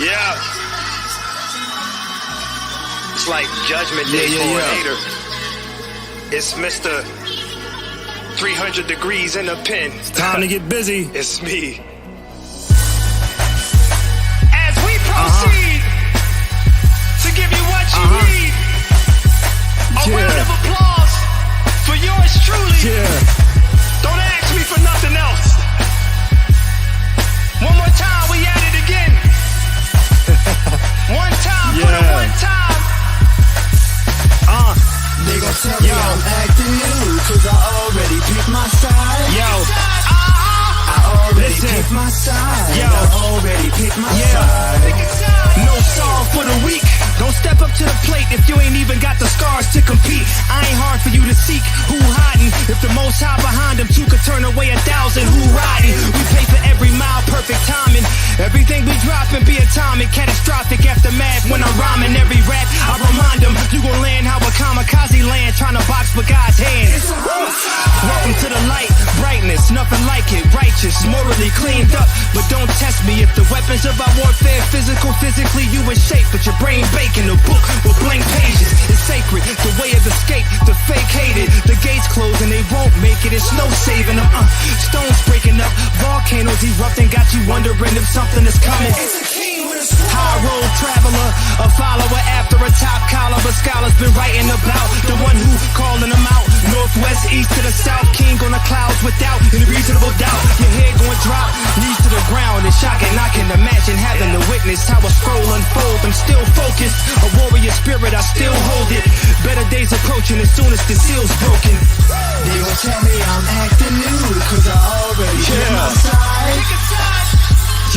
Yeah. It's like Judgment Day for a hater. It's Mr. 300 degrees in the pen. It's time to get busy. It's me. As we proceed to give you what you need, a round of applause for yours truly. Don't ask me for nothing else. One more time, we at it again. One time for the one time. They gon' tell me I'm acting new, cause I already picked my side. I already picked my side. I already picked my side. No song for the weak. Don't step up to the plate if you ain't even got the scars to compete. I ain't hard for you to seek. Who hiding? If the Most High behind them, two could turn away 1,000. Who riding? We pay for every mile, perfect timing. Everything we dropping be atomic, catastrophic aftermath. When I'm rhyming every rap, I remind them you gon' land how a kamikaze land, trying to box with God's hand. Welcome to the light, brightness, nothing like it. Righteous, morally cleaned up, but don't test me. If the weapons of our warfare physical, physically you in shape, but your brain baking. The book with blank pages is sacred. The way of escape, the fake hated. The gates closed and they won't make it. It's no saving them. Stones breaking up, volcanoes erupting, got you wondering if something is coming. High road traveler, a follower after a top collar. But scholars been writing about the one who calling them out. Northwest, east to the south, king on the clouds without any reasonable doubt. Your head going drop, knees to the ground. It's shocking, I can imagine having to witness how a scroll unfolds. I'm still focused, a warrior spirit, I still hold it. Better days approaching as soon as the seal's broken. They gon' tell me I'm acting new, cause I already picked my side.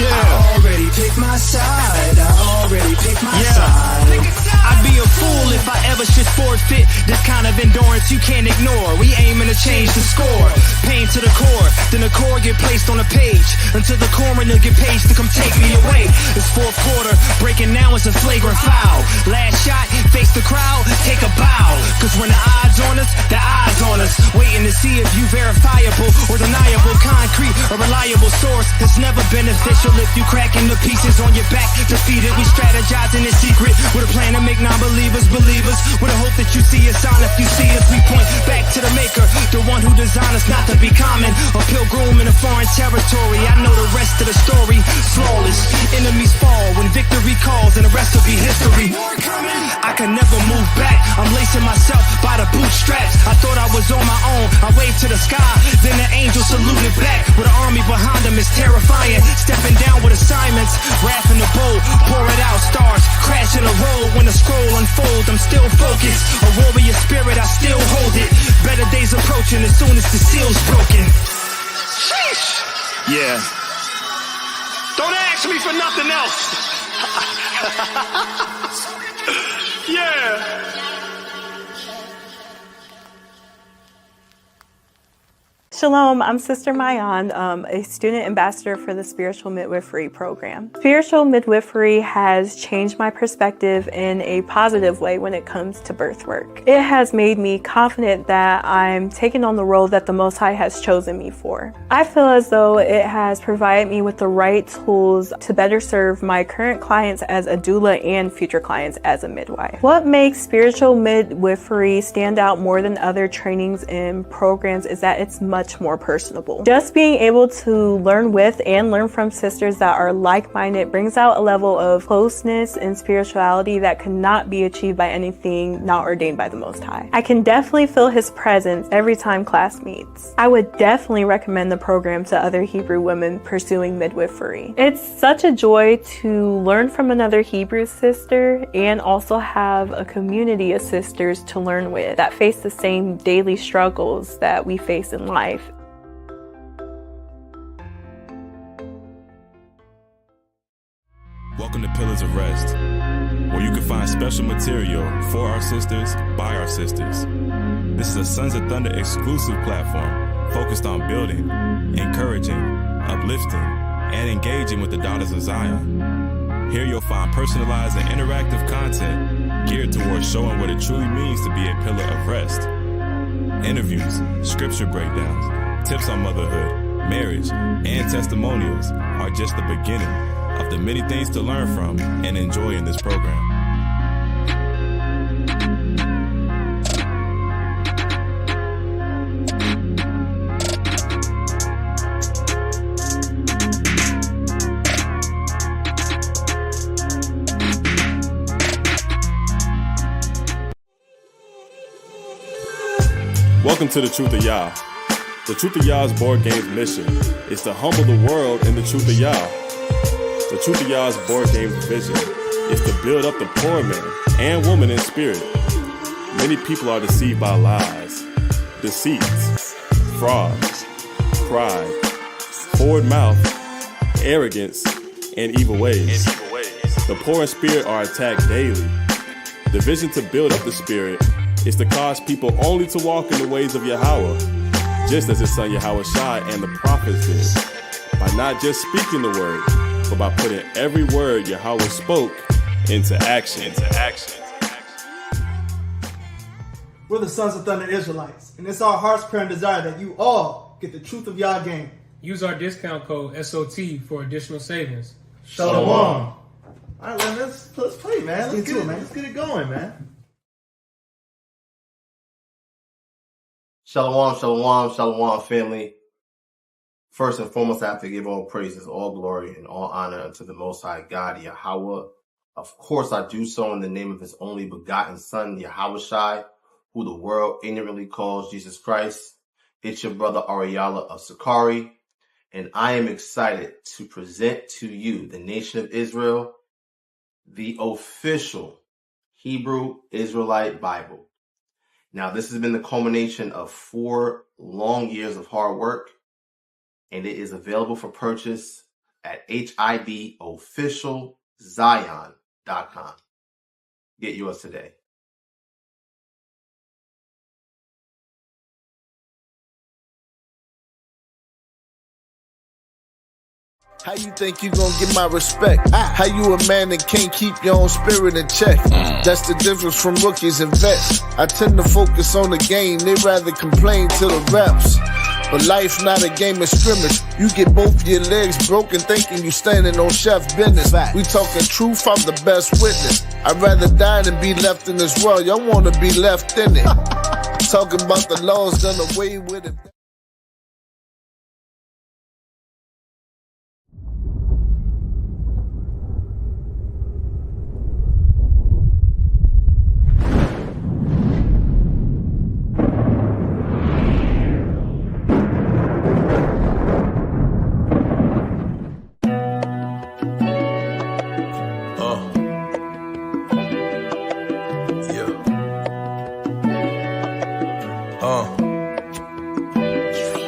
I already picked my side. I already picked my side. I'd be a fool if I ever should forfeit this kind of endurance you can't ignore. We aiming to change the score. Pain to the core, then the core get placed on a page until the coroner get paid to come take me away. It's fourth quarter, breaking now is a flagrant foul. Last shot, face the crowd, take a bow. Cause when the odds on us, the eyes on us. Waiting to see if you verifiable or deniable. Concrete, a reliable source. It's never beneficial if you cracking the pieces on your back. Defeated, we strategizing in secret with a plan to make non-believers believers. With a hope that you see a sign. If you see us, we point back to the maker, the one who designed us not to be common. A pilgrim in a foreign territory. I know the rest of the story. Flawless, enemies fall when victory calls, and the rest will be history. I can never move back. I'm lacing myself by the bootstraps. I thought I was on my own. I waved to the sky, then the angel saluted back. With an army behind them is terrifying. Stepping down with assignments, wrath in the bowl, pour it out, stars crash in a row. When the scroll unfolds, I'm still focused. A warrior spirit, I still hold it. Better days approaching as soon as the seal's broken. Sheesh. Don't ask me for nothing else. Shalom, I'm Sister Mayan, a student ambassador for the Spiritual Midwifery program. Spiritual midwifery has changed my perspective in a positive way when it comes to birth work. It has made me confident that I'm taking on the role that the Most High has chosen me for. I feel as though it has provided me with the right tools to better serve my current clients as a doula and future clients as a midwife. What makes spiritual midwifery stand out more than other trainings and programs is that it's much more personable. Just being able to learn with and learn from sisters that are like-minded brings out a level of closeness and spirituality that cannot be achieved by anything not ordained by the Most High. I can definitely feel His presence every time class meets. I would definitely recommend the program to other Hebrew women pursuing midwifery. It's such a joy to learn from another Hebrew sister and also have a community of sisters to learn with that face the same daily struggles that we face in life. Welcome to Pillars of Rest, where you can find special material for our sisters, by our sisters. This is a Sons of Thunder exclusive platform focused on building, encouraging, uplifting, and engaging with the daughters of Zion. Here you'll find personalized and interactive content geared towards showing what it truly means to be a pillar of rest. Interviews, scripture breakdowns, tips on motherhood, marriage, and testimonials are just the beginning of the many things to learn from and enjoy in this program. Welcome to the Truth of Yaw'al. The Truth of Yaw'al's board game's mission is to humble the world in the truth of Yaw'al. The Truth of Yaw'al's board game's vision is to build up the poor man and woman in spirit. Many people are deceived by lies, deceits, fraud, pride, forward mouth, arrogance, and evil ways. The poor in spirit are attacked daily. The vision to build up the spirit is to cause people only to walk in the ways of Yahweh, just as his son Yahushua and the prophets did, by not just speaking the word, but by putting every word Yahweh spoke into action. We're the Sons of Thunder Israelites, and it's our heart's prayer and desire that you all get the Truth of Yaw'al game. Use our discount code SOT for additional savings. Shalom. All right, man, let's play, man. Let's get it going, man. Shalom, shalom, shalom, family. First and foremost, I have to give all praises, all glory, and all honor unto the Most High God, Yahweh. Of course, I do so in the name of his only begotten Son, Yahushua, who the world ignorantly calls Jesus Christ. It's your brother Ariala of Sakari, and I am excited to present to you, the nation of Israel, the official Hebrew Israelite Bible. Now, this has been the culmination of 4 long years of hard work, and it is available for purchase at HIBofficialzion.com. Get yours today. How you think you gonna get my respect? How you a man that can't keep your own spirit in check? That's the difference from rookies and vets. I tend to focus on the game, they rather complain to the reps. But life not a game of scrimmage. You get both your legs broken thinking you standing on chef business. We talking truth, I'm the best witness. I'd rather die than be left in this world. Y'all wanna be left in it. Talking about the laws done away with it.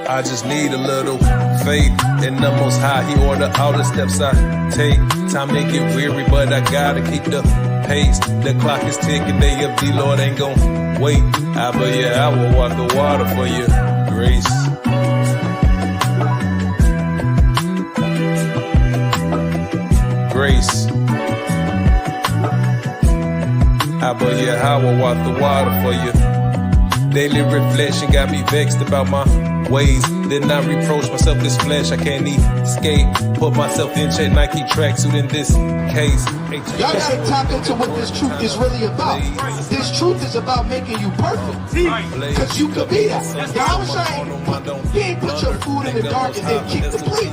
I just need a little faith in the Most High. He order all the steps I take. Time to get weary, but I gotta keep the pace. The clock is ticking, day of the Lord ain't gon' wait. But yeah, I will walk the water for you. Grace. Grace. But yeah, I will walk the water for you. Daily reflection got me vexed about my ways. Then I reproach myself, this flesh I can't escape. Put myself in check, Nike tracksuit in this case. Y'all gotta tap into what this truth is really about. This truth is about making you perfect. Cause you could be that. He ain't put your food in the dark and then keep the plate.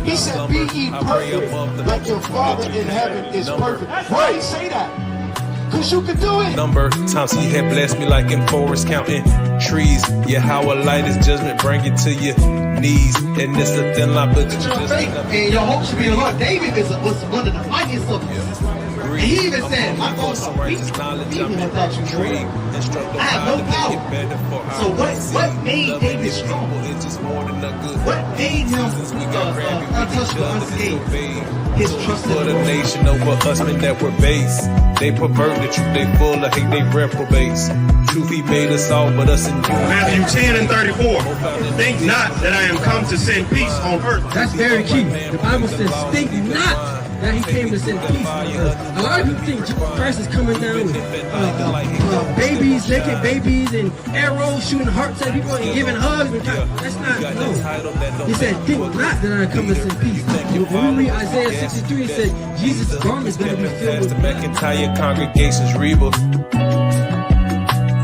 He said, be ye perfect like your Father in heaven is perfect. Why he say that? Cause you can do it. Number times he had blessed me like in forest counting trees. Yeah, how a light is judgment, bring it to your knees. And it's a thin line, but you just and your hope should be the Lord. David was one of the mightiest of them. And he even said, my thoughts are weak, even without you, Lord. I have no power. So what made David strong? What made him untouchable, unscathed? His trust in the Lord. For the nation over us men that were base. They pervert the truth, they full of hate, they reprobates. Truth he made us all, but us in you. Matthew 10:34. Think not that I am come to send peace on earth. That's very key. The Bible says, think not that he came to send peace on earth. A lot of people think Jesus Christ is coming down with babies, naked babies, and arrows shooting hearts at people and giving hugs. That's not, no. He said, think not that I come to send peace. When we read Isaiah 63, it said, Jesus' garment is going to be filled with the entire congregation's rebel.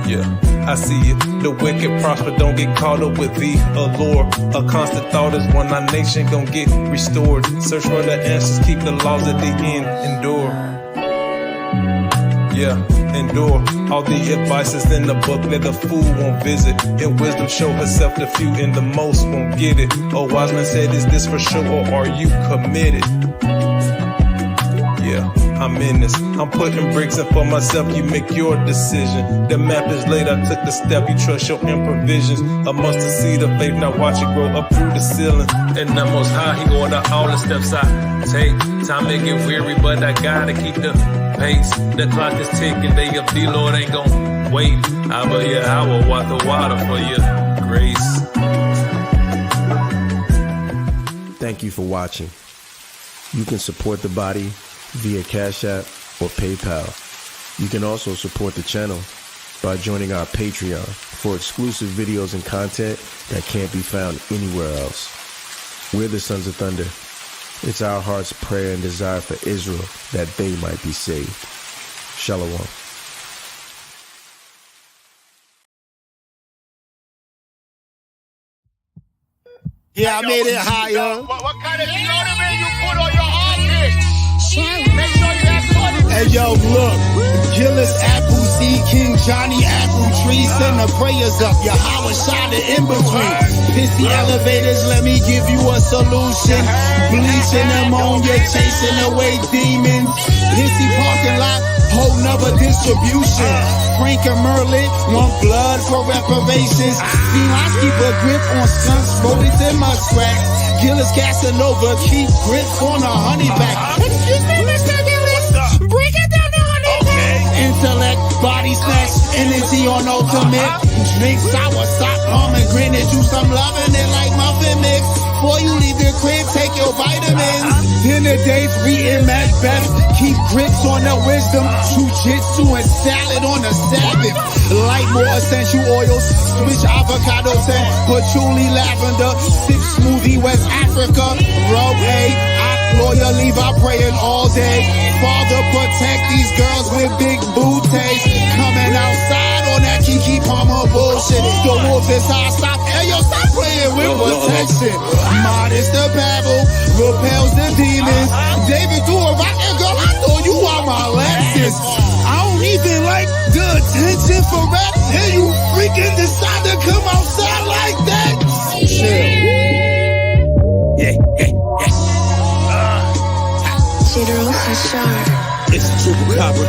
Yeah, I see it. The wicked prosper, don't get caught up with the allure. A constant thought is when our nation gon' get restored. Search for the answers, keep the laws at the end. Endure. Yeah, endure. All the advice is in the book that the fool won't visit. And wisdom show herself the few and the most won't get it. A wise man said, is this for sure or are you committed? Yeah, I'm in this. I'm putting bricks in for myself, you make your decision. The map is laid, I took the step, you trust your improvisions. A mustard seed of faith, now watch it grow up through the ceiling. And the most high, he order all the steps I take. Time to get weary, but I gotta keep the pace. The clock is ticking, day of the Lord ain't gon' wait. I but yeah, I will walk the water for your grace. Thank you for watching. You can support the body via Cash App or PayPal. You can also support the channel by joining our Patreon for exclusive videos and content that can't be found anywhere else. We're the Sons of Thunder. It's our heart's prayer and desire for Israel that they might be saved. Shalom. Yeah, I made it higher. What kind of deodorant you put on your armpit? Make sure you have fun. Hey yo, look, Gillis Appleseed, King Johnny Apple Tree, send the prayers up, Yaw'al shot it in between. Pissy elevators, let me give you a solution. Bleaching ammonia, chasing away demons. Pissy parking lot, whole nother distribution. Frank and Merlin want blood for reparations. Felines keep a grip on skunks, rodents and muskrats. Gillis Casanova keep grips on a honeyback. Excuse me, Mr. Gillis, break it down to honeyback. Intellect, body snatch, energy on ultimate. Drink sour sop, pomegranate, do some loving it like muffin mix. Before you leave the crib, take your vitamins. Dinner dates, reading Maccabees. Keep grips on the wisdom. Jujitsu and salad on the Sabbath. Light more essential oils. Switch avocados and patchouli lavender. Sip smoothie West Africa. Robe, lawyer, leave out praying all day. Father, protect these girls with big booties. Coming outside on that Kiki Palmer bullshit. The wolf is high, stop. Hey, yo, stop playing with protection. Modest the babble, repels the demons. David threw a rock and girl, I thought you are my Lexus. I don't even like the attention for rap. And you freaking decide to come outside like that. Chill. Yeah. It's a true cobra,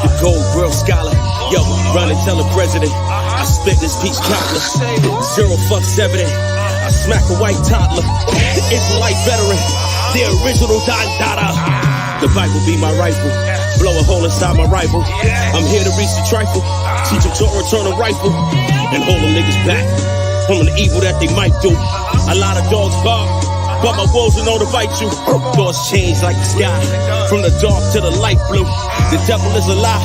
the gold world scholar. Yo, run and tell the president I spit this peach cobbler. 0 fucks evident. I smack a white toddler. Israelite veteran, the original Don Dada. The Bible be my rifle. Blow a hole inside my rifle. I'm here to reach the trifle. Teach them to return a rifle and hold them niggas back from the evil that they might do. A lot of dogs bark, but my wolves will know to bite you. Doors change like the sky, from the dark to the light blue. The devil is a lie,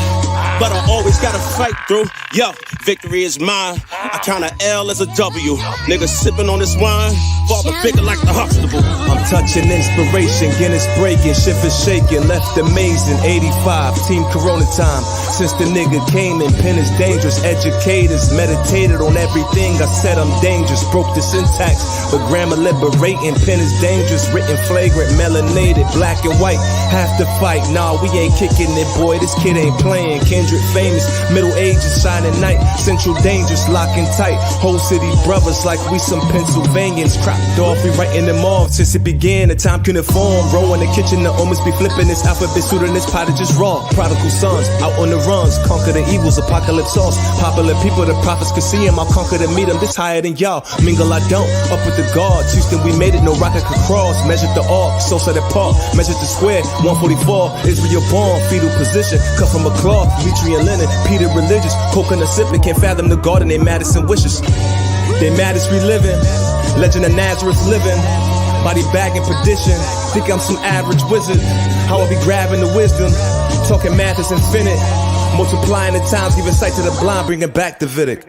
but I always gotta fight through. Yo, victory is mine. I count a L as a W. Niggas sipping on this wine, father figure like the Huxtable. I'm touching inspiration, Guinness breaking, shit is shaking, left amazing. 85, team Corona time. Since the nigga came in, pen is dangerous. Educators meditated on everything. I said I'm dangerous, broke the syntax, but grammar liberating. Pen is dangerous, written flagrant, melanated, black and white. Have to fight, nah, we ain't kicking it, boy. This kid ain't playing. Kendrick famous, Middle Ages, shining night. Central dangerous, locking tight. Whole city brothers like we some Pennsylvanians. Cropped off, we writing them off since it began. The time can inform. Row in the kitchen, the omens be flipping this alphabet, suiting this pottage is raw. Prodigal sons, out on the runs, conquer the evils, apocalypse sauce. Popular people, the prophets could see him. I'll conquer to meet him. This higher than y'all. Mingle, I don't. Up with the guards. Houston, we made it. No rocket could cross. Measured the arc, so set apart. Measured the square. 144. Israel born, fetal position. Cut from a cloth. Mitri and linen. Peter religious. Coconut sipping. Can't fathom the garden. They Madison wishes. They maddest reliving. Legend of Nazareth living. Body bag in perdition. Think I'm some average wizard. How I be grabbing the wisdom. Talking math is infinite. Multiplying the times, giving sight to the blind, bringing back the Davidic.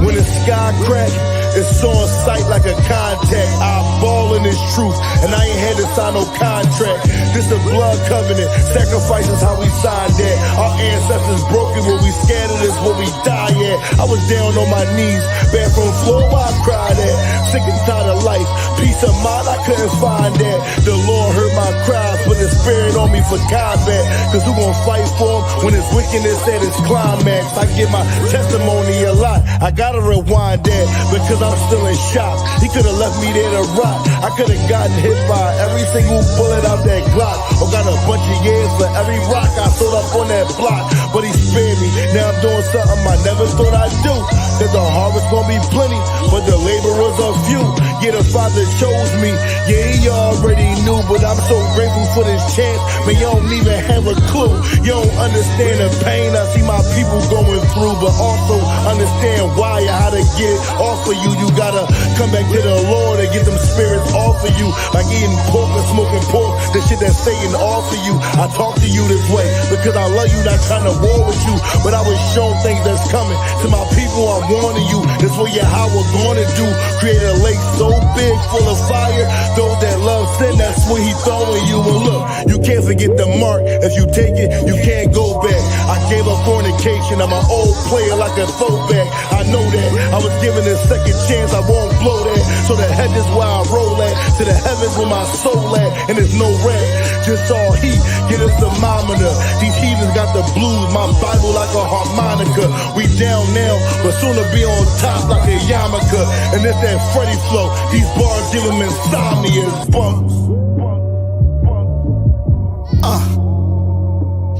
When the sky crack, it's on sight like a contact. I ball in this truth, and I ain't had to sign no contract. This a blood covenant, sacrifice is how we signed that. Our ancestors broken when we scattered is when we die at. I was down on my knees, bathroom floor where I cried at. Sick and tired of life, peace of mind, I couldn't find that. The Lord heard my cries, put his spirit on me for combat. Cause who gon' fight for him when his wickedness at its climax? I give my testimony a lot, I gotta rewind that because I'm still in shock. He could've left me there to rot. I could've gotten hit by every single bullet out that Glock, or got a bunch of years for every rock I sold up on that block. But he spared me, now I'm doing something I never thought I'd do. That the harvest gon' be plenty, but the laborers are few. Yeah, the Father chose me, yeah, he already knew. But I'm so grateful for this chance, man, you don't even have a clue. You don't understand the pain I see my people going through, but also understand why and how to get it off of you. You gotta come back to the Lord and get them spirits off of you. Like eating pork and smoking pork, the shit that's Satan off of you. I talk to you this way because I love you, not trying to war with you, but I was shown things that's coming. To my people, I'm warning you, that's what Yahweh gonna do. Create a lake so big, full of fire. Those that love sin, that's what he throwing you. And look, you can't forget the mark. If you take it, you can't go back. I gave up fornication, I'm an old player like a throwback. I know that, I was given a second chance, I won't blow that. So the head is where I roll at, to the heavens where my soul at. And there's no rat, just all heat, get a thermometer. These heathens got the blues, my Bible like a harmonica. We down now, but soon to be on top like a yarmulke. And it's that Freddy flow, these bars give them insomnia, bumps.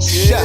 Yeah,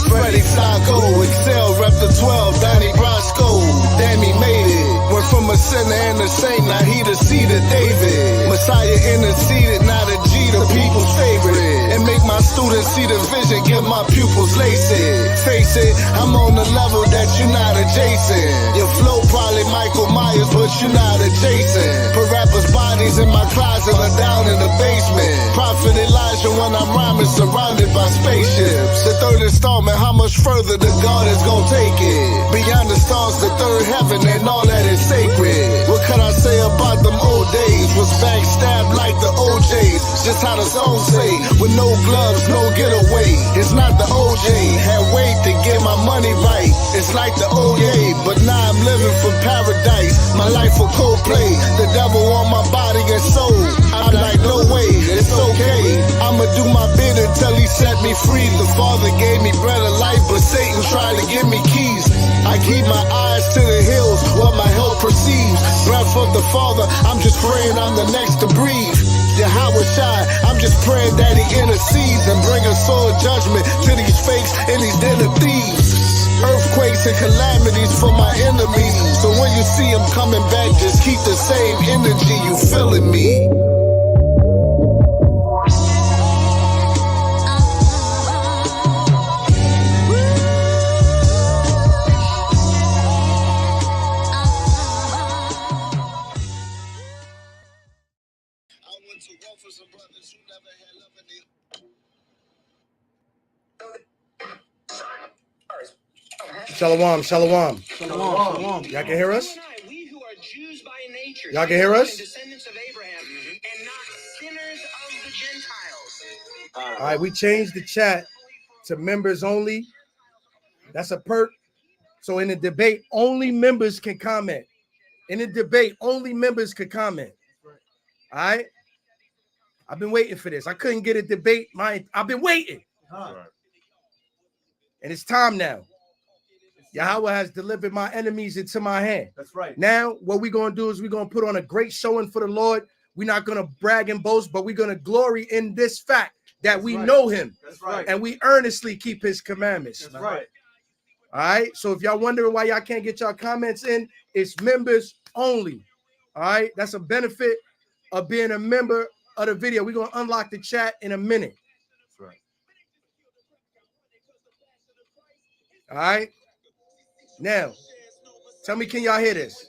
Freddy Psycho, Excel, rep the 12, Donnie Brasco. Damn, he made it. Went from a sinner and a saint, now he the seed of David. Messiah interceded, now the G, the people's favorite. And make my students see the vision, give my pupils lace it. Face it, I'm on the level that you're not adjacent. Your flow probably Michael Myers, but you're not adjacent. Put rappers' bodies in my closet or down in the basement. Prophet Elijah when I'm rhyming, surrounded by spaceships. The third installment, how much further the God is gonna take it? Beyond the stars, the third heaven, and all that is sacred. What could I say about them old days? Was backstabbed like the OJs. Just how the song say, with no gloves, no getaway. It's not the OJ, had wait to get my money right. It's like the OJ, but now I'm living for paradise. My life for Coldplay, the devil on my body and soul. I'm like, no way, it's okay. I'ma do my bit until he set me free. The Father gave me bread of life, but Satan tried to give me keys. I keep my eyes to the hills, what my help perceives. Breath of the Father, I'm just praying I'm the next to breathe. Yahweh Shai, I'm just praying that he intercedes and bring a sword judgment to these fakes and these den of thieves. Earthquakes and calamities for my enemies. So when you see them coming back, just keep the same energy, you feeling me? Shalom, shalom. Shalom. Y'all can hear us? Y'all can hear us? All right, we changed the chat to members only. That's a perk. So in the debate, only members can comment. In the debate, only members can comment. All right? I've been waiting for this. I couldn't get a debate. I've been waiting. And it's time now. Yahweh has delivered my enemies into my hand. That's right. Now, what we're going to do is we're going to put on a great showing for the Lord. We're not going to brag and boast, but we're going to glory in this fact that we know him. That's right. And we earnestly keep his commandments. That's right. All right. So if y'all wondering why y'all can't get y'all comments in, it's members only. All right. That's a benefit of being a member of the video. We're going to unlock the chat in a minute. That's right. All right. Now, tell me, can y'all hear this?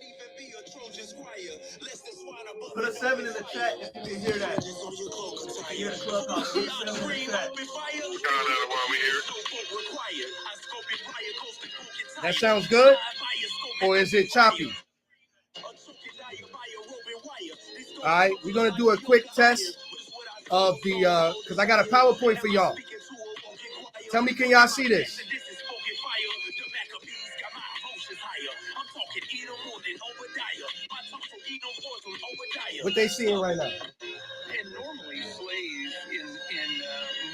Put a 7 in the chat if you can hear that. If you can hear the Clubhouse. Put a 7 in the chat. That sounds good? Or is it choppy? All right, we're going to do a quick test of the, because I got a PowerPoint for y'all. Tell me, can y'all see this? What they seeing right now? And normally slave in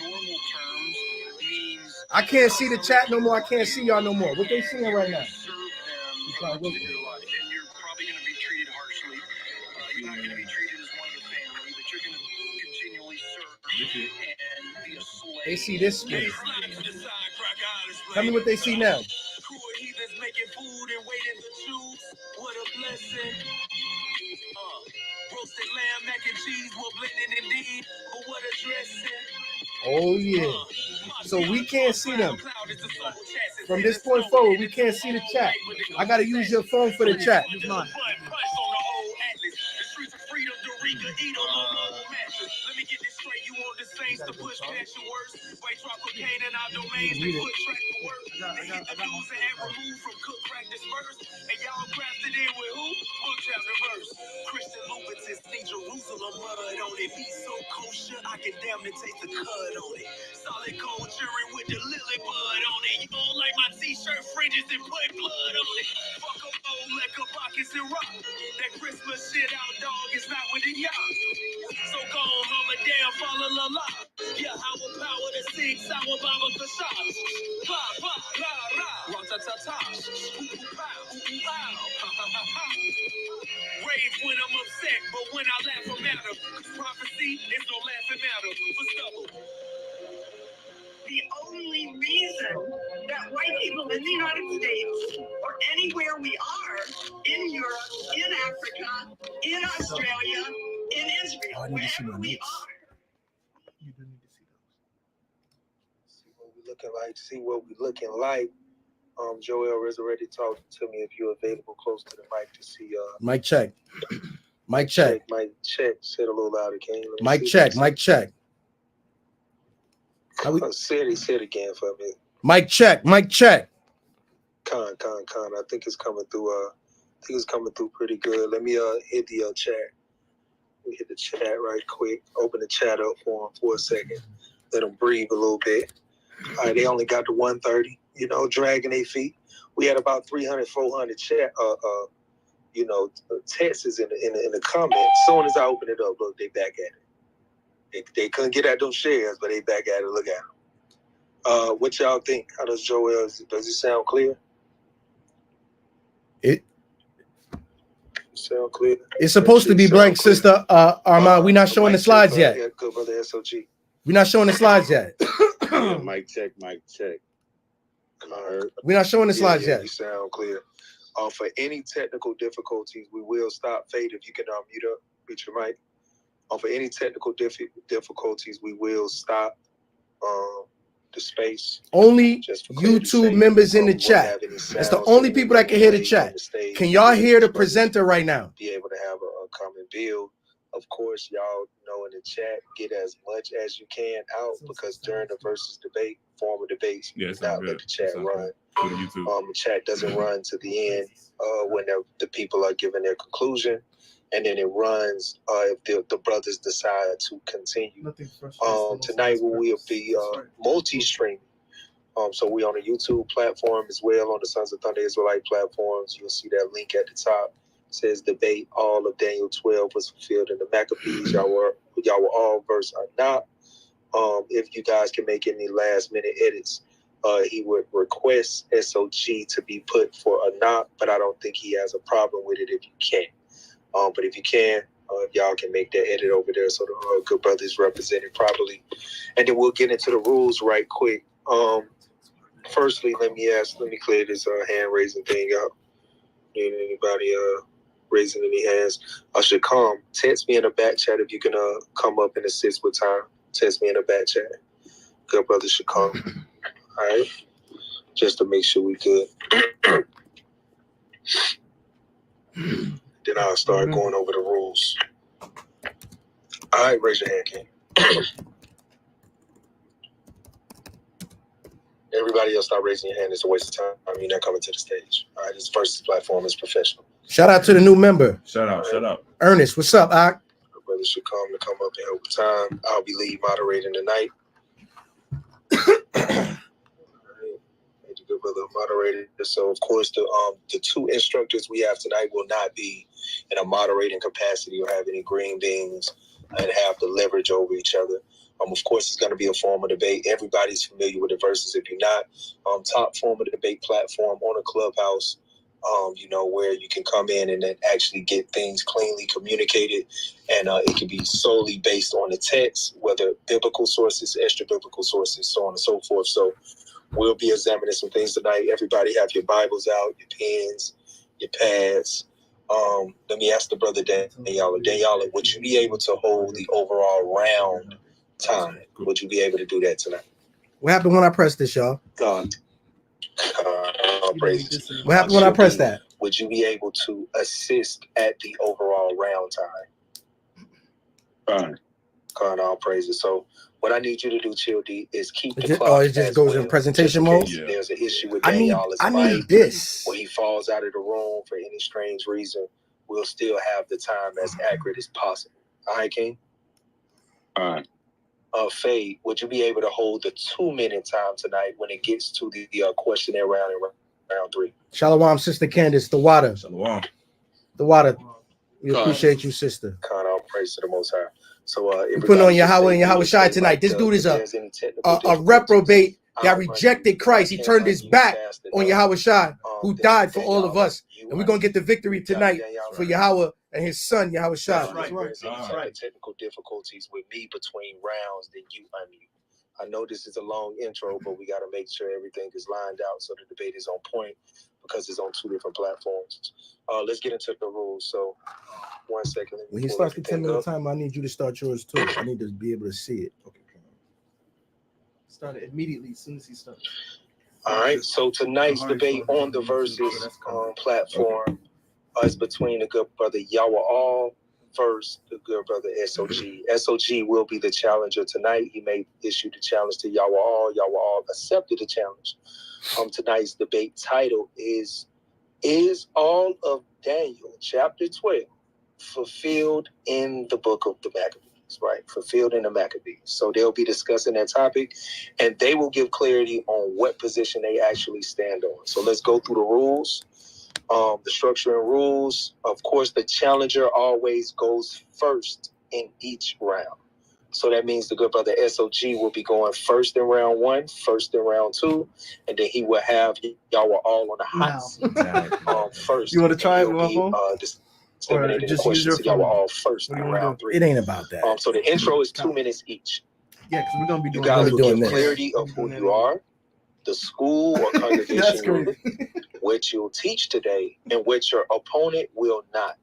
normal terms means I can't see the chat no more. I can't see y'all no more. What they seeing right now? serve them your life, and you're probably going to be treated harshly. You're not going to be treated as one of the family, but you're going to continually serve and be a slave. They see this screen. Tell me what they see now. Making food and waiting to choose. What a blessing. Roasted lamb, mac and cheese, we're blending indeed. But what a dressing. Oh, yeah. So we can't see them. From this point forward, we can't see the chat. I got to use your phone for the chat. Use mine. Let me get this straight. You want the saints to push past your worst. White drop cocaine in our domains. They put track to work. They hit the news and removed from cook crack dispersed. And y'all crafted in with who? Book chapter verse. Christian Louboutin's need Jerusalem mud on it. Be so kosher, I can damn near taste the cud on it. Solid gold jewelry with the lily bud on it. You don't like my t-shirt fringes and put blood on it. Fuck them old liquor pockets and rock. That Christmas shit out, dog, is not with the yacht. So go on, mama, damn, follow la la. Yeah, our power to sing, sour baba kashash. Blah, blah, la, la, ra-ta-ta-ta. Ooh, pow, ooh, ow, ha-ha-ha-ha. Rage when I'm upset, but when I laugh, I'm at them. Prophecy is no laughing matter for stubble. The only reason that white people in the United States or anywhere we are, in Europe, in Africa, in Australia, in Israel, wherever we are. You do need to see those. See what we looking like, see what we looking like. Joel is already talking to me if you're available close to the mic to see. Mic check. Mic check. Mic check. Say it a little louder, King. Mic check. Mic check. Say it again for me. Mic check. Mic check. Con. I think it's coming through pretty good. Let me hit the chat. Let me hit the chat right quick. Open the chat up for them for a second. Let them breathe a little bit. All right, they only got to 130. You know, dragging their feet. We had about 300, 400 chat. Texts in the comments. As soon as I open it up, look, they back at it. They couldn't get at them shares, but they back at it. Look at them. What y'all think? How does Joel? Does it sound clear? It sound clear. It's supposed to be blank, sister. Armand, we're not showing the slides yet. Yeah, good brother, SOG. We're not showing the slides yet. Mic check. We're not showing the slides yet. You sound clear. For any technical difficulties, we will stop. Fade, if you can mute your mic. For any technical difficulties, we will stop the space. Only YouTube members in the chat. That's the only people that can hear the chat. Can y'all hear the presenter right now? Be able to have a common build. Of course, y'all know in the chat, get as much as you can out, because during the versus debate, formal debates, not let the chat run. The chat doesn't run to the end when the people are giving their conclusion, and then it runs if the brothers decide to continue. Tonight we will be multi-streaming. So we on a YouTube platform as well, on the Sons of Thunder Israelite platforms. You'll see that link at the top. It says debate. All of Daniel 12 was fulfilled in the Maccabees. Y'all were all verse Inap. If you guys can make any last minute edits, he would request SOG to be put for Inap, but I don't think he has a problem with it if you can. But if you can, if y'all can make that edit over there so the good brother is represented properly. And then we'll get into the rules right quick. Firstly, let me clear this hand raising thing out. Need anybody raising any hands? I should come. Text me in the back chat if you can come up and assist with time. Text me in the back chat. Good brother should come. All right, just to make sure we good. Then I'll start going over the rules. All right, raise your hand, King. Everybody else stop raising your hand. It's a waste of time. You're not coming to the stage. All right, this versus platform is professional. Shout out to the new member. Shout out. Ernest, what's up, Ak? Brothers should come up and help with time. I'll be lead moderating tonight. Good brother moderator. So of course the two instructors we have tonight will not be in a moderating capacity or have any green beans and have the leverage over each other. Of course, it's going to be a form of debate. Everybody's familiar with the verses. If you're not, top form of the debate platform on a Clubhouse, where you can come in and then actually get things cleanly communicated. And it can be solely based on the text, whether biblical sources, extra biblical sources, so on and so forth. So we'll be examining some things tonight. Everybody have your Bibles out, your pens, your pads. Let me ask the brother Yaw'al, would you be able to hold the overall round time? Would you be able to do that tonight? What happened when I pressed this, y'all? Praises. What happened when I pressed that? Would you be able to assist at the overall round time? Fine. All praises. So what I need you to do, Chill D, is keep the clock. Oh, it just goes in presentation mode? Yeah. There's an issue with I need this. When he falls out of the room for any strange reason, we'll still have the time as accurate as possible. All right, King? All right. Fade, would you be able to hold the 2-minute time tonight when it gets to the questionnaire round in round 3? Shalom, Sister Candace, the water. Shalom. The water. We appreciate you, sister. All praise to the Most High. So we put on Yahweh and Yahweh Shai tonight. This dude is a reprobate that rejected Christ. He turned his back on Yahweh Shai, who died for all of us. And we're going to get the victory tonight for Yahweh and his son, Yahweh Shai. That's right. Technical difficulties with me between rounds, then you unmute. I know this is a long intro, but we got to make sure everything is lined out so the debate is on point because it's on 2 different platforms. Let's get into the rules. So 1 second. When he starts the 10-minute time, I need you to start yours too. I need to be able to see it. Okay. Start it immediately as soon as he starts. All right. So tonight's debate on the versus platform is between the good brother Yaw'al versus the good brother SOG. SOG will be the challenger tonight. He may issue the challenge to Yaw'al. Yaw'al accepted the challenge. Tonight's debate title is all of Daniel chapter 12 fulfilled in the book of the Maccabees, right? Fulfilled in the Maccabees. So they'll be discussing that topic and they will give clarity on what position they actually stand on. So let's go through the rules. The structure and rules. Of course, the challenger always goes first in each round. So that means the good brother SOG will be going first in round 1, first in round 2, and then he will have y'all all on the hot seat first. You want to try it with my phone? Or just use your phone. Y'all all first in round 3. It ain't about that. So the intro is 2 minutes each. Yeah, because we're gonna be doing. You guys will give clarity of who you are, the school or congregation you're in, what you'll teach today, and what your opponent will not.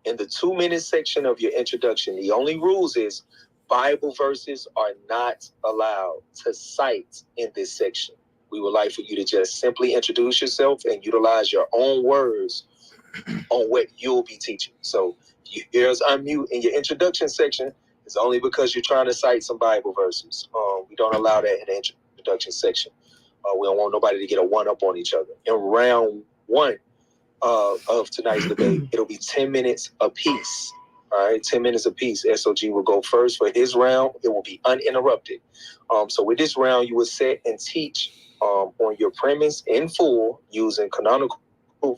In the 2-minute section of your introduction, the only rules is Bible verses are not allowed to cite in this section. We would like for you to just simply introduce yourself and utilize your own words on what you'll be teaching. So if you hear us unmute in your introduction section, it's only because you're trying to cite some Bible verses. We don't allow that in the introduction section. We don't want nobody to get a one-up on each other. In round 1 of tonight's debate, it'll be 10 minutes apiece. All right, 10 minutes apiece. SOG will go first for his round. It will be uninterrupted. So with this round, you will set and teach on your premise in full using canonical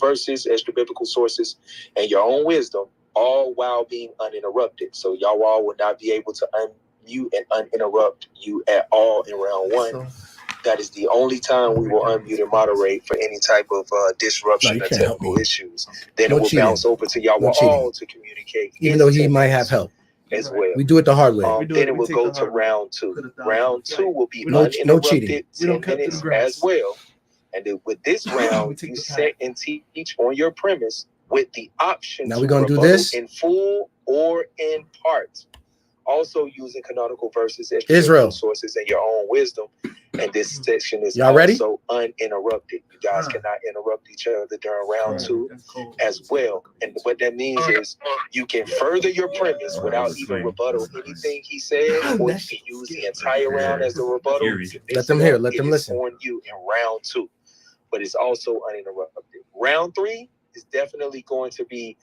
verses, extra biblical sources, and your own wisdom, all while being uninterrupted. So y'all all will not be able to unmute and uninterrupt you at all in round 1. That is the only time we will unmute and moderate for any type of disruption or technical issues. Then it will bounce over to y'all all to communicate. Even though he might have help. As well. We do it the hard way. Then it will go to round 2. Round 2 will be uninterrupted 10 minutes as well. And then with this round, you set and teach on your premise with the option now we're gonna do this in full or in part. also using canonical verses as Israel sources and your own wisdom. And this section is y'all ready? also uninterrupted. You guys cannot interrupt each other during round 2 as well. And what that means is you can further your premise without even rebuttal anything he said, or you can use the entire round as a rebuttal. Let them hear. Let them listen. On you in round 2, but it's also uninterrupted. Round 3 is definitely going to be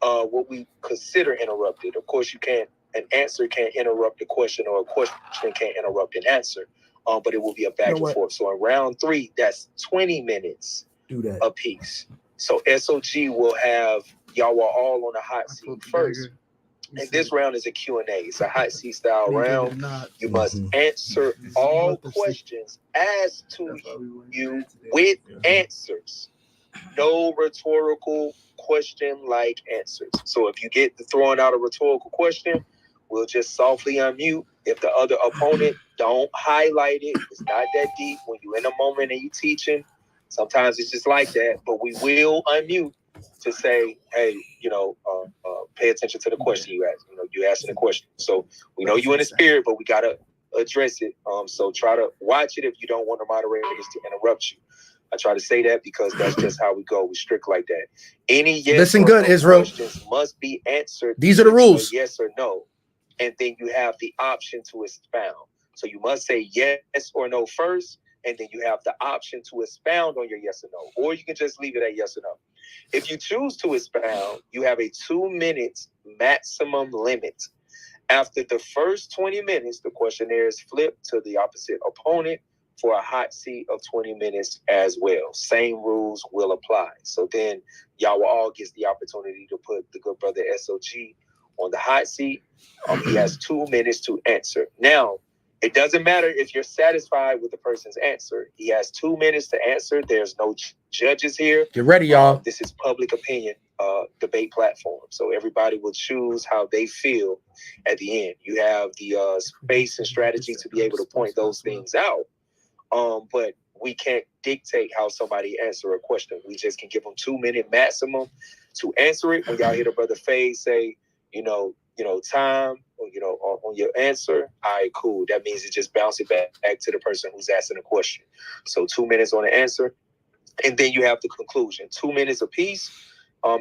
what we consider interrupted. Of course, an answer can't interrupt a question, or a question can't interrupt an answer. But it will be a back and forth. So in round 3, that's 20 minutes a piece. So SOG will have Yaw'al all on the hot seat first. And this round is a Q&A. It's a hot seat style round. You must answer all questions asked to you with answers. No rhetorical question-like answers. So if you get throwing out a rhetorical question, we'll just softly unmute. If the other opponent don't highlight it, it's not that deep. When you're in a moment and you teaching, sometimes it's just like that. But we will unmute to say, hey, pay attention to the question you ask. You asking the question. So we know you in the spirit, but we gotta address it. So try to watch it if you don't want the moderators to interrupt you. I try to say that because that's just how we go. We strict like that. Any yes listen or good, no Israel. questions must be answered. These are the rules. Yes or no. And then you have the option to expound. So you must say yes or no first, and then you have the option to expound on your yes or no. Or you can just leave it at yes or no. If you choose to expound, you have a 2 minutes maximum limit. After the first 20 minutes, the questionnaire is flipped to the opposite opponent for a hot seat of 20 minutes as well. Same rules will apply. So then Yaw'al gets the opportunity to put the good brother SOG on the hot seat. He has 2 minutes to answer. Now, it doesn't matter if you're satisfied with the person's answer. He has 2 minutes to answer. There's no judges here. Get ready, y'all. This is public opinion debate platform. So everybody will choose how they feel at the end. You have the space and strategy to be able to point those things out. But we can't dictate how somebody answer a question. We just can give them 2 minute maximum to answer it. When y'all hear the brother Faye say, time, on your answer, all right, cool. That means it just bounces back to the person who's asking the question. So 2 minutes on the answer. And then you have the conclusion, 2 minutes apiece.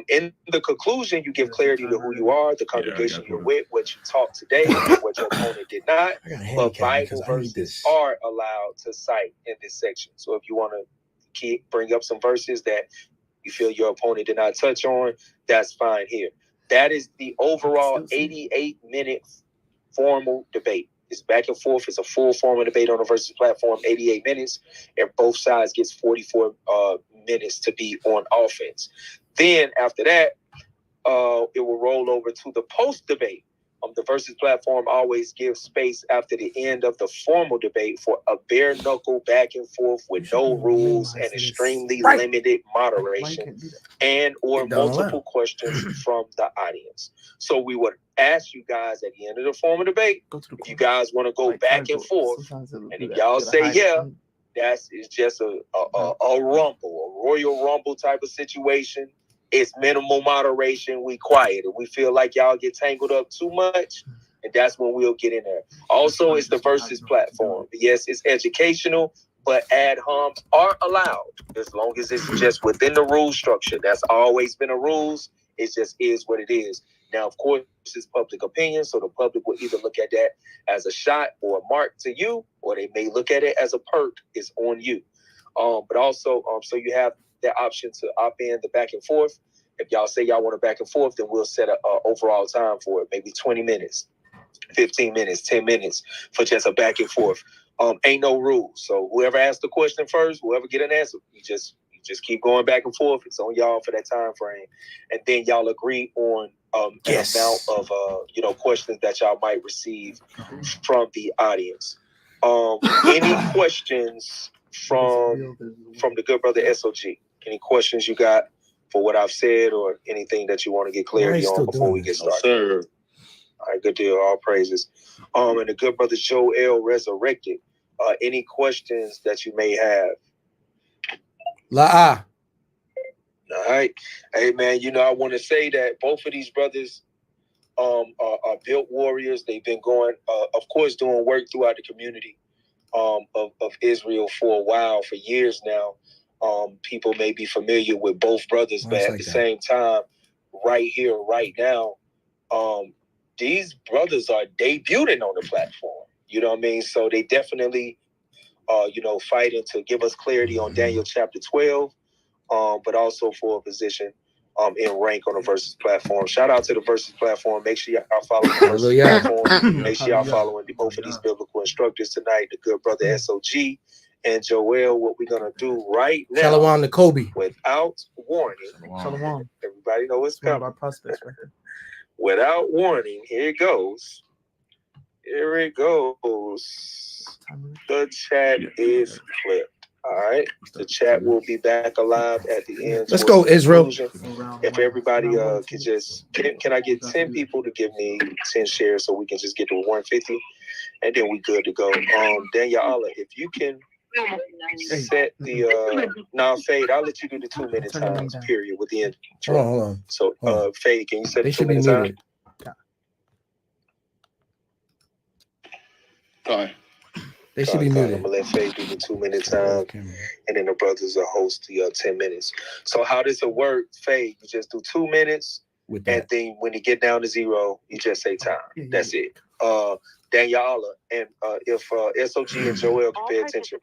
In the conclusion, you give clarity to who you are, the congregation you're with, what you taught today, and what your opponent did not. But Bible verses are allowed to cite in this section. So if you want to bring up some verses that you feel your opponent did not touch on, that's fine here. That is the overall 88-minute formal debate. It's back and forth. It's a full formal debate on the versus platform, 88 minutes, and both sides gets 44 minutes to be on offense. Then after that, it will roll over to the post debate. The versus platform always gives space after the end of the formal debate for a bare knuckle back and forth with no rules and extremely limited moderation and or multiple questions from the audience. So we would ask you guys at the end of the formal debate, if you guys want to go back and forth, and if y'all say it's just a rumble, a Royal Rumble type of situation. It's minimal moderation. We quiet. If we feel like y'all get tangled up too much, and that's when we'll get in there. Also, it's the versus platform. Yes, it's educational, but ad homs are allowed as long as it's just within the rule structure. That's always been a rules. It just is what it is. Now, of course, it's public opinion, so the public will either look at that as a shot or a mark to you, or they may look at it as a perk. It's on you. But also, so you have that option to opt in the back and forth. If y'all say y'all want a back and forth, then we'll set an overall time for it, maybe 20 minutes, 15 minutes, 10 minutes for just a back and forth. Ain't no rules. So whoever asks the question first, whoever get an answer, you just keep going back and forth. It's on y'all for that time frame. And then y'all agree on the amount of questions that y'all might receive from the audience. Any questions from the good brother SOG? Any questions you got for what I've said, or anything that you want to get clarity on before we get started? Sir. All right, good deal. All praises. And the good brother Yaw'al resurrected. Any questions that you may have? All right. Hey man, I want to say that both of these brothers are built warriors. They've been going, of course, doing work throughout the community of Israel for a while, for years now. People may be familiar with both brothers, but at the same time, right here, right now, these brothers are debuting on the platform. You know what I mean? So they definitely, fighting to give us clarity on Daniel chapter 12, but also for a position in rank on the Versus platform. Shout out to the Versus platform. Make sure y'all following the Versus platform. Make sure y'all following both of these biblical instructors tonight, the good brother SOG and Joel. What we're gonna do right now, Shalom to Kobe. Without warning. Shalom. Everybody know what's coming. Our prospects right there. Without warning, here it goes. Here it goes. The chat is flipped. All right. The chat will be back alive at the end. Let's go, Israel. If everybody could just, can I get 10 people to give me 10 shares so we can just get to 150? And then we good to go. Dan Yaw'al, if you can set the now Fade, I'll let you do the 2-minute times period with the intro. Hold on. So Fade, can you set They the should be 2-minute muted. time? They should be muted. I'm gonna let Fade do the 2-minute time, and then the brothers will host the 10 minutes. So how does it work, Fade? You just do 2 minutes, and then when you get down to 0, you just say time. That's it. Dan Yaw'al, and if SOG and Joel can pay attention.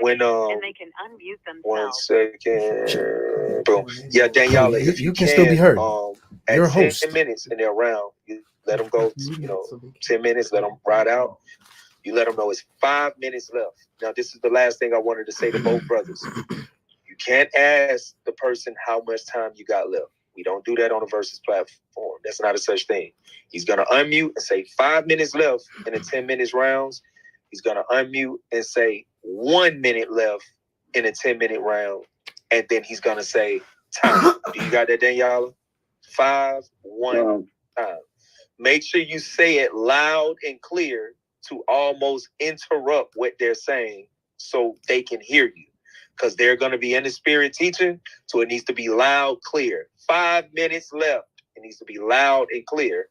When and they can unmute themselves. 1 second. Boom. Yeah, Dan Yaw'al, if you can still be heard. You're a host. 10 minutes and they're around, you let them go. 10 minutes. Let them ride out. You let them know it's 5 minutes left. Now, this is the last thing I wanted to say to both brothers. You can't ask the person how much time you got left. We don't do that on a Versus platform. That's not a such thing. He's going to unmute and say 5 minutes left in the 10 minutes rounds. He's going to unmute and say 1 minute left in a 10-minute round. And then he's going to say time. Do you got that, Dan Yaw'al? 5, 1, time. Make sure you say it loud and clear to almost interrupt what they're saying so they can hear you. Because they're going to be in the spirit teaching, so it needs to be loud, clear. 5 minutes left. It needs to be loud and clear.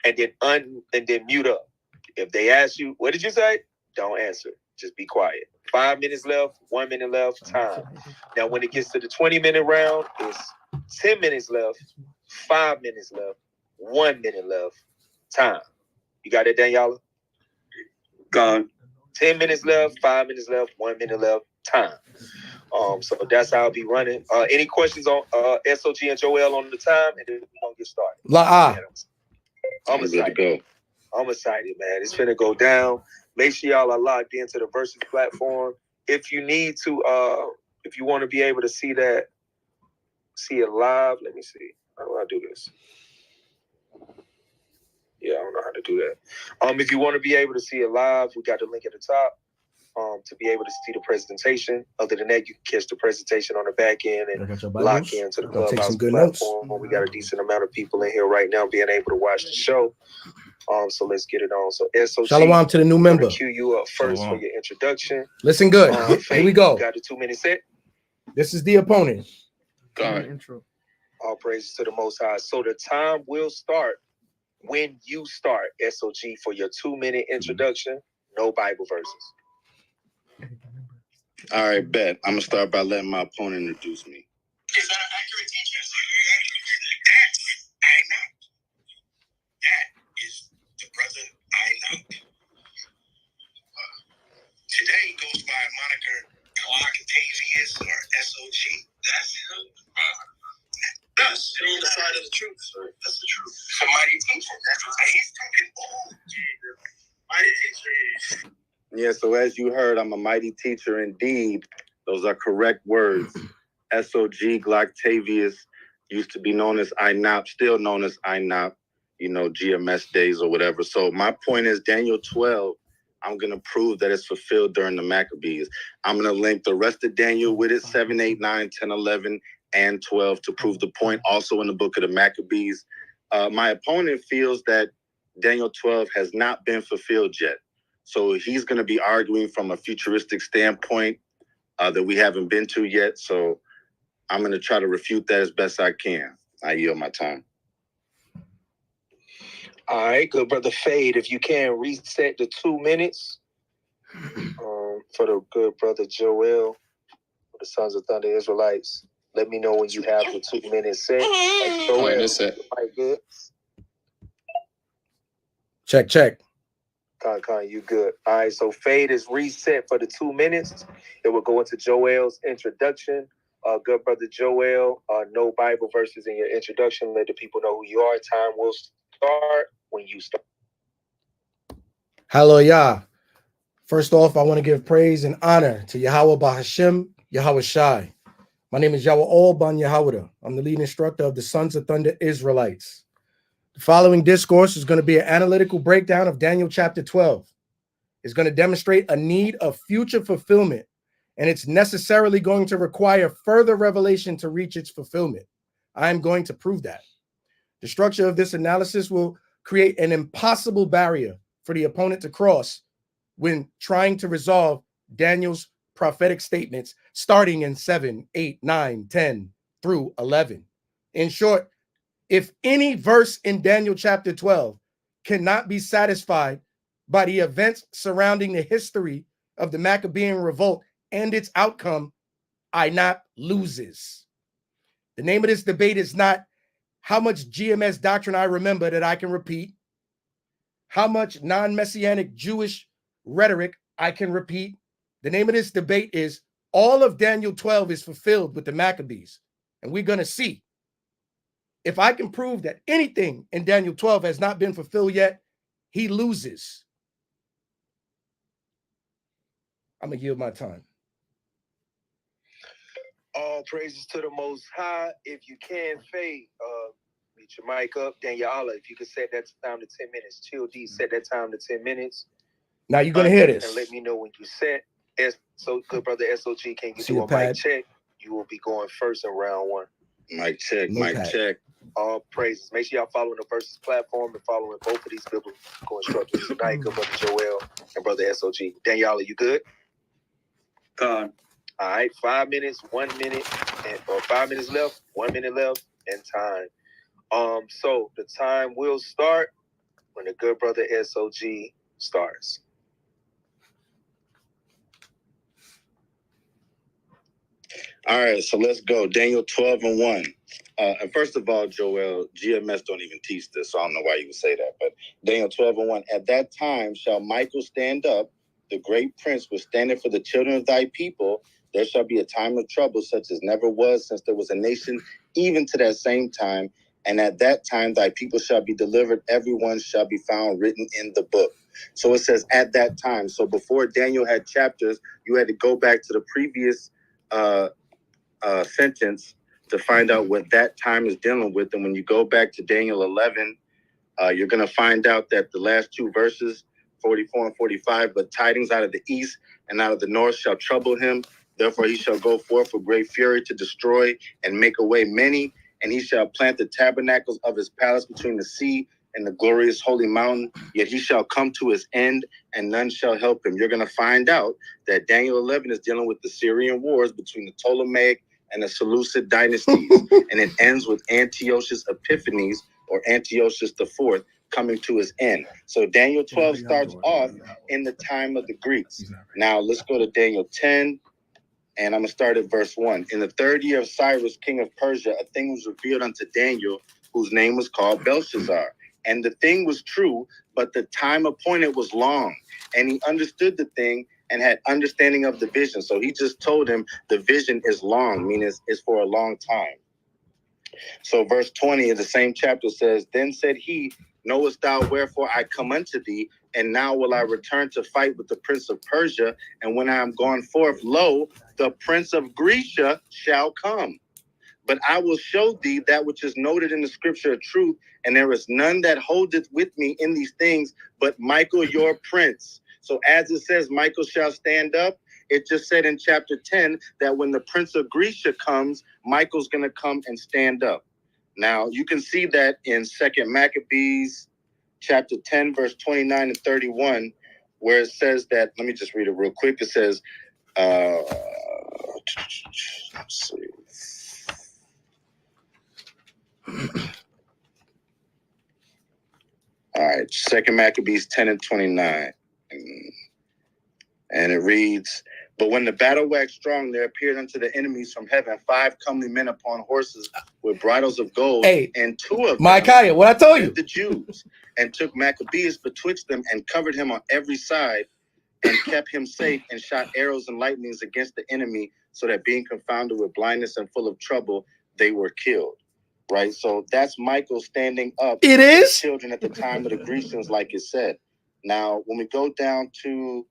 And then mute up. If they ask you, what did you say? Don't answer. Just be quiet. 5 minutes left, 1 minute left, time. Now, when it gets to the 20-minute round, it's 10 minutes left, 5 minutes left, 1 minute left, time. You got that, Dan Yaw'al? Gone. 10 minutes left, 5 minutes left, 1 minute left, time. So that's how I'll be running. Any questions on SOG and Joel on the time, and then we're gonna get started. I'm excited. I'm excited, man. It's finna go down. Make sure y'all are logged into the Versus platform. If you need to, if you want to be able to see it live. Let me see. How do I do this? Yeah, I don't know how to do that. If you want to be able to see it live, we got the link at the top. To be able to see the presentation. Other than that, you can catch the presentation on the back end and lock into the Clubhouse platform. We got a decent amount of people in here right now being able to watch the show. So let's get it on. So SOG, Shalom to the new member. Cue you up first for your introduction. Listen good. Here we go. Got the 2-minute set. This is the opponent. Intro. All praises to the Most High. So the time will start when you start, SOG, for your 2-minute introduction. No Bible verses. All right, bet. I'm going to start by letting my opponent introduce me. Is that an accurate teaching? That's Inap. That is the brother Inap. Today goes by moniker Octavius or SOG. That's him. Thus, on the side of the truth. That's the truth. It's a mighty teacher. That's what he's talking. Oh, mighty teacher. Yeah, so as you heard, I'm a mighty teacher indeed. Those are correct words. SOG, Gloctavius, used to be known as Inap, still known as Inap, GMS days or whatever. So my point is Daniel 12, I'm going to prove that it's fulfilled during the Maccabees. I'm going to link the rest of Daniel with it, 7, 8, 9, 10, 11, and 12 to prove the point. Also in the book of the Maccabees. My opponent feels that Daniel 12 has not been fulfilled yet. So he's going to be arguing from a futuristic standpoint that we haven't been to yet. So I'm going to try to refute that as best I can. I yield my time. All right, good brother Fade. If you can reset the 2 minutes for the good brother Yaw'al, for the Sons of Thunder Israelites. Let me know when you have the 2 minutes set. Yaw'al, it's set. Right, good. Check. Con, you good. All right, so Fade is reset for the 2 minutes. It will go into Joel's introduction. Good brother Yaw'al, no Bible verses in your introduction. Let the people know who you are. Time will start when you start. Hallelujah. First off, I want to give praise and honor to Yahweh Bahashem, Yahweh Shai. My name is Yaw'al Ban Yahweh. I'm the lead instructor of the Sons of Thunder Israelites. The following discourse is going to be an analytical breakdown of Daniel chapter 12. It's going to demonstrate a need of future fulfillment, and it's necessarily going to require further revelation to reach its fulfillment. I am going to prove that. The structure of this analysis will create an impossible barrier for the opponent to cross when trying to resolve Daniel's prophetic statements starting in 7, 8, 9, 10 through 11. In short, if any verse in Daniel chapter 12 cannot be satisfied by the events surrounding the history of the Maccabean revolt and its outcome, Inap loses. The name of this debate is not how much GMS doctrine I remember that I can repeat, how much non-messianic Jewish rhetoric I can repeat. The name of this debate is all of Daniel 12 is fulfilled with the Maccabees. And we're going to see if I can prove that anything in Daniel 12 has not been fulfilled yet, he loses. I'm going to yield my time. All praises to the Most High. If you can, Fade, mute your mic up. Then Yaw'al, if you could set that time to 10 minutes. Chill D, set that time to 10 minutes. Now you're going to hear this. And let me know when you set. So, good brother SOG, can you See do a a pad? mic check? You will be going first in round 1. Mic check, No mic pad. check. All praises. Make sure y'all following the Versus platform and following both of these biblical instructions tonight. Good brother Yaw'al and brother SOG. Daniel, are you good? Con. All right, 5 minutes, 1 minute, or 5 minutes left, 1 minute left, and time. So the time will start when the good brother SOG starts. All right, so let's go. Daniel 12:1. And first of all, Yaw'al, GMS don't even teach this, so I don't know why you would say that. But Daniel 12:1. At that time shall Michael stand up, the great prince was standing for the children of thy people. There shall be a time of trouble such as never was since there was a nation, even to that same time. And at that time thy people shall be delivered, everyone shall be found written in the book. So it says at that time. So before Daniel had chapters, you had to go back to the previous sentence to find out what that time is dealing with. And when you go back to Daniel 11, you're going to find out that the last 2 verses, 44 and 45, but tidings out of the east and out of the north shall trouble him. Therefore he shall go forth with great fury to destroy and make away many. And he shall plant the tabernacles of his palace between the sea and the glorious holy mountain. Yet he shall come to his end and none shall help him. You're going to find out that Daniel 11 is dealing with the Syrian wars between the Ptolemaic and the Seleucid dynasties. And it ends with Antiochus Epiphanes, or Antiochus IV, coming to his end. So Daniel 12 starts off in the time of the Greeks. Now let's go to Daniel 10, and I'm going to start at verse 1. In the 3rd year of Cyrus, king of Persia, a thing was revealed unto Daniel, whose name was called Belshazzar. And the thing was true, but the time appointed was long. And he understood the thing and had understanding of the vision. So he just told him the vision is long, meaning it's for a long time. So verse 20 of the same chapter says, Then said he, Knowest thou wherefore I come unto thee? And now will I return to fight with the prince of Persia. And when I am gone forth, lo, the prince of Grecia shall come. But I will show thee that which is noted in the scripture of truth, and there is none that holdeth with me in these things, but Michael your prince. So as it says, Michael shall stand up, it just said in chapter 10 that when the prince of Grecia comes, Michael's going to come and stand up. Now, you can see that in 2 Maccabees, chapter 10, verse 29 and 31, where it says that, let me just read it real quick. It says, let's see. All right, 2 Maccabees 10 and 29. And it reads, but when the battle waxed strong, there appeared unto the enemies from heaven 5 comely men upon horses with bridles of gold, and 2 of them, Micaiah, what I told you, the Jews, and took Maccabees betwixt them and covered him on every side and kept him safe and shot arrows and lightnings against the enemy, so that being confounded with blindness and full of trouble, they were killed. Right? So that's Michael standing up. It is? Children at the time of the Grecians, like it said. Now, when we go down to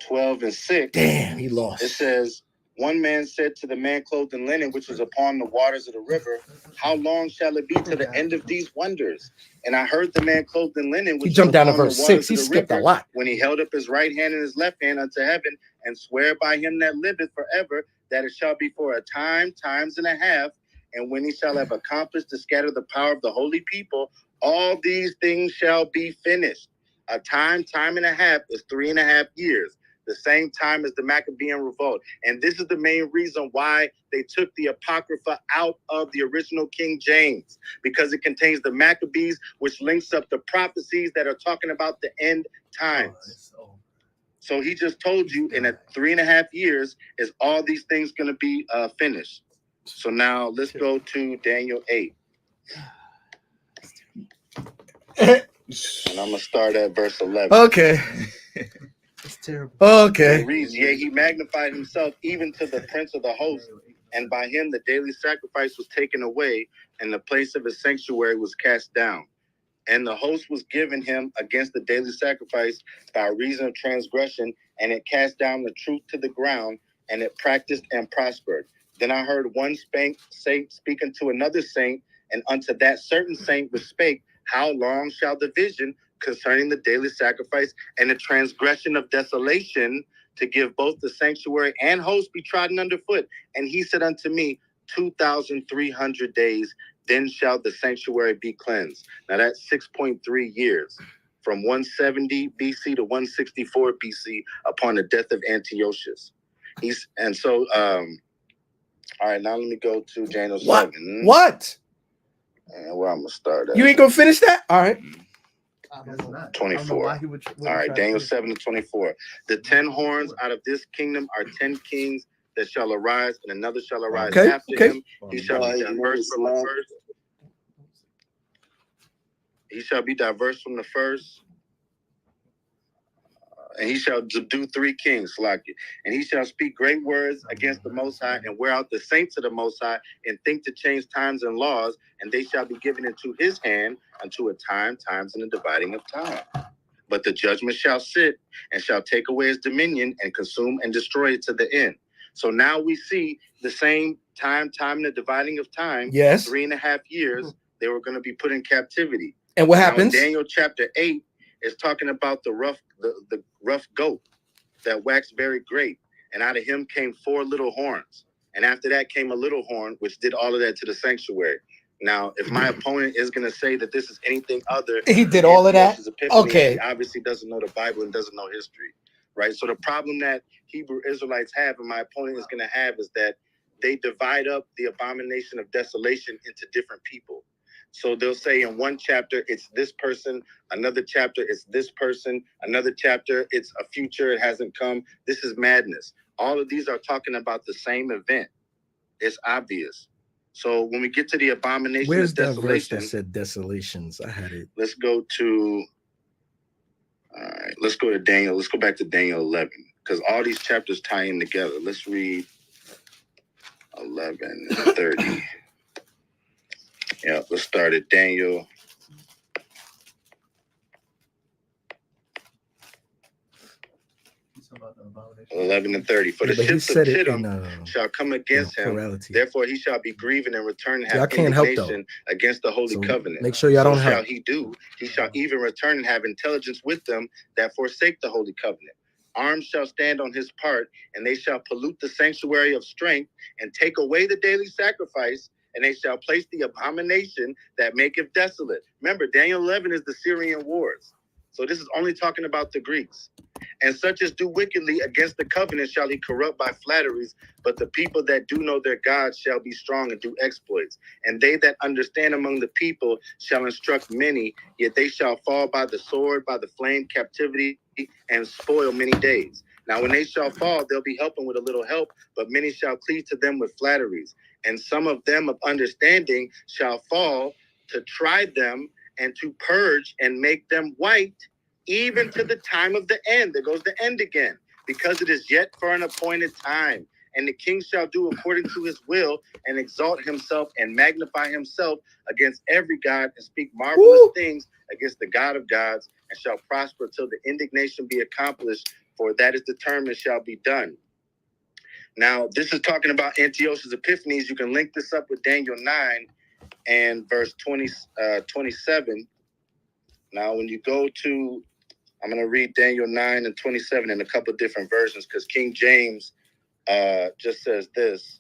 12 and 6. Damn, he lost. It says, one man said to the man clothed in linen, which was upon the waters of the river, how long shall it be to the end of these wonders? And I heard the man clothed in linen, which he jumped was down to upon verse the waters 6. He of the skipped river, a lot. when he held up his right hand and his left hand unto heaven, and swear by him that liveth forever, that it shall be for a time, times and a half, and when he shall have accomplished to scatter the power of the holy people, all these things shall be finished. A time, time and a half is 3.5 years. The same time as the Maccabean revolt. And this is the main reason why they took the Apocrypha out of the original King James, because it contains the Maccabees, which links up the prophecies that are talking about the end times. So he just told you in 3.5 years is all these things going to be finished. So now let's go to Daniel 8. And I'm going to start at verse 11. Okay. It's terrible. Okay. It reads, yea, he magnified himself even to the prince of the host, and by him the daily sacrifice was taken away, and the place of his sanctuary was cast down. And the host was given him against the daily sacrifice by reason of transgression, and it cast down the truth to the ground, and it practiced and prospered. Then I heard one saint speak unto another saint, and unto that certain saint was spake, how long shall the vision concerning the daily sacrifice and the transgression of desolation to give both the sanctuary and host be trodden underfoot? And he said unto me, 2,300 days, then shall the sanctuary be cleansed. Now that's 6.3 years, from 170 BC to 164 BC upon the death of Antiochus. All right, now let me go to Daniel 7. What? And where I'm going to start at. You ain't going to finish that? All right. 24. All right, Daniel 7 to 24. The 10 horns out of this kingdom are 10 kings that shall arise, and another shall arise after him. He shall be diverse from the first. He shall be diverse from the first. And he shall do 3 kings, and he shall speak great words against the Most High, and wear out the saints of the Most High, and think to change times and laws, and they shall be given into his hand unto a time, times, and a dividing of time. But the judgment shall sit, and shall take away his dominion, and consume and destroy it to the end. So now we see the same time, and the dividing of time. Yes. 3.5 years, they were going to be put in captivity. And what happens? Now, Daniel chapter 8 is talking about the rough goat that waxed very great, and out of him came 4 little horns, and after that came a little horn, which did all of that to the sanctuary. Now, if my opponent is going to say that this is anything other, he did all of that. Okay, he obviously doesn't know the Bible and doesn't know history, right? So the problem that Hebrew Israelites have, and my opponent is going to have, is that they divide up the abomination of desolation into different people. So they'll say in one chapter, it's this person. Another chapter, it's this person. Another chapter, it's a future. It hasn't come. This is madness. All of these are talking about the same event. It's obvious. So when we get to the abomination where's of that verse desolation, that said desolations? I had it. Let's go to Daniel. Let's go back to Daniel 11, because all these chapters tie in together. Let's read 11 and 30. Yeah, let's start at Daniel 11 and 30. For the ships of Chittim shall come against him. Therefore he shall be grieving and return and have indignation against the holy covenant. Make sure y'all don't shall he do. He shall even return and have intelligence with them that forsake the holy covenant. Arms shall stand on his part, and they shall pollute the sanctuary of strength and take away the daily sacrifice, and they shall place the abomination that maketh desolate. Remember, Daniel 11 is the Syrian wars. So this is only talking about the Greeks. And such as do wickedly against the covenant shall he corrupt by flatteries. But the people that do know their God shall be strong and do exploits. And they that understand among the people shall instruct many, yet they shall fall by the sword, by the flame, captivity, and spoil many days. Now when they shall fall, they'll be helping with a little help, but many shall cleave to them with flatteries. And some of them of understanding shall fall to try them and to purge and make them white, even to the time of the end. There goes the end again. Because it is yet for an appointed time. And the king shall do according to his will and exalt himself and magnify himself against every God and speak marvelous things against the God of gods, and shall prosper till the indignation be accomplished, for that is determined shall be done. Now, this is talking about Antiochus Epiphanes. You can link this up with Daniel 9 and verse 27. Now, when you go to, I'm going to read Daniel 9 and 27 in a couple of different versions, because King James just says this.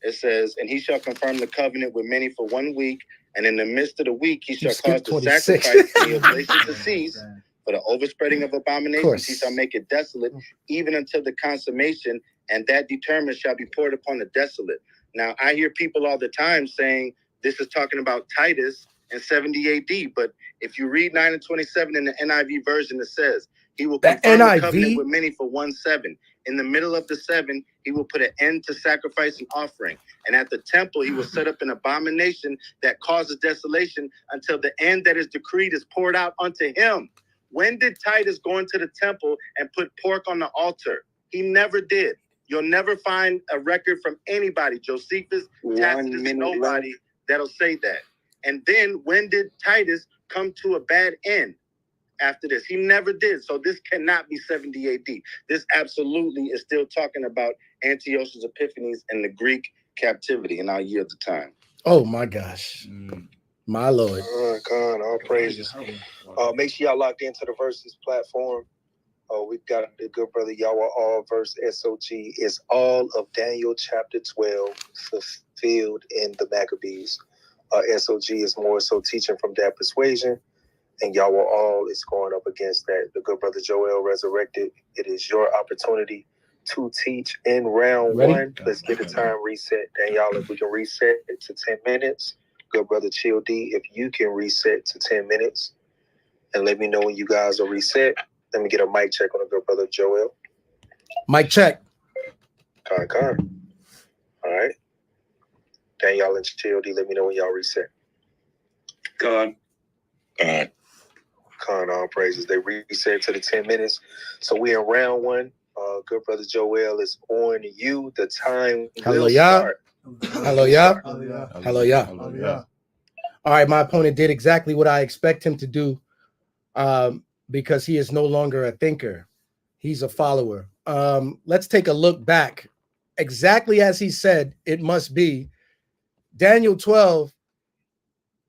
It says, and he shall confirm the covenant with many for 1 week, and in the midst of the week he shall cause the sacrifice and the oblation to cease, for the overspreading of abominations he shall make it desolate, even until the consummation, and that determined shall be poured upon the desolate. Now, I hear people all the time saying this is talking about Titus in 70 AD, but if you read 9 and 27 in the NIV version, it says, he will confirm the covenant with many for 1/7. In the middle of the 7, he will put an end to sacrifice and offering. And at the temple, he will set up an abomination that causes desolation until the end that is decreed is poured out unto him. When did Titus go into the temple and put pork on the altar? He never did. You'll never find a record from anybody, Josephus, Tacitus, nobody that'll say that. And then when did Titus come to a bad end after this? He never did. So this cannot be 70 AD. This absolutely is still talking about Antiochus Epiphanes and the Greek captivity, and I'll yield the time. Oh my gosh. My Lord. God, all praises. Make sure y'all locked into the Versus platform. We've got the good brother Yaw'al verse SOG. Is all of Daniel chapter 12 fulfilled in the Maccabees. SOG is more so teaching from that persuasion, and Yaw'al is going up against that. The good brother Joel resurrected. It is your opportunity to teach in round one. Let's get the time reset. Daniel, if we can reset it to 10 minutes. Good brother Chill D, if you can reset to 10 minutes and let me know when you guys are reset. Let me get a mic check on the good brother Joel. Mic check. Con. All right. Daniel and Chill D, let me know when y'all reset. Con, all praises. They reset to the 10 minutes. So we're in round one. Good brother Joel is on you. The time will start. Hallelujah. All right, my opponent did exactly what I expect him to do, because he is no longer a thinker. He's a follower. Let's take a look back. Exactly as he said it must be. Daniel 12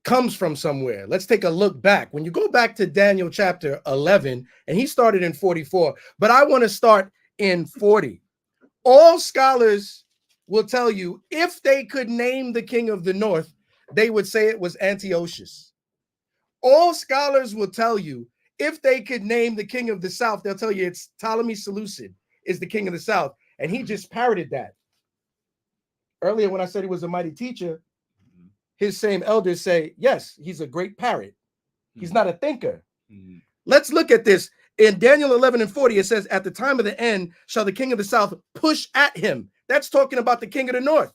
comes from somewhere. Let's take a look back. When you go back to Daniel chapter 11, and he started in 44, but I want to start in 40. All scholars will tell you if they could name the king of the north, they would say it was Antiochus. All scholars will tell you if they could name the king of the south, they'll tell you it's Ptolemy Seleucid is the king of the south. And he just parroted that. Earlier, when I said he was a mighty teacher, his same elders say, yes, he's a great parrot. He's not a thinker. Let's look at this. In Daniel 11 and 40, it says, at the time of the end, shall the king of the south push at him. That's talking about the king of the north.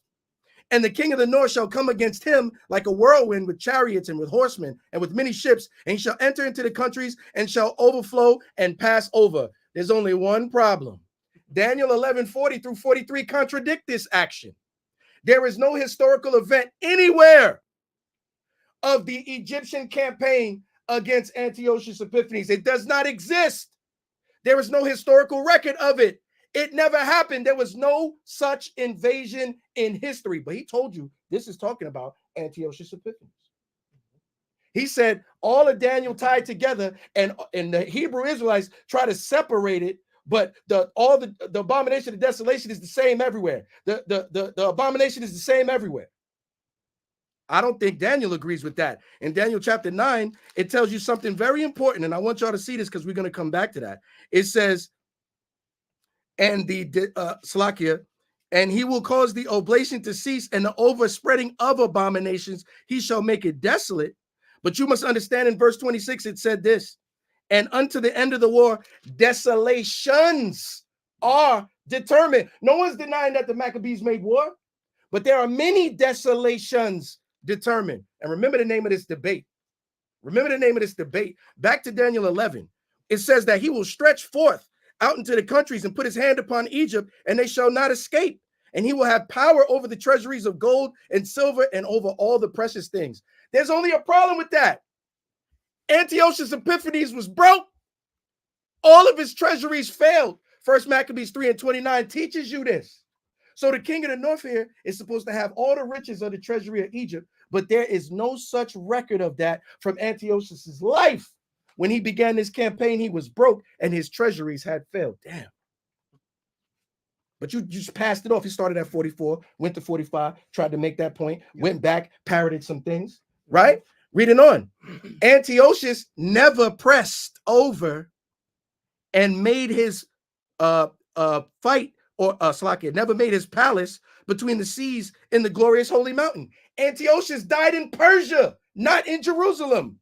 And the king of the north shall come against him like a whirlwind with chariots and with horsemen and with many ships, and he shall enter into the countries and shall overflow and pass over. There's only one problem. Daniel 11, 40 through 43 contradict this action. There is no historical event anywhere of the Egyptian campaign against Antiochus Epiphanes. It does not exist. There is no historical record of it. It never happened. There was no such invasion in history. But he told you this is talking about Antiochus Epiphanes. He said all of Daniel tied together, and the Hebrew Israelites try to separate it, but the abomination of desolation is the same everywhere. The abomination is the same everywhere. I don't think Daniel agrees with that. In Daniel chapter 9, it tells you something very important, and I want y'all to see this because we're going to come back to that. It says, and the Salakia, and he will cause the oblation to cease and the overspreading of abominations. He shall make it desolate. But you must understand in verse 26, it said this, and unto the end of the war, desolations are determined. No one's denying that the Maccabees made war, but there are many desolations determined. And remember the name of this debate. Remember the name of this debate. Back to Daniel 11. It says that he will stretch forth out into the countries and put his hand upon Egypt, and they shall not escape. And he will have power over the treasuries of gold and silver and over all the precious things. There's only a problem with that. Antiochus Epiphanes was broke. All of his treasuries failed. 1 Maccabees 3:29 teaches you this. So the king of the north here is supposed to have all the riches of the treasury of Egypt, but there is no such record of that from Antiochus's life. When he began this campaign, he was broke and his treasuries had failed. Damn. But you just passed it off. He started at 44, went to 45, tried to make that point, went back, parroted some things, right? Reading on. Antiochus never pressed over and made his fight, or Salakia, never made his palace between the seas in the glorious holy mountain. Antiochus died in Persia, not in Jerusalem.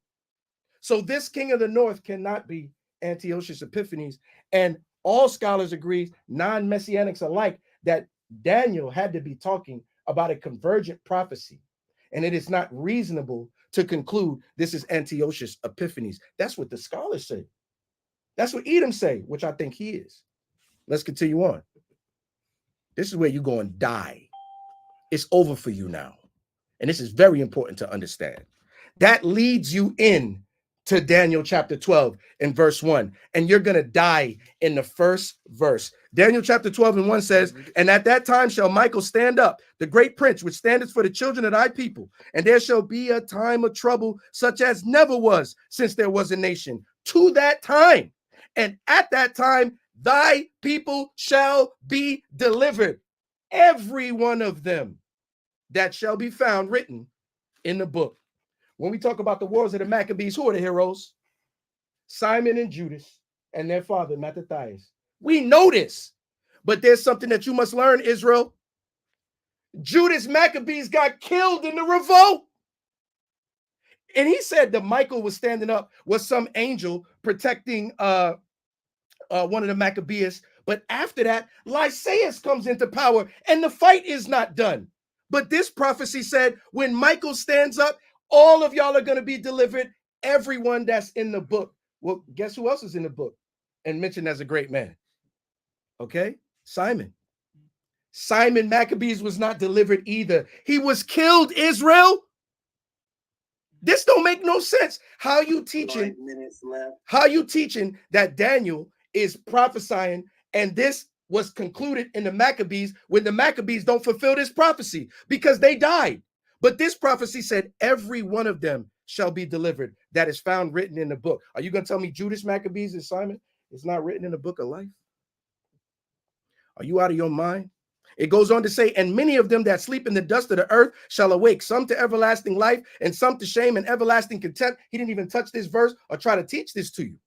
So this king of the north cannot be Antiochus Epiphanes. And all scholars agree, non-messianics alike, that Daniel had to be talking about a convergent prophecy. And it is not reasonable to conclude this is Antiochus Epiphanes. That's what the scholars say. That's what Edom say, which I think he is. Let's continue on. This is where you're going to die. It's over for you now. And this is very important to understand. That leads you in to Daniel chapter 12 and verse 1. And you're going to die in the first verse. Daniel chapter 12 and 1 says, and at that time shall Michael stand up, the great prince, which standeth for the children of thy people. And there shall be a time of trouble such as never was since there was a nation to that time. And at that time, thy people shall be delivered, every one of them that shall be found written in the book. When we talk about the wars of the Maccabees, who are the heroes? Simon and Judas and their father, Mattathias. We know this, but there's something that you must learn, Israel. Judas Maccabees got killed in the revolt. And he said that Michael was standing up, was some angel protecting one of the Maccabees. But after that, Lysias comes into power and the fight is not done. But this prophecy said when Michael stands up, all of y'all are going to be delivered, everyone that's in the book. Well, guess who else is in the book and mentioned as a great man? Okay, Simon. Simon Maccabees was not delivered either. He was killed, Israel. This don't make no sense. How you teaching that Daniel is prophesying and this was concluded in the Maccabees when the Maccabees don't fulfill this prophecy because they died. But this prophecy said every one of them shall be delivered that is found written in the book. Are you going to tell me Judas Maccabees and Simon is not written in the book of life? Are you out of your mind? It goes on to say, and many of them that sleep in the dust of the earth shall awake, some to everlasting life and some to shame and everlasting contempt. He didn't even touch this verse or try to teach this to you.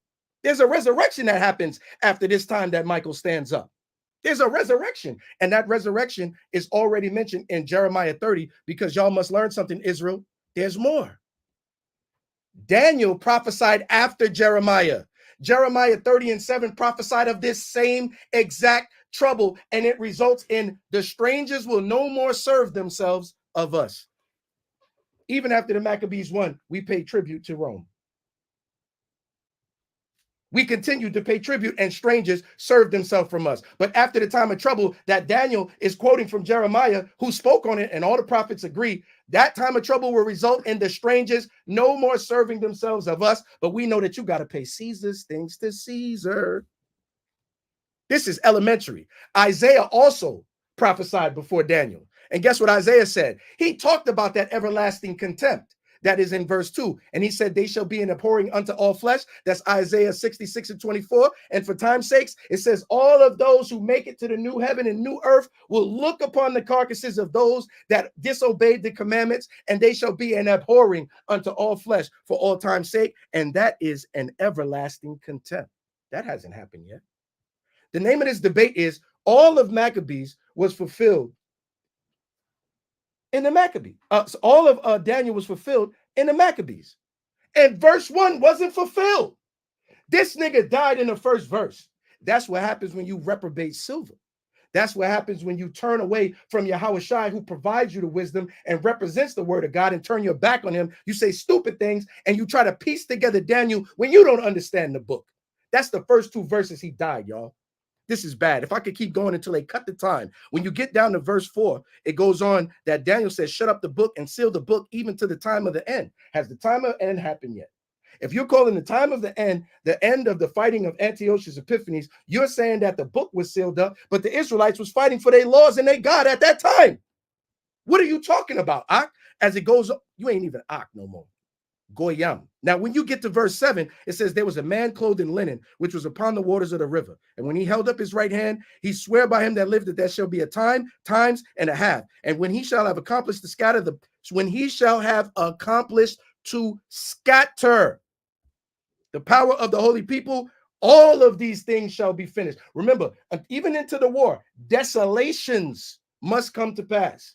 There's a resurrection that happens after this time that Michael stands up. There's a resurrection, and that resurrection is already mentioned in Jeremiah 30 because y'all must learn something, Israel. There's more. Daniel prophesied after Jeremiah. Jeremiah 30:7 prophesied of this same exact trouble, and it results in the strangers will no more serve themselves of us. Even after the Maccabees won, we pay tribute to Rome. We continue to pay tribute and strangers serve themselves from us. But after the time of trouble that Daniel is quoting from Jeremiah, who spoke on it, and all the prophets agree, that time of trouble will result in the strangers no more serving themselves of us. But we know that you got to pay Caesar's things to Caesar. This is elementary. Isaiah also prophesied before Daniel. And guess what Isaiah said? He talked about that everlasting contempt. that is in verse 2. And he said, they shall be an abhorring unto all flesh. That's Isaiah 66:24. And for time's sakes, it says, all of those who make it to the new heaven and new earth will look upon the carcasses of those that disobeyed the commandments, and they shall be an abhorring unto all flesh for all time's sake. And that is an everlasting contempt. That hasn't happened yet. The name of this debate is all of Maccabees was fulfilled in the Maccabees. So all of Daniel was fulfilled in the Maccabees. And verse 1 wasn't fulfilled. This nigga died in the first verse. That's what happens when you reprobate silver. That's what happens when you turn away from Yahushua, who provides you the wisdom and represents the word of God, and turn your back on him. You say stupid things and you try to piece together Daniel when you don't understand the book. That's the first 2 verses he died, y'all. This is bad. If I could keep going until they cut the time. When you get down to verse 4, it goes on that Daniel says, shut up the book and seal the book even to the time of the end. Has the time of the end happened yet? If you're calling the time of the end of the fighting of Antiochus Epiphanes, you're saying that the book was sealed up, but the Israelites was fighting for their laws and their God at that time. What are you talking about, Ak? As it goes up, you ain't even Ak no more. Goyam. Now, when you get to verse 7, it says, there was a man clothed in linen, which was upon the waters of the river. And when he held up his right hand, he sware by him that lived that there shall be a time, times, and a half. And when he shall have accomplished to scatter the power of the holy people, all of these things shall be finished. Remember, even into the war, desolations must come to pass.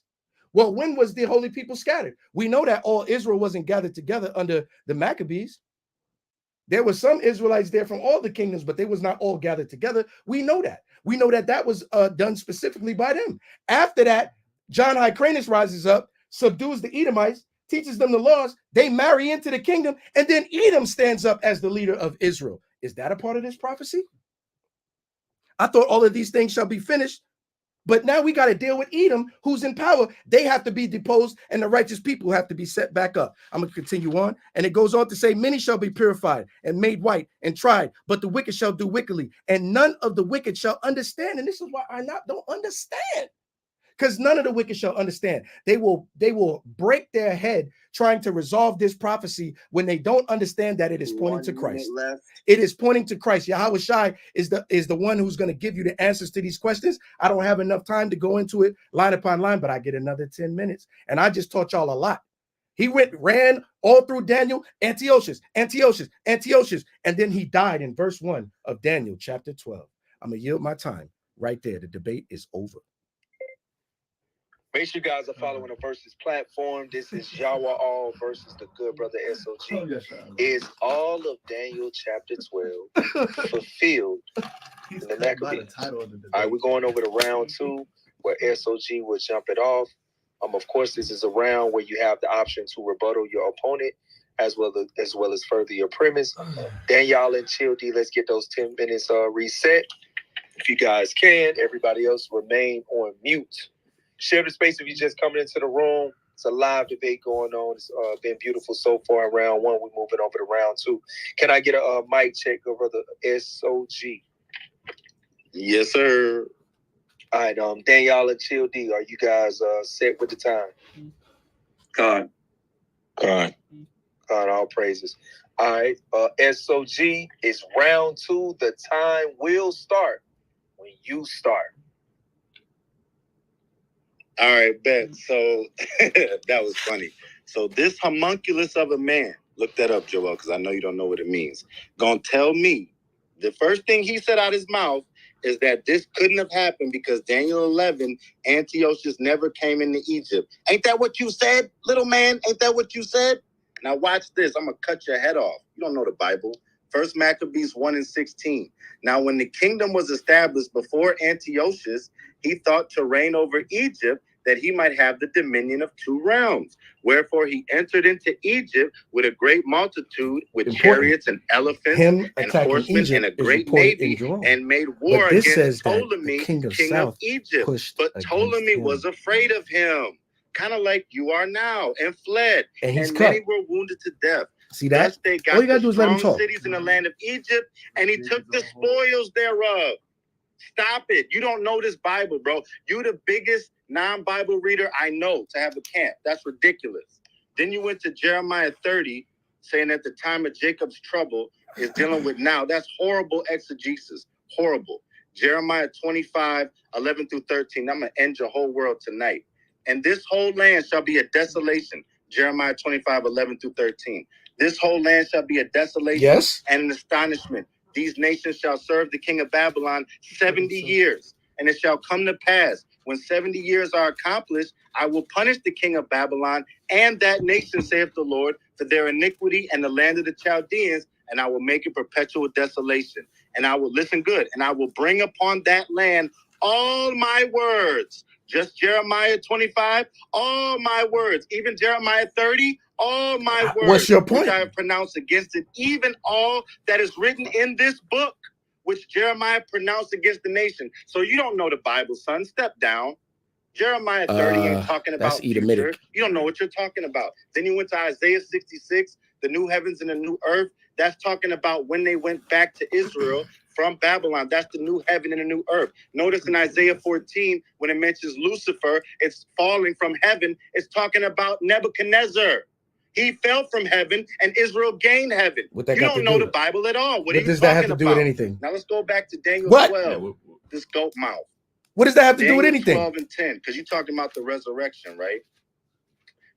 Well, when was the holy people scattered? We know that all Israel wasn't gathered together under the Maccabees. There were some Israelites there from all the kingdoms, but they was not all gathered together. We know that. We know that that was done specifically by them. After that, John Hyrcanus rises up, subdues the Edomites, teaches them the laws. They marry into the kingdom, and then Edom stands up as the leader of Israel. Is that a part of this prophecy? I thought all of these things shall be finished. But now we got to deal with Edom, who's in power. They have to be deposed, and the righteous people have to be set back up. I'm going to continue on. And it goes on to say, many shall be purified and made white and tried, but the wicked shall do wickedly, and none of the wicked shall understand. And this is why I don't understand. Because none of the wicked shall understand. They will break their head trying to resolve this prophecy when they don't understand that it is pointing to Christ. It is pointing to Christ. Yahushua is the one who's going to give you the answers to these questions. I don't have enough time to go into it line upon line, but I get another 10 minutes. And I just taught y'all a lot. He ran all through Daniel, Antiochus, and then he died in verse 1 of Daniel chapter 12. I'm going to yield my time right there. The debate is over. Make sure you guys are following the Versus platform. This is Yaw'al versus the good brother SOG. Is all of Daniel chapter 12 fulfilled in the Maccabees? All right, we're going over to round 2 where SOG will jump it off. Of course, this is a round where you have the option to rebuttal your opponent as well as further your premise. Daniel and Chill D, let's get those 10 minutes reset. If you guys can, everybody else remain on mute. Share the space if you're just coming into the room. It's a live debate going on. It's been beautiful so far in round 1. We're moving over to round 2. Can I get a mic check over the SOG? Yes, sir. All right, Daniel and Chill D, are you guys set with the time? God. God, all praises. All right, SOG, it's round 2. The time will start when you start. All right, bet. So that was funny. So this homunculus of a man, look that up, Joel, because I know you don't know what it means. Gonna tell me the first thing he said out his mouth is that this couldn't have happened because Daniel 11, Antiochus never came into Egypt. Ain't that what you said, little man? Ain't that what you said? Now watch this. I'm gonna cut your head off. You don't know the Bible. First Maccabees 1:16. Now when the kingdom was established before Antiochus, he thought to reign over Egypt, that he might have the dominion of 2 realms. Wherefore he entered into Egypt with a great multitude, with chariots and elephants and horsemen Egypt and a great navy, and made war against Ptolemy, king of Egypt. But Ptolemy was afraid of him, kind of like you are now, and fled. And many were wounded to death. See that? Thus they got All you gotta do is let him strong talk. cities in the land of Egypt, and he took the spoils thereof. Stop it. You don't know this Bible, bro. You the biggest non-Bible reader I know to have a camp. That's ridiculous. Then you went to Jeremiah 30, saying that the time of Jacob's trouble is dealing with now. That's horrible exegesis. Horrible. Jeremiah 25, 11 through 13. I'm going to end your whole world tonight. And this whole land shall be a desolation. Jeremiah 25, 11 through 13. This whole land shall be a desolation and an astonishment. These nations shall serve the king of Babylon 70 years. And it shall come to pass, when 70 years are accomplished, I will punish the king of Babylon and that nation, saith the Lord, for their iniquity and the land of the Chaldeans, and I will make it perpetual desolation. And I will, listen good, and I will bring upon that land all my words. Just Jeremiah 25, all my words. Even Jeremiah 30, all my words. What's your point? Which I have pronounced against it, even all that is written in this book, which Jeremiah pronounced against the nation. So you don't know the Bible, son. Step down. Jeremiah 30 ain't talking about future. You don't know what you're talking about. Then you went to Isaiah 66, the new heavens and the new earth. That's talking about when they went back to Israel from Babylon. That's the new heaven and the new earth. Notice in Isaiah 14, when it mentions Lucifer, it's falling from heaven. It's talking about Nebuchadnezzar. He fell from heaven and Israel gained heaven. You don't know the Bible at all. What does that have to do with anything? Now let's go back to Daniel 12, this goat mouth. What does that have to do with anything? 12 and 10, because you're talking about the resurrection, right?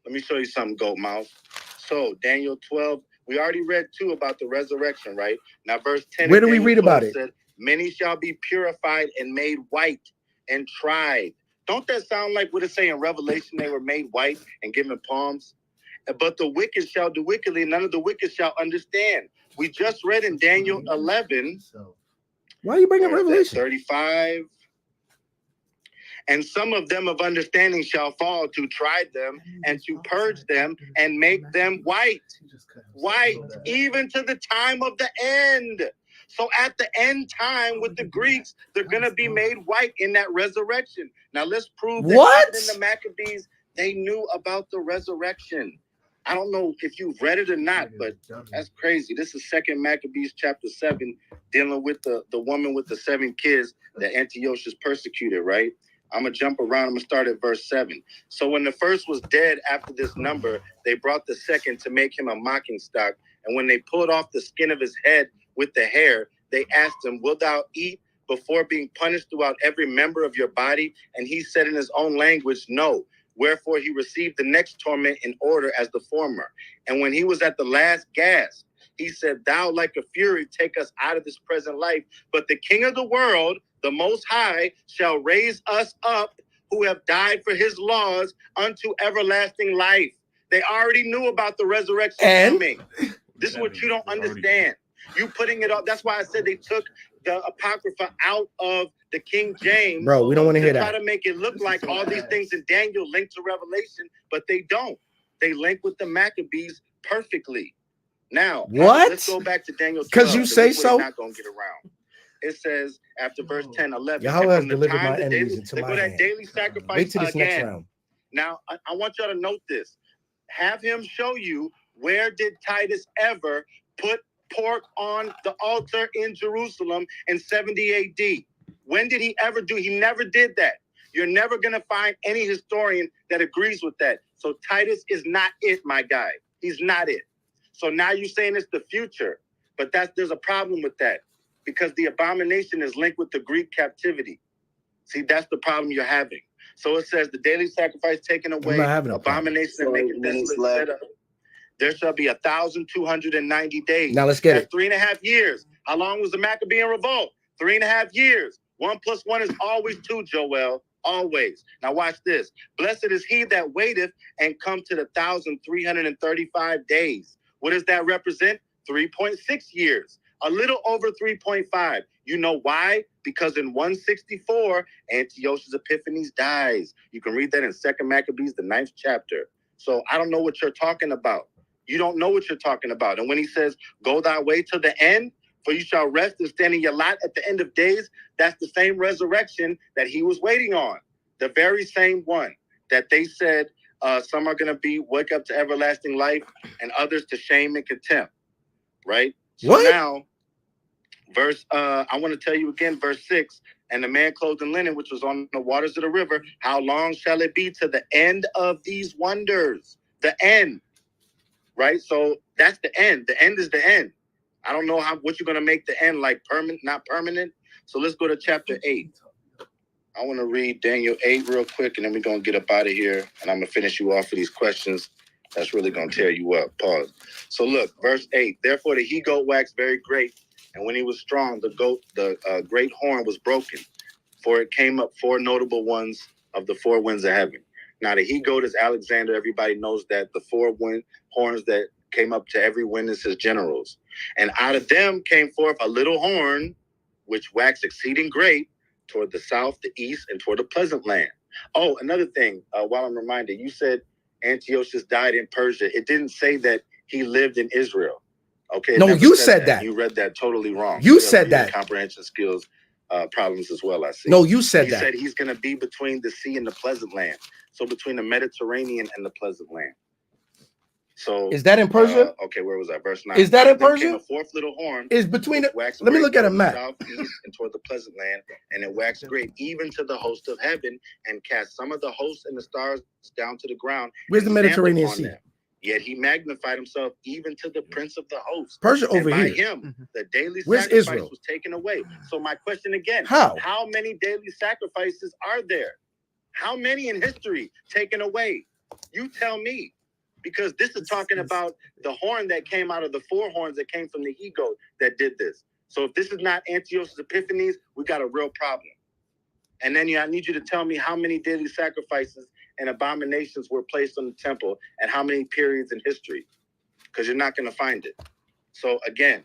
Let me show you something, goat mouth. So Daniel 12, we already read 2 about the resurrection, right? Now verse 10. Where do we read about it? Said, many shall be purified and made white and tried. Don't that sound like what it say in Revelation? They were made white and given palms. But the wicked shall do wickedly, none of the wicked shall understand. We just read in Daniel 11. Why are you bringing Revelation? 35. And some of them of understanding shall fall to try them and to purge them and make them white, even to the time of the end. So at the end time with the Greeks, they're going to be made white in that resurrection. Now let's prove that in the Maccabees, they knew about the resurrection. I don't know if you've read it or not, but that's crazy. This is 2 Maccabees chapter 7, dealing with the woman with the 7 kids that Antiochus persecuted, right? I'm going to jump around. I'm going to start at verse 7. So when the first was dead after this number, they brought the second to make him a mocking stock. And when they pulled off the skin of his head with the hair, they asked him, wilt thou eat before being punished throughout every member of your body? And he said in his own language, no. Wherefore he received the next torment in order as the former. And when he was at the last gasp, he said, thou like a fury take us out of this present life. But the King of the world, the Most High, shall raise us up who have died for his laws unto everlasting life. They already knew about the resurrection coming. This is what you don't understand. You putting it up. That's why I said they took the Apocrypha out of the King James. Bro, we don't want to hear that. Try to make it look like all these things in Daniel link to Revelation, but they don't. They link with the Maccabees perfectly. Now, let's go back to Daniel 12. Because you say so. Not going to get around. It says after verse 10, 11. Yahweh has delivered my enemies into my hand. Daily sacrifice Wait till this again. next round. Now, I want y'all to note this. Have him show you, where did Titus ever put pork on the altar in Jerusalem in 70 AD? When did he ever do? He never did that. You're never going to find any historian that agrees with that. So Titus is not it, my guy. He's not it. So now you're saying it's the future, but there's a problem with that, because the abomination is linked with the Greek captivity. See, that's the problem you're having. So it says the daily sacrifice taken away, abomination and making desolate. There shall be 1,290 days. Now let's get it. 3.5 years. How long was the Maccabean revolt? 3.5 years. 1 + 1 is always 2, Joel. Always. Now watch this. Blessed is he that waiteth and come to the 1,335 days. What does that represent? 3.6 years. A little over 3.5. You know why? Because in 164, Antiochus Epiphanes dies. You can read that in 2 Maccabees, the 9th chapter. So I don't know what you're talking about. You don't know what you're talking about. And when he says, go thy way to the end, for you shall rest and stand in your lot at the end of days, that's the same resurrection that he was waiting on. The very same one that they said some are going to wake up to everlasting life and others to shame and contempt. Right? So now, I want to tell you again, verse 6, and the man clothed in linen, which was on the waters of the river, how long shall it be to the end of these wonders? The end. right? So that's the end. The end is the end. I don't know what you're going to make the end like permanent, not permanent. So let's go to chapter 8. I want to read Daniel 8 real quick, and then we're going to get up out of here, and I'm going to finish you off with these questions. That's really going to tear you up. Pause. So look, verse 8. Therefore the he-goat waxed very great, and when he was strong, the great horn was broken, for it came up 4 notable ones of the 4 winds of heaven. Now the he-goat is Alexander. Everybody knows that the 4 horns that came up to every wind is his generals. And out of them came forth a little horn, which waxed exceeding great, toward the south, the east, and toward the pleasant land. Oh, another thing, while I'm reminded, you said Antiochus died in Persia. It didn't say that he lived in Israel. Okay. No, you said that. You read that totally wrong. You said that. Comprehension skills problems as well, I see. No, you said that. He said he's going to be between the sea and the pleasant land. So between the Mediterranean and the pleasant land. So is that in Persia? Okay, where was I? Verse 9. Is that in Persia? A 4th little horn is between the. Let me look at a map. South, east, and toward the pleasant land, and it waxed great even to the host of heaven, and cast some of the hosts and the stars down to the ground. Where's the Mediterranean Sea? Yet he magnified himself even to the prince of the host. Persia over by here. Him, the daily Where's sacrifice Israel? was taken away. So my question again: How many daily sacrifices are there? How many in history taken away? You tell me. Because this is talking about the horn that came out of the 4 horns that came from the he-goat that did this. So if this is not Antiochus Epiphanes, we got a real problem. And then I need you to tell me how many daily sacrifices and abominations were placed on the temple and how many periods in history. Because you're not going to find it. So again,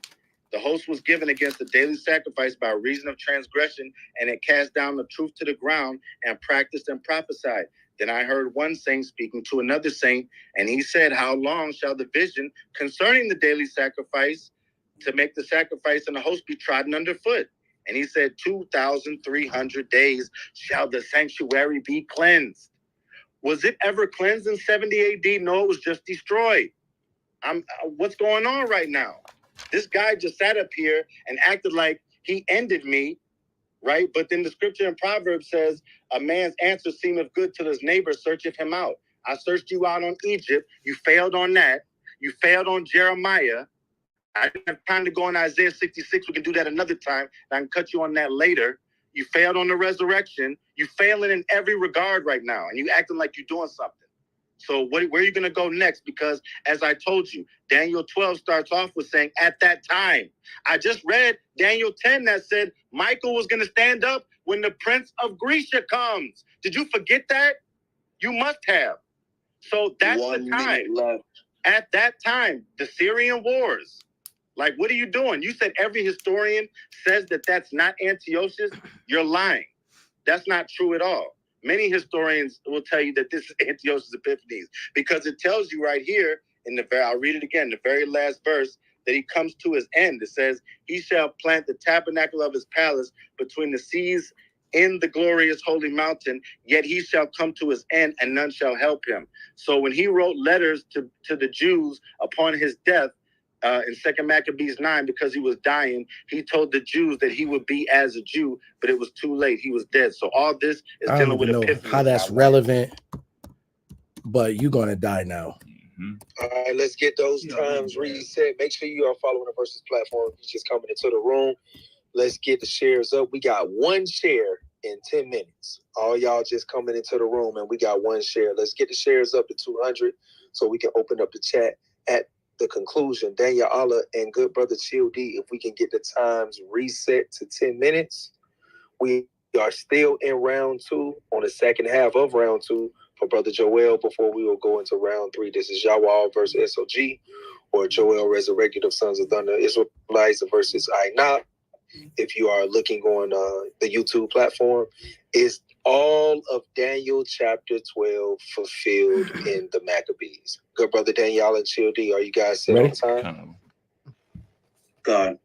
the host was given against the daily sacrifice by reason of transgression, and it cast down the truth to the ground and practiced and prophesied. Then I heard one saint speaking to another saint, and he said, how long shall the vision concerning the daily sacrifice to make the sacrifice and the host be trodden underfoot? And he said, 2,300 days shall the sanctuary be cleansed. Was it ever cleansed in 70 AD? No, it was just destroyed. What's going on right now? This guy just sat up here and acted like he ended me, right? But then the scripture in Proverbs says, a man's answer seemeth good till his neighbor searcheth him out. I searched you out on Egypt. You failed on that. You failed on Jeremiah. I didn't have time to go on Isaiah 66. We can do that another time. I can cut you on that later. You failed on the resurrection. You failing in every regard right now. And you acting like you're doing something. So where are you going to go next? Because as I told you, Daniel 12 starts off with saying, at that time. I just read Daniel 10 that said Michael was going to stand up when the prince of Grecia comes. Did you forget that? You must have. So that's the time. At that time, the Syrian wars. Like, what are you doing? You said every historian says that that's not Antiochus. You're lying. That's not true at all. Many historians will tell you that this is Antiochus Epiphanes because it tells you right here in I'll read it again, the very last verse, that he comes to his end. It says, he shall plant the tabernacle of his palace between the seas in the glorious holy mountain, yet he shall come to his end and none shall help him. So when he wrote letters to the Jews upon his death, in 2 Maccabees 9, because he was dying, he told the Jews that he would be as a Jew, but it was too late. He was dead. So all this is dealing with Epiphany. How that's relevant, but you're going to die now. All right, let's get those times reset. Make sure you are following the Versus platform. You're just coming into the room. Let's get the shares up. We got 1 share in 10 minutes. All y'all just coming into the room, and we got 1 share. Let's get the shares up to 200 so we can open up the chat at the conclusion. Yaw'al and good brother Chill D, if we can get the times reset to 10 minutes. We are still in round 2, on the second half of round 2 for brother Joel before we will go into round 3. This is Yaw'al versus SOG, or Joel Resurrected of Sons of Thunder Israelites versus Inap. If you are looking on the YouTube platform, is all of Daniel chapter 12 fulfilled in the Maccabees. Good brother Daniel and Chill D, are you guys set on time? God.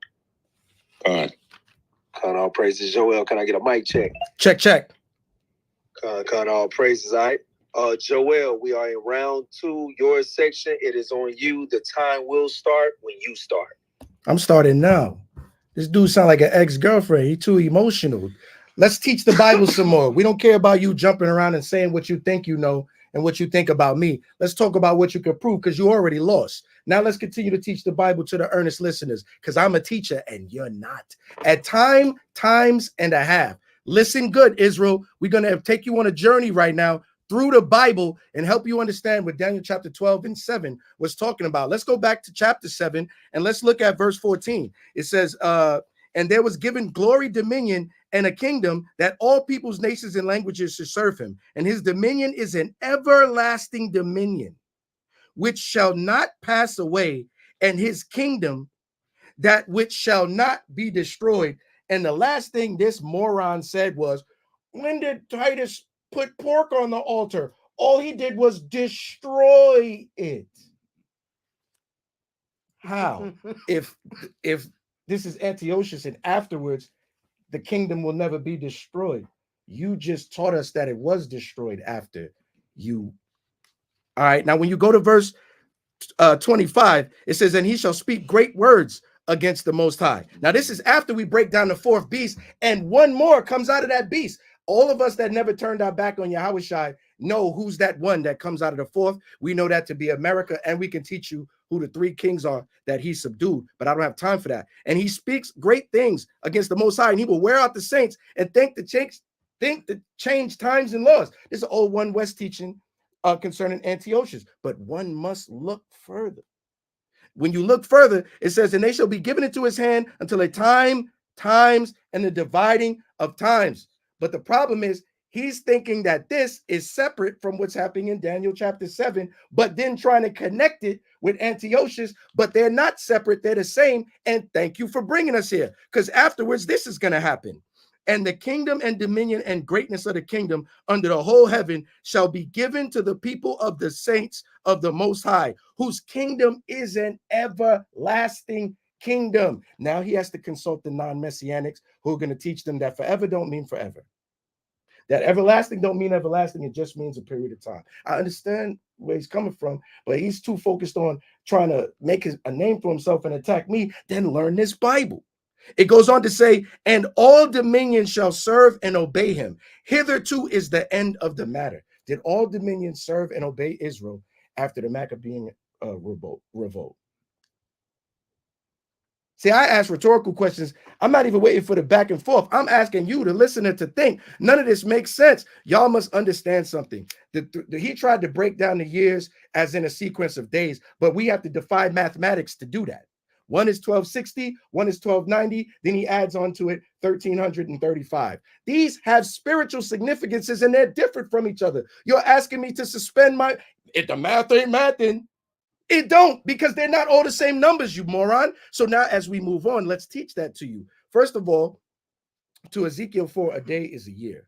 All praises. Joel, can I get a mic check? Check. All praises. All right. Joel, we are in round 2. Your section, it is on you. The time will start when you start. I'm starting now. This dude sound like an ex-girlfriend. He too emotional. Let's teach the Bible some more. We don't care about you jumping around and saying what you think you know and what you think about me. Let's talk about what you can prove, because you already lost. Now let's continue to teach the Bible to the earnest listeners, because I'm a teacher and you're not. At times and a half. Listen good, Israel. We're going to take you on a journey right now through the Bible and help you understand what Daniel chapter 12 and 7 was talking about. Let's go back to chapter 7 and let's look at verse 14. It says, and there was given glory, dominion, and a kingdom that all peoples, nations, and languages should serve him. And his dominion is an everlasting dominion, which shall not pass away, and his kingdom that which shall not be destroyed. And the last thing this moron said was, when did Titus put pork on the altar? All he did was destroy it. How? if this is Antiochus and afterwards the kingdom will never be destroyed. You just taught us that it was destroyed after you. All right, now when you go to verse 25, it says, and he shall speak great words against the Most High. Now this is after we break down the fourth beast, and one more comes out of that beast. All of us that never turned our back on Yahushua know who's that one that comes out of the fourth. We know that to be America, and we can teach you who the three kings are that he subdued, but I don't have time for that. And he speaks great things against the Most High, and he will wear out the saints and think to change times and laws. This is an old One West teaching concerning Antiochus, but one must look further. When you look further, it says, and they shall be given into his hand until a times, and the dividing of times. But the problem is, he's thinking that this is separate from what's happening in Daniel chapter 7, but then trying to connect it with Antiochus, but they're not separate, they're the same. And thank you for bringing us here, because afterwards this is going to happen. And the kingdom and dominion and greatness of the kingdom under the whole heaven shall be given to the people of the saints of the Most High, whose kingdom is an everlasting kingdom. Now he has to consult the non-messianics who are going to teach them that forever don't mean forever. That everlasting don't mean everlasting. It just means a period of time. I understand where he's coming from, but he's too focused on trying to make a name for himself and attack me than learn this Bible. It goes on to say, and all dominions shall serve and obey him. Hitherto is the end of the matter. Did all dominions serve and obey Israel after the Maccabean revolt? See, I ask rhetorical questions. I'm not even waiting for the back and forth. I'm asking you, the listener, to think. None of this makes sense. Y'all must understand something. He tried to break down the years as in a sequence of days, but we have to defy mathematics to do that. One is 1260, one is 1290, then he adds on to it 1335. These have spiritual significances and they're different from each other. You're asking me to suspend if the math ain't mathing. It don't, because they're not all the same numbers, you moron. So now as we move on, let's teach that to you. First of all, to Ezekiel 4, a day is a year.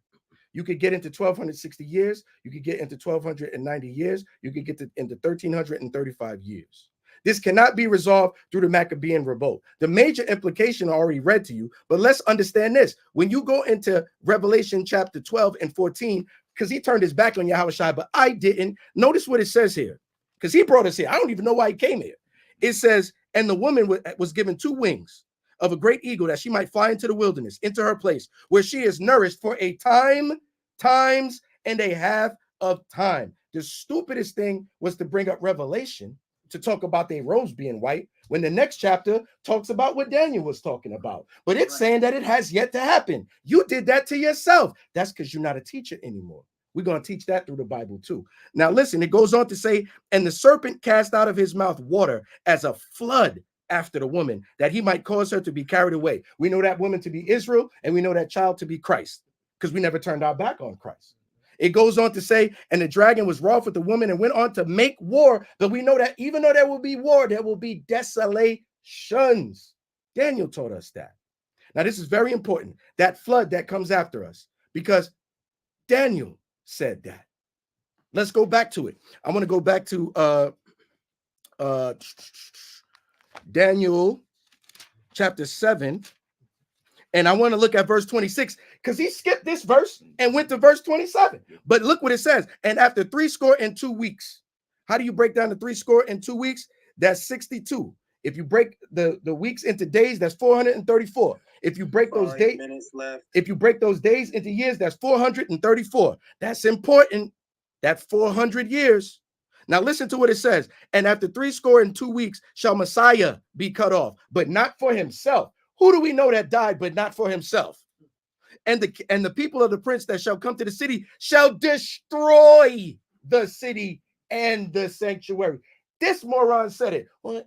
You could get into 1260 years. You could get into 1290 years. You could get into 1335 years. This cannot be resolved through the Maccabean revolt. The major implication I already read to you, but let's understand this. When you go into Revelation chapter 12 and 14, because he turned his back on Yahushua, but I didn't. Notice what it says here, because he brought us here. I don't even know why he came here. It says, and the woman was given 2 wings of a great eagle that she might fly into the wilderness, into her place, where she is nourished for a times, and a half of time. The stupidest thing was to bring up Revelation to talk about their robes being white, when the next chapter talks about what Daniel was talking about. But it's saying that it has yet to happen. You did that to yourself. That's because you're not a teacher anymore. We're going to teach that through the Bible too. Now listen, it goes on to say, and the serpent cast out of his mouth water as a flood after the woman, that he might cause her to be carried away. We know that woman to be Israel, and we know that child to be Christ, because we never turned our back on Christ. It goes on to say, and the dragon was wroth with the woman and went on to make war. But we know that even though there will be war, there will be desolations. Daniel taught us that. Now, this is very important, that flood that comes after us, because Daniel said that. Let's go back to it. I want to go back to Daniel chapter 7. And I want to look at verse 26, because he skipped this verse and went to verse 27. But look what it says. And after 62 weeks, how do you break down the 62 weeks? That's 62. If you break the weeks into days, that's 434. If you break those days into years, that's 434. That's important. that 400 years. Now listen to what it says. And after 62 weeks shall Messiah be cut off, but not for himself. Who do we know that died, but not for himself? And the people of the prince that shall come to the city shall destroy the city and the sanctuary. This moron said it. Well,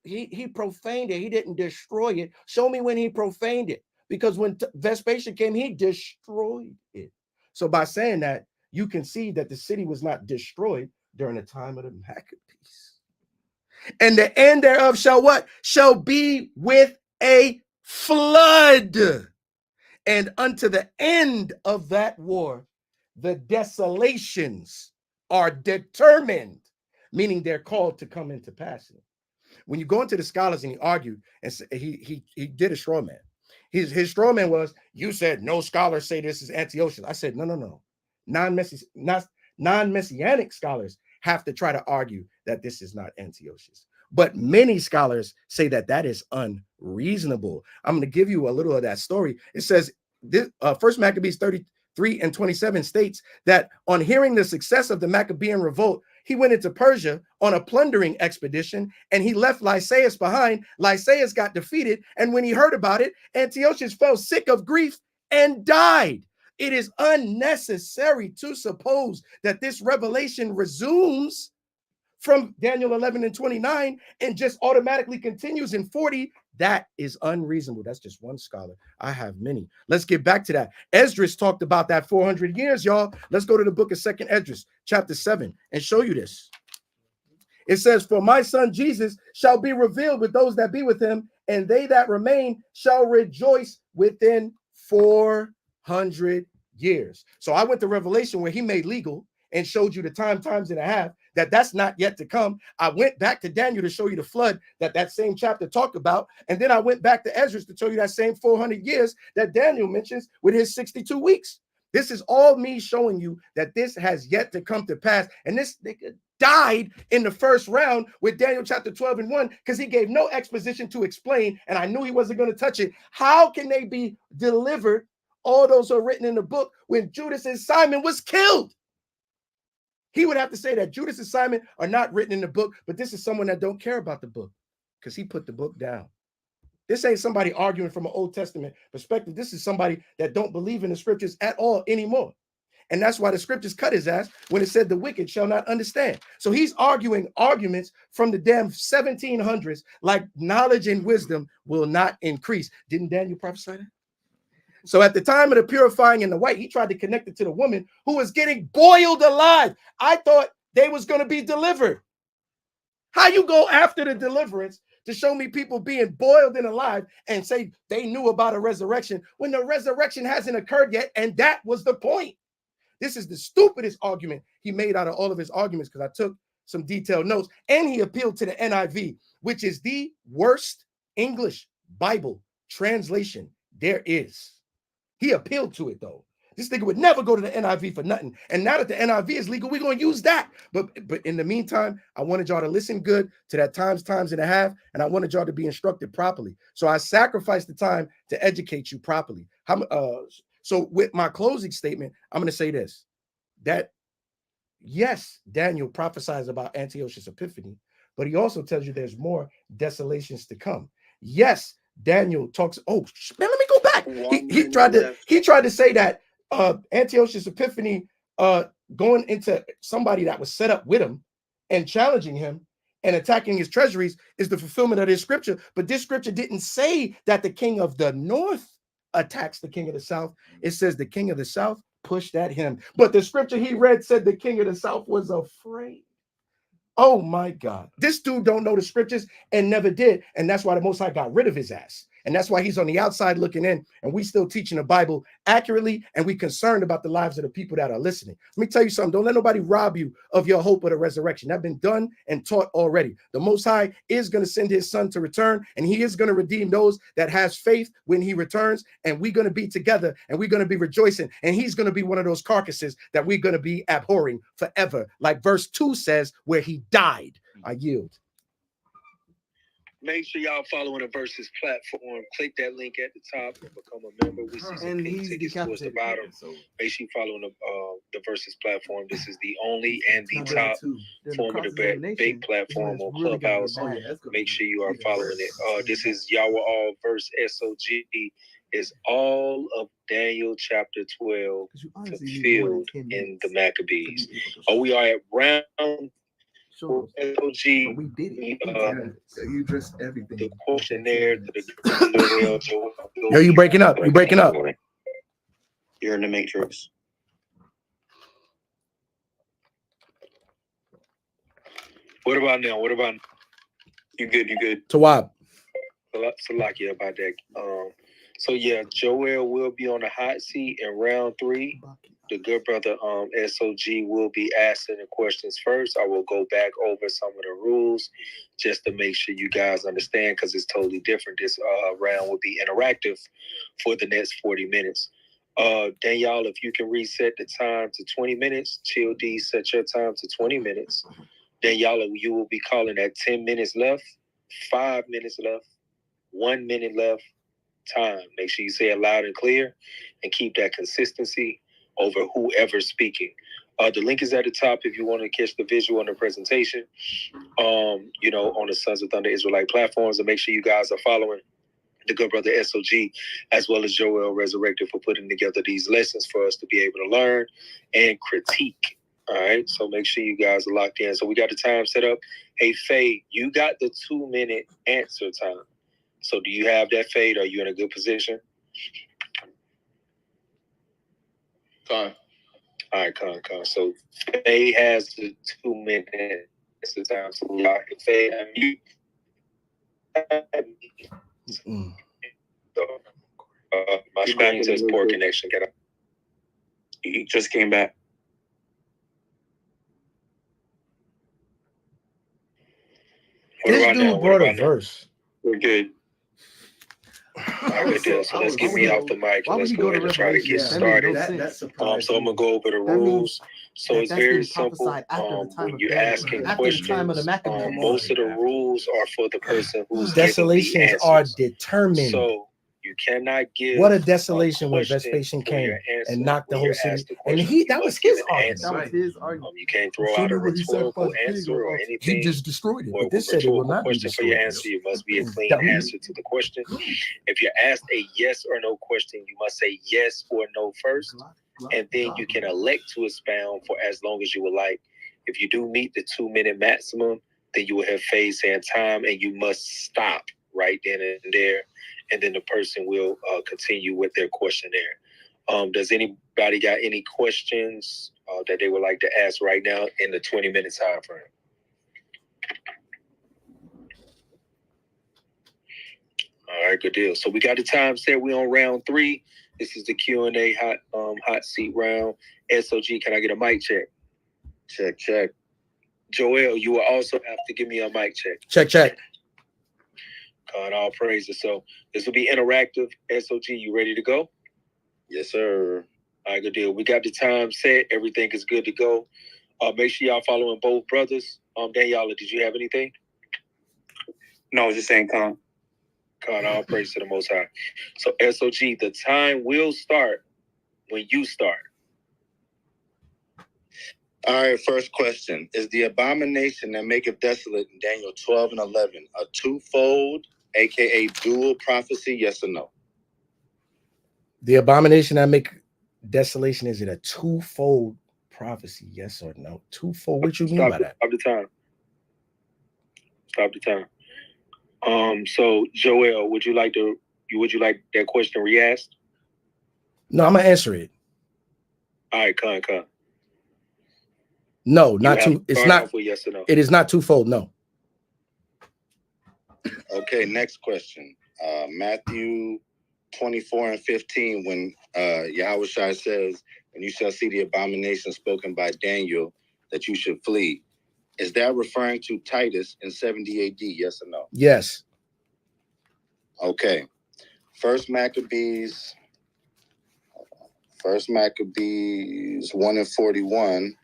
he profaned it. He didn't destroy it. Show me when he profaned it. Because when Vespasian came, he destroyed it. So by saying that, you can see that the city was not destroyed during the time of the Maccabees. And the end thereof shall what? Shall be with a flood. And unto the end of that war, the desolations are determined, meaning they're called to come into passing. When you go into the scholars and he argued, and he did a straw man. His straw man was, you said no scholars say this is Antiochus. I said, no. Non-messianic scholars have to try to argue that this is not Antiochus. But many scholars say that that is unreasonable. I'm going to give you a little of that story. It says, this, 1 Maccabees 33:27 states that on hearing the success of the Maccabean revolt, he went into Persia on a plundering expedition, and he left Lysias behind. Lysias got defeated, and when he heard about it, Antiochus fell sick of grief and died. It is unnecessary to suppose that this revelation resumes from Daniel 11:29 and just automatically continues in 40. That is unreasonable. That's just one scholar. I have many. Let's get back to that. Esdras talked about that 400 years, y'all. Let's go to the book of 2nd Esdras, chapter 7, and show you this. It says, for my son Jesus shall be revealed with those that be with him, and they that remain shall rejoice within 400 years. So I went to Revelation where he made legal and showed you the times and a half that's not yet to come. I went back to Daniel to show you the flood that same chapter talked about. And then I went back to Ezra to show you that same 400 years that Daniel mentions with his 62 weeks. This is all me showing you that this has yet to come to pass. And this nigga died in the first round with Daniel chapter 12:1 because he gave no exposition to explain. And I knew he wasn't going to touch it. How can they be delivered? All those are written in the book when Judas and Simon was killed. He would have to say that Judas and Simon are not written in the book, but this is someone that don't care about the book because he put the book down. This ain't somebody arguing from an Old Testament perspective. This is somebody that don't believe in the scriptures at all anymore. And that's why the scriptures cut his ass when it said the wicked shall not understand. So he's arguing arguments from the damn 1700s like knowledge and wisdom will not increase. Didn't Daniel prophesy that? So at the time of the purifying in the white, he tried to connect it to the woman who was getting boiled alive. I thought they was going to be delivered. How you go after the deliverance to show me people being boiled and alive and say they knew about a resurrection when the resurrection hasn't occurred yet? And that was the point. This is the stupidest argument he made out of all of his arguments because I took some detailed notes, and he appealed to the NIV, which is the worst English Bible translation there is. He appealed to it, though. This nigga would never go to the NIV for nothing. And now that the NIV is legal, we're going to use that. But in the meantime, I wanted y'all to listen good to that times and a half, and I wanted y'all to be instructed properly. So I sacrificed the time to educate you properly. So with my closing statement, I'm going to say this, that yes, Daniel prophesies about Antiochus' epiphany, but he also tells you there's more desolations to come. Yes, Daniel talks. Oh man, let me go back. He tried to say that Antiochus' epiphany going into somebody that was set up with him and challenging him and attacking his treasuries is the fulfillment of this scripture. But this scripture didn't say that the king of the north attacks the king of the south. It says the king of the south pushed at him. But the scripture he read said the king of the south was afraid. Oh my God. This dude don't know the scriptures and never did. And that's why the Most High got rid of his ass. And that's why he's on the outside looking in, and we still teaching the Bible accurately, and we concerned about the lives of the people that are listening. Let me tell you something. Don't let nobody rob you of your hope of the resurrection. That's been done and taught already. The Most High is going to send his son to return, and he is going to redeem those that has faith when he returns, and we're going to be together, and we're going to be rejoicing, and he's going to be one of those carcasses that we're going to be abhorring forever, like verse 2 says, where he died. I yield. Make sure y'all following the Versus platform. Click that link at the top and become a member. We see some pink tickets towards the bottom. Make sure you following the Versus platform. This is the only and the top form of debate platform on Clubhouse. Make sure you are following it. This is Yaw'al verse SOG. Is all of Daniel chapter 12 fulfilled in the Maccabees. We are at round SOG. We did it. You addressed everything. The questionnaire to the Yo, you breaking up. You breaking up. You're in the matrix. What about now? What about you? Good. You good? Tawab. Salakia about that. So yeah, Joel will be on the hot seat in round 3. The good brother SOG will be asking the questions first. I will go back over some of the rules just to make sure you guys understand, because it's totally different. This round will be interactive for the next 40 minutes. Danielle, if you can reset the time to 20 minutes, Chill D, set your time to 20 minutes. Danielle, you will be calling at 10 minutes left, 5 minutes left, 1 minute left. Time. Make sure you say it loud and clear and keep that consistency over whoever's speaking. The link is at the top if you want to catch the visual on the presentation, on the Sons of Thunder Israelite platforms. And make sure you guys are following the good brother SOG as well as Joel Resurrected for putting together these lessons for us to be able to learn and critique. All right, so make sure you guys are locked in. So we got the time set up. Hey, Faye, you got the 2-minute answer time. So do you have that, Fade? Are you in a good position? Con. All right, Con. So Fade has the 2-minute answer time. So y'all can Fade and my screen says poor connection. Get up. He just came back. This dude brought a verse. We're good. So let's get me off the mic and let's go ahead and try to get started. So I'm going to go over the rules. So it's very simple. When you're asking questions, most of the rules are for the person who's desolations are determined. So you cannot give what a desolation when Vespasian came and knocked the whole city. And that was his argument. You can't throw out a rhetorical answer or anything. He just destroyed it. But this said it will not be destroyed. For your answer, you must be a clean answer to the question. If you're asked a yes or no question, you must say yes or no first, and then you can elect to expound for as long as you would like. If you do meet the 2-minute maximum, then you will have Faye saying time, and you must stop right then and there. And then the person will continue with their questionnaire. Does anybody got any questions that they would like to ask right now in the 20-minute time frame? All right, good deal. So we got the time set. We're on round 3. This is the Q&A hot seat round. SOG, can I get a mic check? Check. Joel, you will also have to give me a mic check. Check. God, all praises. So this will be interactive. SOG, you ready to go? Yes, sir. All right, good deal. We got the time set. Everything is good to go. Make sure y'all following both brothers. Daniela, did you have anything? No, I was just saying, God, all praise to the Most High. So SOG, the time will start when you start. All right, first question. Is the abomination that maketh desolate in Daniel 12 and 11 a twofold, a.k.a. dual prophecy, yes or no? The abomination that make desolation, is it a twofold prophecy, yes or no? Twofold, what you mean by that? Stop the time. So Joel, would you like that question re-asked? No, I'm gonna answer it. All right, come. No, not two. It's not. Yes or no? It is not twofold. No. Okay, next question. Matthew 24 and 15, when Yahushua says, "And you shall see the abomination spoken by Daniel, that you should flee." Is that referring to Titus in 70 AD? Yes or no? Yes. Okay. First Maccabees 1 and 41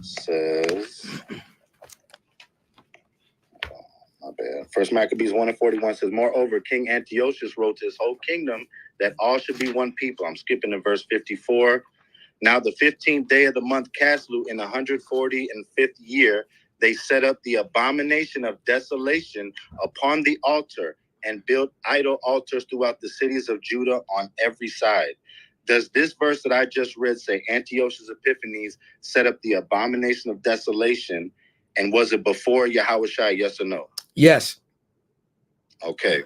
says, My bad. First Maccabees 1:41 says, moreover, King Antiochus wrote to his whole kingdom that all should be one people. I'm skipping to verse 54. Now the 15th day of the month Caslu in the 145th year, they set up the abomination of desolation upon the altar and built idol altars throughout the cities of Judah on every side. Does this verse that I just read say Antiochus Epiphanes set up the abomination of desolation? And was it before Yahushua, yes or no? Yes. Okay.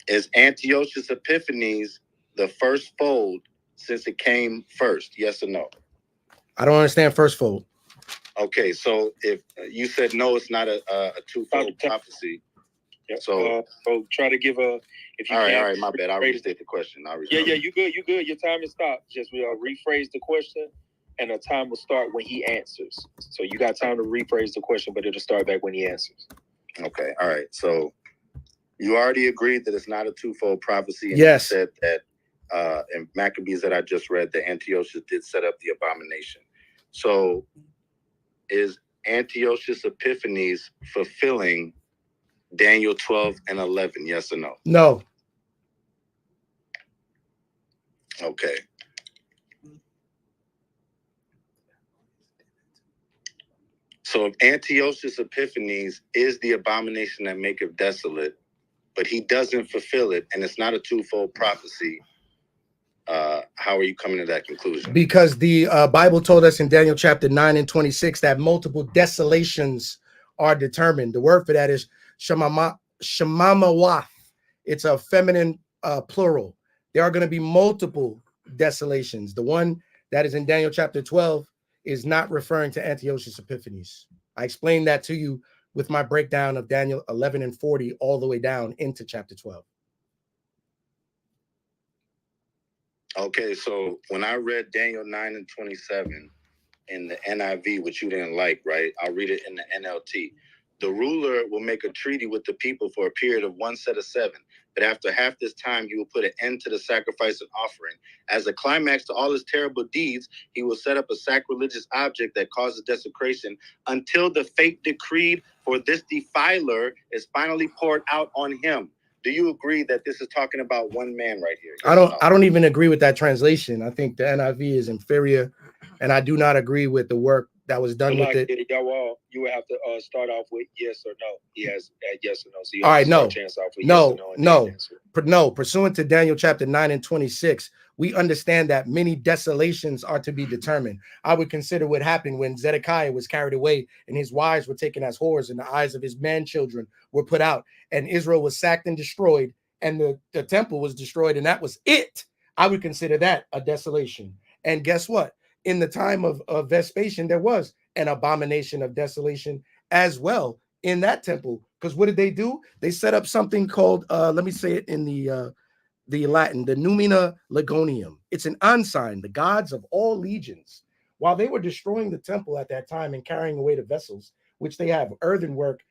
Is Antiochus Epiphanes the first fold since it came first? Yes or no? I don't understand first fold. Okay, so if you said no, it's not a twofold prophecy. So try to give a. If you all right, my bad. I'll restate the question. You good. Your time is stopped. Just rephrase the question, and the time will start when he answers. So you got time to rephrase the question, but it'll start back when he answers. Okay, all right. So you already agreed that it's not a twofold prophecy, and yes. You said that in Maccabees that I just read, that Antiochus did set up the abomination. So is Antiochus Epiphanes fulfilling Daniel 12:11? Yes or no? No. Okay. So if Antiochus Epiphanes is the abomination that maketh desolate, but he doesn't fulfill it, and it's not a twofold prophecy, how are you coming to that conclusion? Because the Bible told us in Daniel chapter 9 and 26 that multiple desolations are determined. The word for that is shemamawath. It's a feminine plural. There are going to be multiple desolations. The one that is in Daniel chapter 12 is not referring to Antiochus Epiphanes. I explained that to you with my breakdown of Daniel 11 and 40 all the way down into chapter 12. Okay, so when I read Daniel 9 and 27 in the NIV, which you didn't like, right? I'll read it in the NLT. The ruler will make a treaty with the people for a period of 1 set of 7. But after half this time, he will put an end to the sacrifice and offering. As a climax to all his terrible deeds, he will set up a sacrilegious object that causes desecration until the fate decreed for this defiler is finally poured out on him. Do you agree that this is talking about one man right here? Yes, I don't even agree with that translation. I think the NIV is inferior, and I do not agree with the work that was done with it. Yaw'al, you would have to start off with yes or no. He has yes or no. So you all have right, to no, chance off with no, yes or no, no. Pursuant to Daniel chapter 9 and 26, we understand that many desolations are to be determined. I would consider what happened when Zedekiah was carried away and his wives were taken as whores and the eyes of his man children were put out and Israel was sacked and destroyed and the temple was destroyed and that was it. I would consider that a desolation. And guess what? In the time of Vespasian, there was an abomination of desolation as well in that temple. Because what did they do? They set up something called, let me say it in the Latin, the Numina Legonium. It's an ensign, the gods of all legions. While they were destroying the temple at that time and carrying away the vessels, which they have earthenwork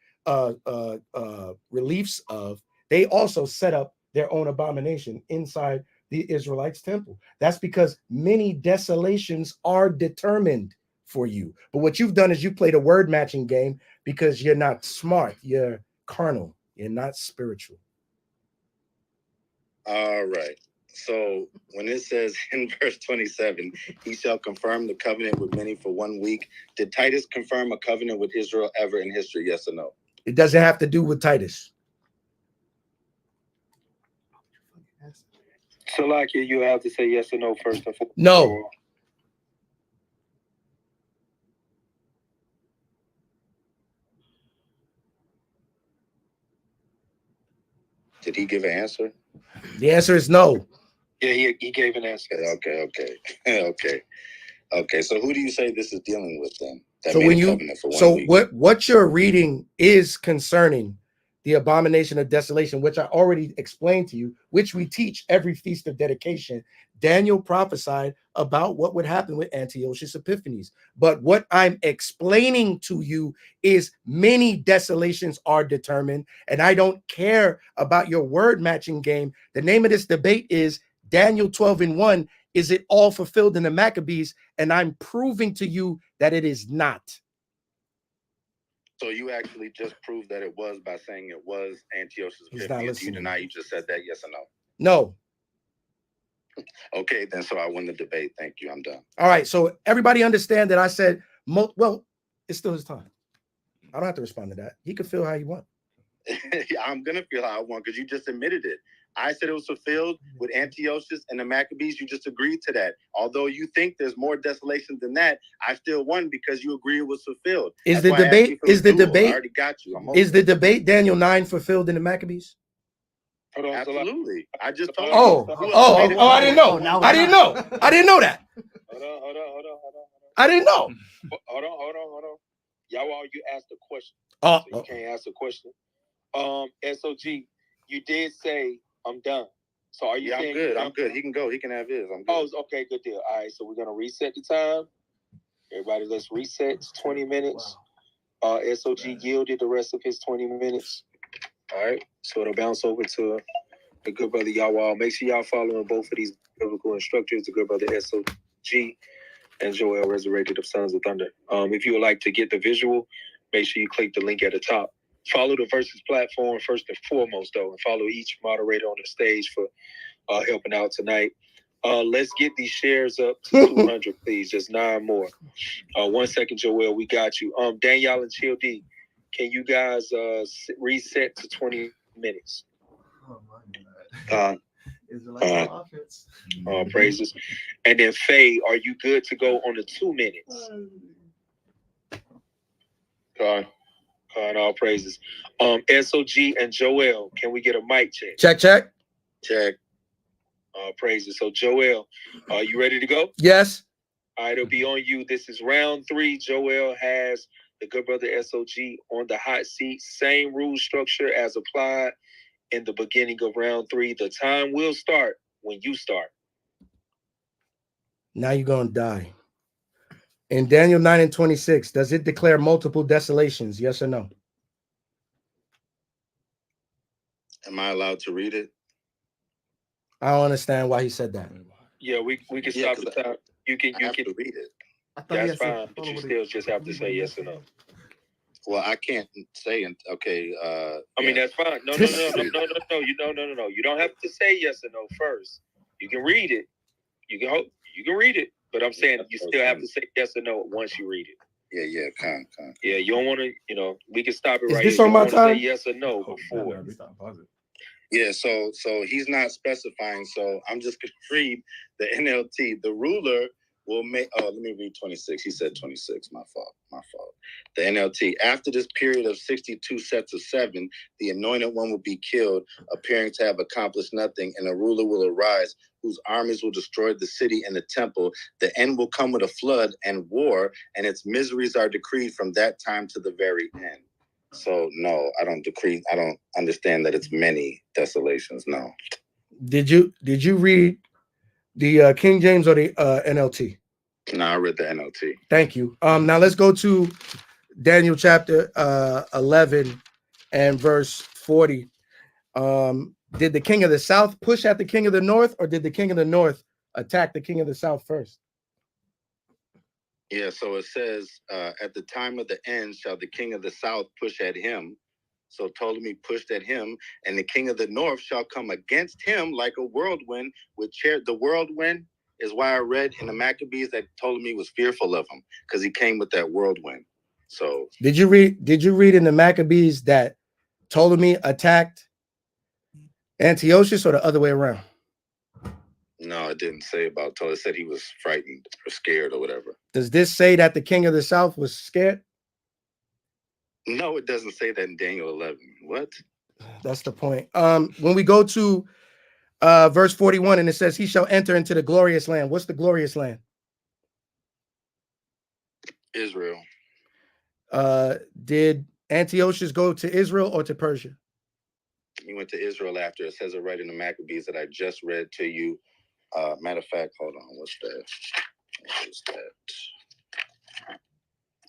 reliefs of, they also set up their own abomination inside the Israelites' temple. That's because many desolations are determined for you. But what you've done is you played a word matching game because you're not smart. You're carnal. You're not spiritual. All right. So when it says in verse 27, he shall confirm the covenant with many for 1 week. Did Titus confirm a covenant with Israel ever in history? Yes or no? It doesn't have to do with Titus. Salakia, you have to say yes or no first and foremost. No. Did he give an answer? The answer is no. Yeah, he gave an answer. Okay. So who do you say this is dealing with then? So when you what you're reading is concerning the abomination of desolation, which I already explained to you, which we teach every feast of dedication. Daniel prophesied about what would happen with Antiochus Epiphanes. But what I'm explaining to you is many desolations are determined, and I don't care about your word matching game. The name of this debate is Daniel 12 and 1. Is it all fulfilled in the Maccabees? And I'm proving to you that it is not. So you actually just proved that it was by saying it was Antiochus He's not Epiphanes. You listening. deny you just said that, yes or no? No. Okay, then so I win the debate. Thank you. I'm done. All right. So everybody understand that I said, well, it's still his time. I don't have to respond to that. He can feel how he wants. I'm going to feel how I want because you just admitted it. I said it was fulfilled with Antiochus and the Maccabees. You just agreed to that. Although you think there's more desolation than that, I still won because you agree it was fulfilled. Is That's the why I asked you debate? if it was Is the dual. debate? I already got you. Is the debate Daniel 9 fulfilled in the Maccabees? Absolutely. I just told Oh, you. I didn't know. I didn't know. I didn't know that. Hold on. I didn't know. Hold on. Yaw'al, you asked a question. So you can't ask a question. SOG, you did say I'm done. So are you saying I'm good. He can go. He can have his. I'm good. Oh, okay, good deal. All right, so we're gonna reset the time. Everybody, let's reset. It's 20 minutes. SOG yielded the rest of his 20 minutes. All right, so it'll bounce over to the good brother Yaw'al. Make sure y'all following both of these biblical instructors, the good brother SOG and Joel, resurrected of Sons of Thunder. If you would like to get the visual, make sure you click the link at the top. Follow the Versus platform first and foremost, though, and follow each moderator on the stage for helping out tonight. Let's get these shares up to 200, please. Just 9 more. 1 second, Joel. We got you. Danielle and Chill D, can you guys reset to 20 minutes? Oh my God. Praises. And then Faye, are you good to go on the 2 minutes? God, all praises. SOG and Joel, can we get a mic check? Check. Praises. So Joel, are you ready to go? Yes. All right, it'll be on you. This is round 3. Joel has the good brother SOG on the hot seat. Same rule structure as applied in the beginning of round 3. The time will start when you start. Now you're going to die. In Daniel 9:26, does it declare multiple desolations? Yes or no? Am I allowed to read it? I don't understand why he said that. Yeah, we can stop the time. You can read it. That's fine, but you still just have to say yes or no. Well, I can't say it. Okay. I mean, that's fine. No. No. You don't have to say yes or no first. You can read it. You can read it. But I'm saying you still have to say yes or no once you read it. Yeah, con. Yeah, you don't want to, we can stop it Is right this here. on You my don't want to time? say yes or no before. Yeah, so he's not specifying. So I'm just going to read the NLT. The ruler will make. Oh, let me read 26. He said 26. My fault. The NLT. After this period of 62 sets of 7, the anointed one will be killed, appearing to have accomplished nothing, and a ruler will arise, whose armies will destroy the city and the temple. The end will come with a flood and war, and its miseries are decreed from that time to the very end. So no, I don't understand that it's many desolations. No. Did you read the King James or the NLT? No, I read the NLT. Thank you. Now let's go to Daniel chapter 11 and verse 40. Did the king of the south push at the king of the north, or did the king of the north attack the king of the south first? Yeah, so it says, at the time of the end shall the king of the south push at him. So Ptolemy pushed at him, and the king of the north shall come against him like a whirlwind with the whirlwind is why I read in the Maccabees that Ptolemy was fearful of him, because he came with that whirlwind. So did you read in the Maccabees that Ptolemy attacked Antiochus, or the other way around? No, it didn't say about Ptolemy. It said he was frightened or scared or whatever. Does this say that the king of the south was scared? No, it doesn't say that in Daniel 11. What? That's the point. When we go to verse 41, and it says, he shall enter into the glorious land. What's the glorious land? Israel. Did Antiochus go to Israel or to Persia? He went to Israel after. It says it right in the Maccabees that I just read to you. Matter of fact, hold on. What's that? What is that?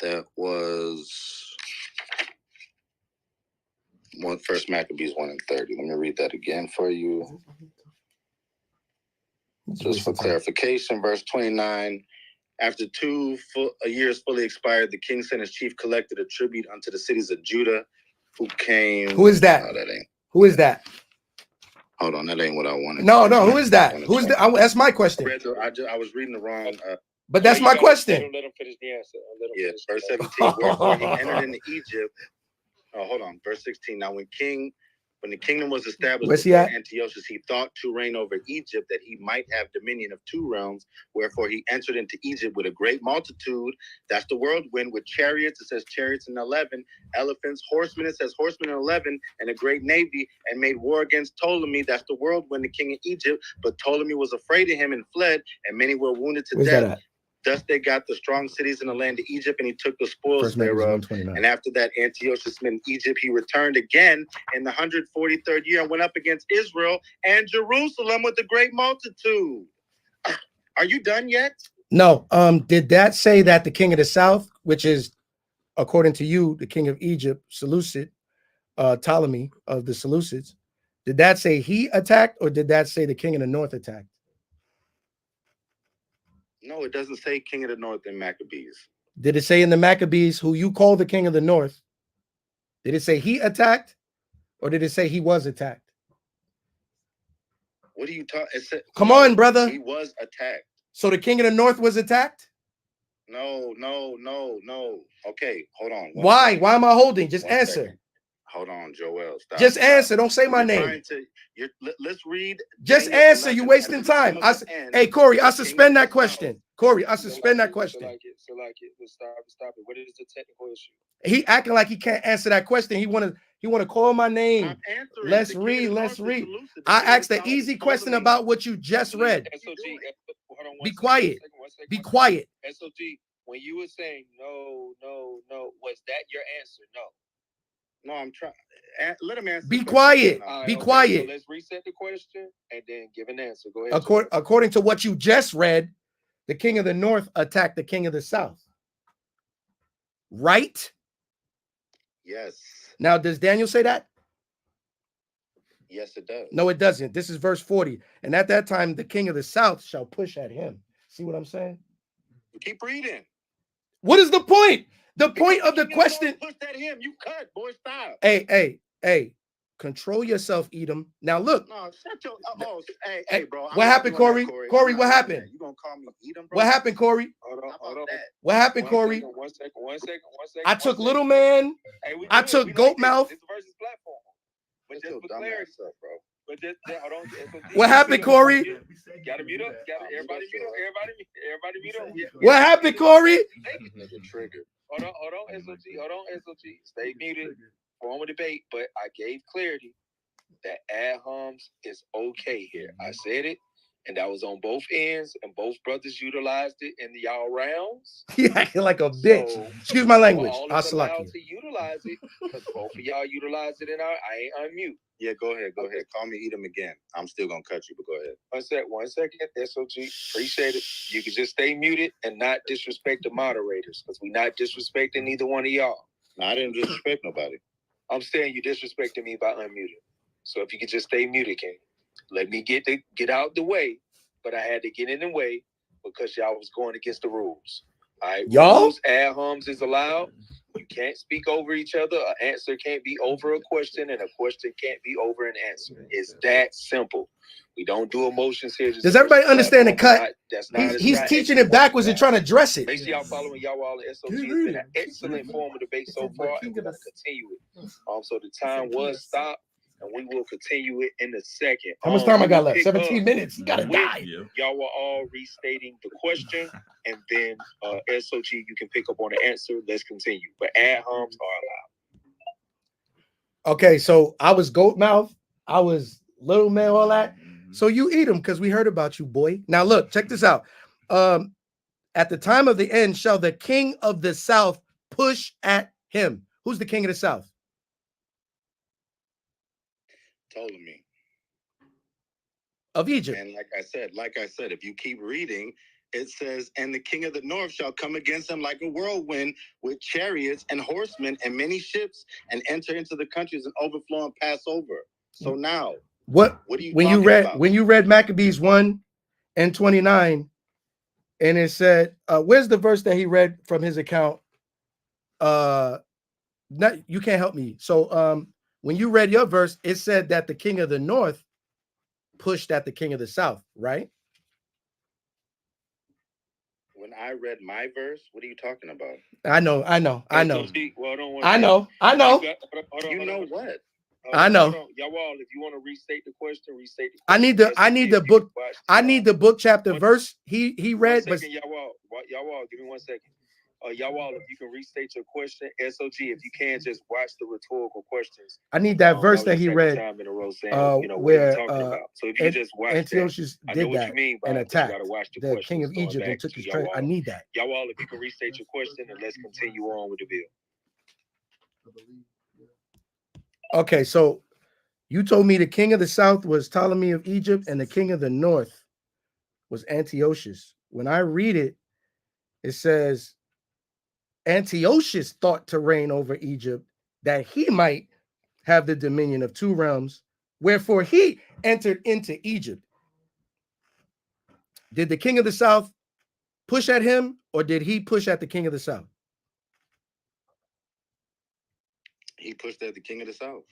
That was First Maccabees 1 and 30. Let me read that again for you. Just for clarification, verse 29. After 2 years fully expired, the king sent his chief collector a tribute unto the cities of Judah, who came. Who is that? No, that ain't. Who is that? Hold on, that ain't what I wanted. No, who is that? Who is that? That's my question. I was reading the wrong. But that's my question. Let him finish the answer. Yeah, verse 17. Wherefore he entered into Egypt. Oh, hold on. Verse 16. Now, when the kingdom was established before Antiochus, he thought to reign over Egypt, that he might have dominion of 2 realms. Wherefore he entered into Egypt with a great multitude. That's the whirlwind, with chariots. It says chariots in 11, elephants, horsemen. It says horsemen in 11, and a great navy, and made war against Ptolemy. That's the whirlwind, the king of Egypt. But Ptolemy was afraid of him and fled, and many were wounded to death. Thus they got the strong cities in the land of Egypt, and he took the spoils thereof. And after that, Antiochus smitten Egypt. He returned again in the 143rd year and went up against Israel and Jerusalem with a great multitude. Are you done yet? No. Did that say that the king of the south, which is, according to you, the king of Egypt, Seleucid, Ptolemy of the Seleucids, did that say he attacked, or did that say the king of the north attacked? No, it doesn't say king of the north in Maccabees. Did it say in the Maccabees, who you call the king of the north, did it say he attacked, or did it say he was attacked? What are you talking? Come on, brother. He was attacked. So the king of the north was attacked? No. Okay, hold on. Why? Why am I holding? Just answer. Second. Hold on, Joel. Stop. Just answer. Don't say my name. Let's read. Just answer. You're wasting time. Hey, Corey, I suspend that question. Corey, I suspend that question. Stop it. What is the technical issue? He acting like he can't answer that question. He want to call my name. Let's read. I asked the easy question about what you just read. Be quiet. Be quiet. SOG, when you were saying no, was that your answer? No, I'm trying. Let him answer. Be quiet. Be quiet. So let's reset the question and then give an answer. Go ahead. According to what you just read, the king of the north attacked the king of the south. Right? Yes. Now, does Daniel say that? Yes, it does. No, it doesn't. This is verse 40. And at that time, the king of the south shall push at him. See what I'm saying? Keep reading. What is the point? The point of the question. Push at him. You cut, boy. Stop. Hey. Control yourself, Edom. Now look. No, shut your. Hey, bro. What happened, Corey? Corey, what happened? You gonna call me Edom, bro? What happened, Corey? Hold on. What happened, Corey? One second. I took Little Man. I took Goat Mouth. It's versus platform. But just for clarity, bro. But just hold on. What happened, Corey? Gotta mute up. Everybody mute up. What happened, Corey? Hold on, SOG. Stay muted. Form a debate, but I gave clarity that ad homs is okay here. I said it, and that was on both ends, and both brothers utilized it in the y'all rounds. You acting like a bitch. So, excuse my language. I'll allowed to utilize it because both of y'all utilized it, and I ain't unmute. Yeah, go ahead. Call me Edom again. I'm still gonna cut you, but go ahead. One second. SOG, appreciate it. You can just stay muted and not disrespect the moderators, because we not disrespecting neither one of y'all. No, I didn't disrespect nobody. I'm saying you disrespecting me by unmuting. So if you could just stay muted, King. Let me get out the way, but I had to get in the way because y'all was going against the rules. All right, y'all ad homs is allowed. You can't speak over each other. An answer can't be over a question, and a question can't be over an answer. It's that simple. We don't do emotions here. Does everybody understand the cut? He's teaching it backwards and trying to dress it. Make sure y'all following Yaw'al and SOG. It's been an excellent form of debate so far, and we're going to continue it. So the time was stopped, and we will continue it in a second. How much time I got left? 17 minutes. You gotta die. Y'all were all restating the question, and then SOG, you can pick up on the answer. Let's continue. But ad homs are allowed. Okay, so I was Goat Mouth. I was Little Man, all that. So you eat them because we heard about you, boy. Now look, check this out. At the time of the end, shall the king of the south push at him? Who's the king of the south? Ptolemy. Of Egypt. And like I said, if you keep reading, it says, and the king of the north shall come against him like a whirlwind with chariots and horsemen and many ships, and enter into the countries and overflow and pass over. So now, What are you when you read Maccabees 1 and 29, And it said, where's the verse that he read from his account? You can't help me. So when you read your verse, it said that the king of the north pushed at the king of the south, right? When I read my verse, what are you talking about? I know. Well, I know. You know what? I know. Yaw'al, if you want to restate the question, restate the I question. need the book. I need the book chapter verse he read. One second, Yaw'al, give me 1 second. Yaw'al, if you can restate your question, SOG, if you can, just watch the rhetorical questions. I need that verse that he read. Time in a row saying, what where are you talking about? So if you can just watch Antiochus that, I did know what that you mean by and it, but you attacked gotta watch the king of Egypt and took his treasure. I need that. Yaw'al, if you can restate your question, and let's continue on with the bill. Okay, so you told me the king of the south was Ptolemy of Egypt, and the king of the north was Antiochus. When I read it, it says Antiochus thought to reign over Egypt, that he might have the dominion of 2 realms, wherefore he entered into Egypt. Did the king of the south push at him, or did he push at the king of the south? He pushed at the king of the south.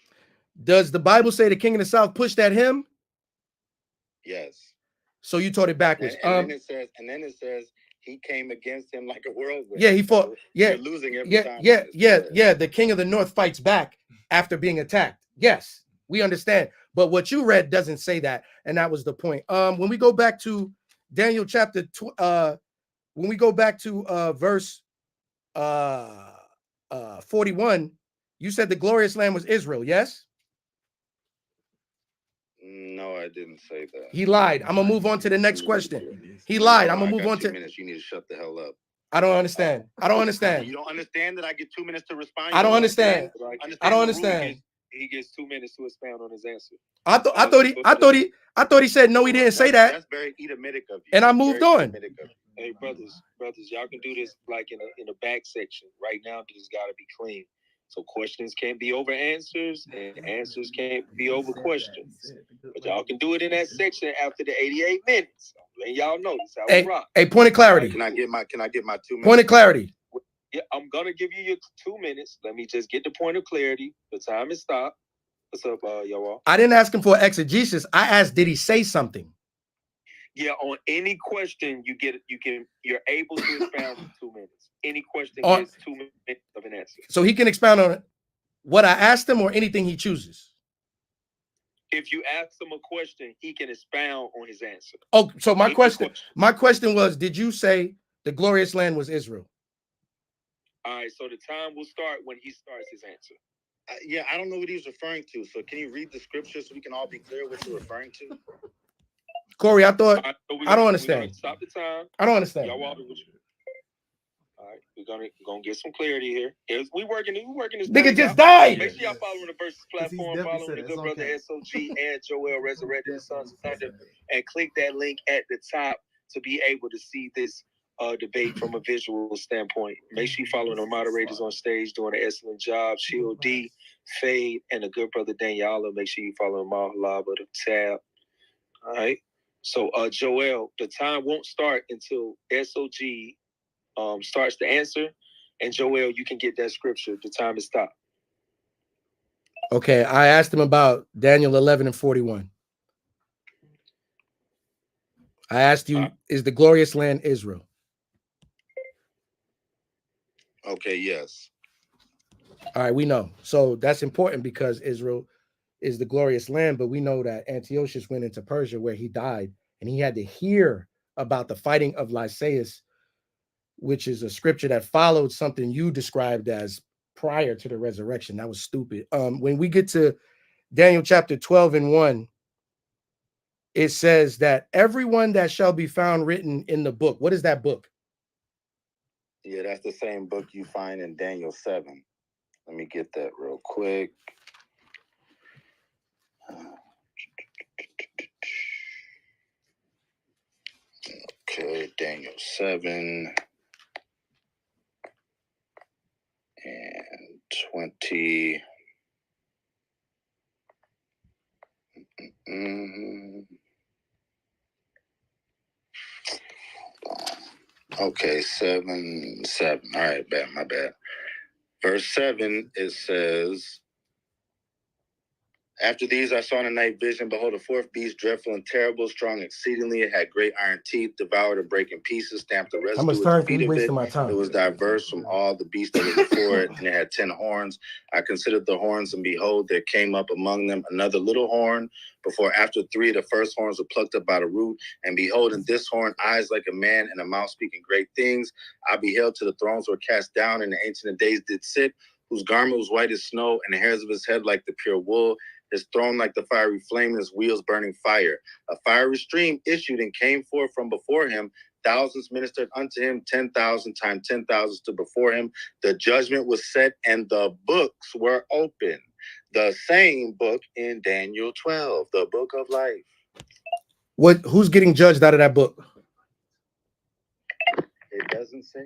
Does the Bible say the king of the south pushed at him? Yes. So you taught it backwards. And then it says he came against him like a whirlwind. Yeah, he fought. Yeah, you're losing every time. Yeah. The king of the north fights back after being attacked. Yes, we understand. But what you read doesn't say that, and that was the point. When we go back to Daniel chapter, when we go back to verse 41, you said the glorious land was Israel. Yes. No, I didn't say that. He lied. I'm gonna move on to the next question. He lied. I'm gonna move on to. 2 minutes. You need to shut the hell up. I don't understand. I don't understand. You don't understand that I get 2 minutes to respond. I don't understand. I don't understand. He gets 2 minutes to expound on his answer. I thought he said no. He didn't say that. That's very Edomitic of you. And I moved on. Hey, brothers, y'all can do this like in a back section. Right now, this got to be clean. So questions can't be over answers, and answers can't be over questions. But y'all can do it in that section after the 88 minutes. I'm letting y'all know this how we rock. Hey, point of clarity. Can I get my 2 minutes? Point of clarity. Yeah, I'm gonna give you your 2 minutes. Let me just get the point of clarity. The time is stopped. What's up, Yaw'al? I didn't ask him for exegesis. I asked, did he say something? Yeah, on any question you're able to expound in 2 minutes. Any question gets 2 minutes of an answer. So he can expound on what I asked him or anything he chooses. If you ask him a question, he can expound on his answer. Oh, so my question was, did you say the glorious land was Israel? All right, so the time will start when he starts his answer. Yeah, I don't know what he's referring to. So can you read the scripture so we can all be clear what you're referring to? Corey, I thought right, so I don't understand. Stop the time. I don't understand. All right, we're gonna get some clarity here. We working this. Nigga just died. Make sure y'all following the Versus platform, following the good brother SOG and Joel Resurrected the Sons of Thunder, and click that link at the top to be able to see this debate from a visual standpoint. Make sure you following the moderators on stage doing an excellent job. Shield D, Fade, and the good brother Daniela. Make sure you follow Mahalaba, the tab. All right. So Joel, the time won't start until SOG starts to answer. And Joel, you can get that scripture. The time is stopped. Okay, I asked him about Daniel 11 and 41. I asked you, is the glorious land Israel? Okay, yes. All right, we know. So that's important because Israel is the glorious land, but we know that Antiochus went into Persia where he died, and he had to hear about the fighting of Lysaeus, which is a scripture that followed something you described as prior to the resurrection. That was stupid. When we get to Daniel chapter 12 and 1, it says that everyone that shall be found written in the book. What is that book? Yeah, that's the same book you find in Daniel 7. Let me get that real quick. Okay, Daniel 7 and 20. Okay, 7. All right, bad, my bad. Verse 7, it says, after these I saw in a night vision, behold, a fourth beast, dreadful and terrible, strong exceedingly. It had great iron teeth, devoured and break in pieces, stamped the residue with the feet of it. It was diverse from all the beasts that were before it, and it had 10 horns. I considered the horns, and behold, there came up among them another little horn. Before after 3, the first horns were plucked up by the root. And behold, in this horn, eyes like a man, and a mouth speaking great things. I beheld till the thrones were cast down, and the Ancient of Days did sit, whose garment was white as snow, and the hairs of his head like the pure wool. His throne like the fiery flame, and his wheels burning fire. A fiery stream issued and came forth from before him. Thousands ministered unto him, 10,000 times 10,000 stood before him. The judgment was set, and the books were open. The same book in Daniel 12, the book of life. Who's getting judged out of that book? It doesn't say.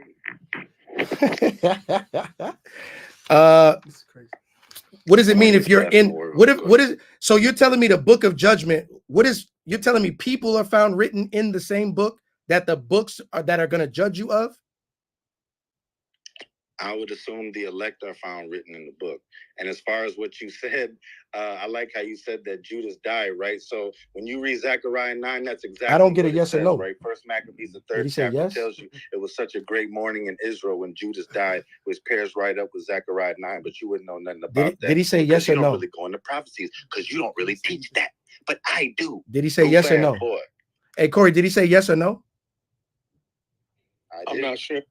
What does it mean if you're in so you're telling me the book of judgment, you're telling me people are found written in the same book that the books that are going to judge you of? I would assume the elect are found written in the book. And as far as what you said, I like how you said that Judas died, right? So when you read Zechariah 9, that's exactly I don't get a yes or no. Right? First Maccabees, the 3rd chapter tells you it was such a great morning in Israel when Judas died, which pairs right up with Zechariah 9, but you wouldn't know nothing about that. Did he say yes or no? You don't really go into prophecies because you don't really teach that, but I do. Did he say yes or no? Boy. Hey, Corey, did he say yes or no? I'm not sure.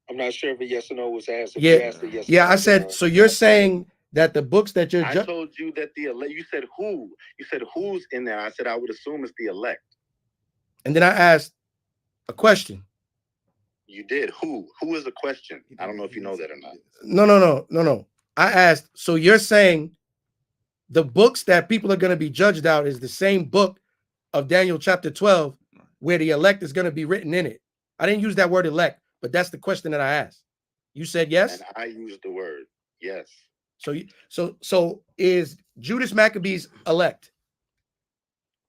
I'm not sure if a yes or no was answered. Yeah, I said, so you're saying that the books that you're... I told you that the elect, you said who? You said who's in there. I said I would assume it's the elect. And then I asked a question. You did. Who? Who is the question? I don't know if you know that or not. No. I asked, so you're saying the books that people are going to be judged out is the same book of Daniel chapter 12 where the elect is going to be written in it. I didn't use that word elect, but that's the question that I asked. You said yes? And I used the word yes. So is Judas Maccabees elect?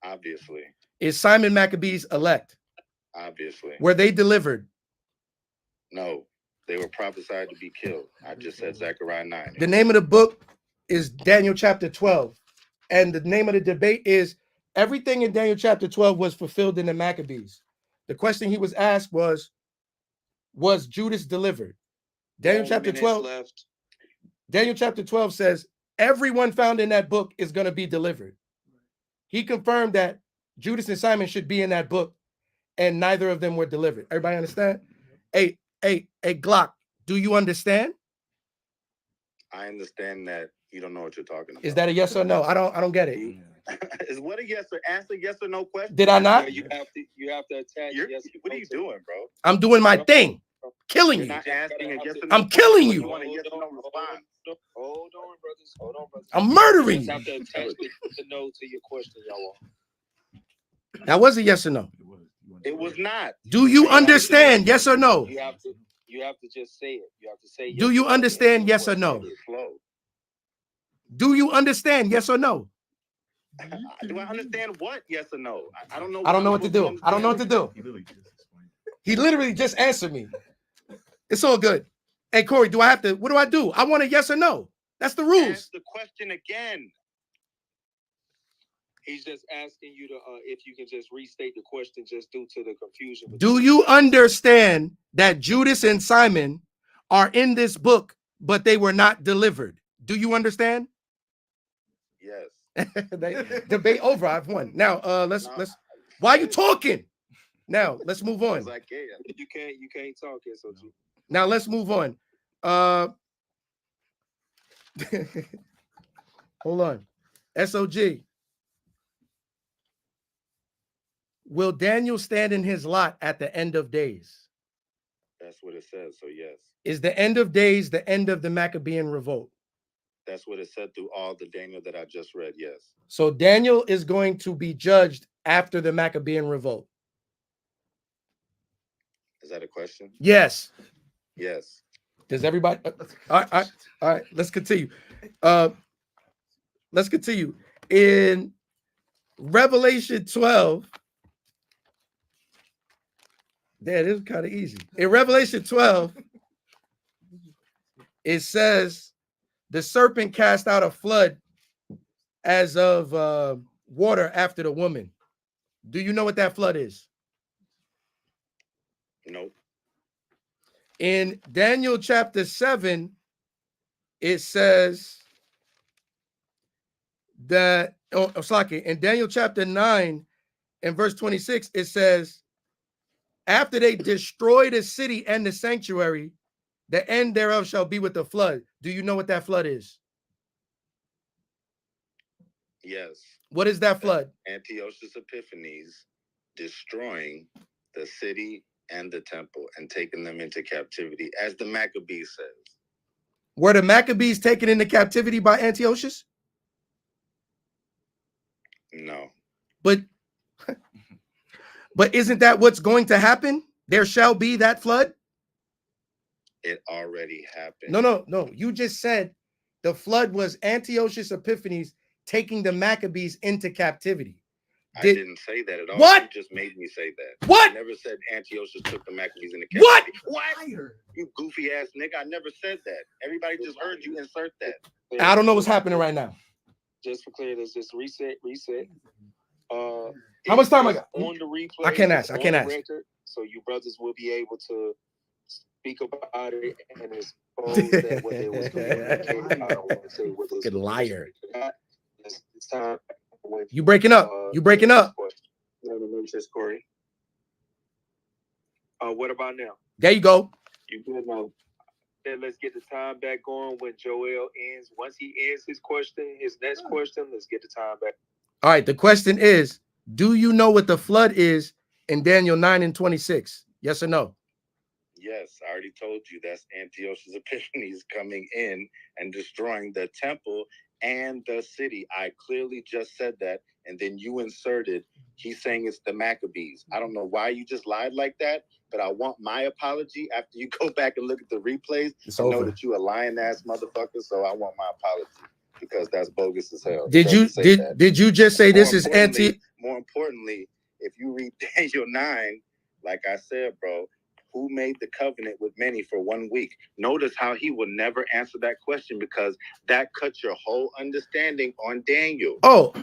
Obviously. Is Simon Maccabees elect? Obviously. Were they delivered? No, they were prophesied to be killed. I just said Zechariah 9. The name of the book is Daniel chapter 12. And the name of the debate is everything in Daniel chapter 12 was fulfilled in the Maccabees. The question he was asked was Judas delivered? Daniel chapter 12. Daniel chapter 12 says everyone found in that book is going to be delivered. He confirmed that Judas and Simon should be in that book, and neither of them were delivered. Everybody understand? Hey, Glock, do you understand? I understand that you don't know what you're talking about. Is that a yes or no? I don't get it. Is what a yes or answer yes or no question? Did I not? You have to attach yes. What are you doing, bro? I'm doing my thing. Killing you. Not asking a yes or no I'm killing question. you. Want a yes or no response. Hold on, brothers. I'm murdering You you. have to attach the no to your question, y'all. That was a yes or no. It was not. Do you understand? Yes or no? You have to just say it. You have to say yes. Do you understand? Yes or no? Do you understand? Yes or no? Do I understand what? Yes or no? I don't know. I don't know what to do. I don't know what to do. He literally just answered me. It's all good. Hey, Corey, do I have to? What do I do? I want a yes or no. That's the rules. Ask the question again. He's just asking you to, if you can just restate the question just due to the confusion. Do you understand that Judas and Simon are in this book, but they were not delivered? Do you understand? Yes. Debate over. I've won. Now, let's. Why are you talking? Now, let's move on. You can't talk, SOG. Now, let's move on. Hold on. SOG. Will Daniel stand in his lot at the end of days? That's what it says, so yes. Is the end of days the end of the Maccabean revolt? That's what it said through all the Daniel that I just read, yes. So Daniel is going to be judged after the Maccabean revolt. Is that a question? Yes. Yes. Does everybody? All right. Let's continue. Let's continue. In Revelation 12, Yeah, it is kind of easy. In Revelation 12, it says the serpent cast out a flood as of water after the woman. Do you know what that flood is? Nope. In Daniel chapter 7, it says that, in Daniel chapter 9 and verse 26, it says, after they destroy the city and the sanctuary, the end thereof shall be with the flood. Do you know what that flood is? Yes. What is that flood? Antiochus Epiphanes destroying the city and the temple and taking them into captivity, as the Maccabees says. Were the Maccabees taken into captivity by Antiochus? No. But isn't that what's going to happen? There shall be that flood? It already happened. No. You just said the flood was Antiochus Epiphanes taking the Maccabees into captivity. I didn't say that at all. What? You just made me say that. What? I never said Antiochus took the Maccabees into captivity. What? You goofy ass nigga. I never said that. Everybody just heard you insert that. I don't know what's happening right now. Just for clarity, let's just reset. How much time I got? On the replay. I can't ask. Record, so you brothers will be able to speak about it and expose that what they was communicating. I don't want to say what they was liar. It's time. You breaking up. You breaking up. Corey. What about now? There you go. You good now? Then let's get the time back going when Joel ends. Once he ends his next question, let's get the time back. All right. The question is, do you know what the flood is in Daniel 9 and 26? Yes or no? Yes, I already told you that's Antiochus Epiphanes coming in and destroying the temple and the city. I clearly just said that, and then you inserted, he's saying it's the Maccabees. I don't know why you just lied like that, but I want my apology after you go back and look at the replays and know that you a lying ass motherfucker. So I want my apology because that's bogus as hell. Did you just say this is anti? More importantly, if you read Daniel 9, like I said, bro, who made the covenant with many for 1 week? Notice how he will never answer that question because that cuts your whole understanding on Daniel. Oh,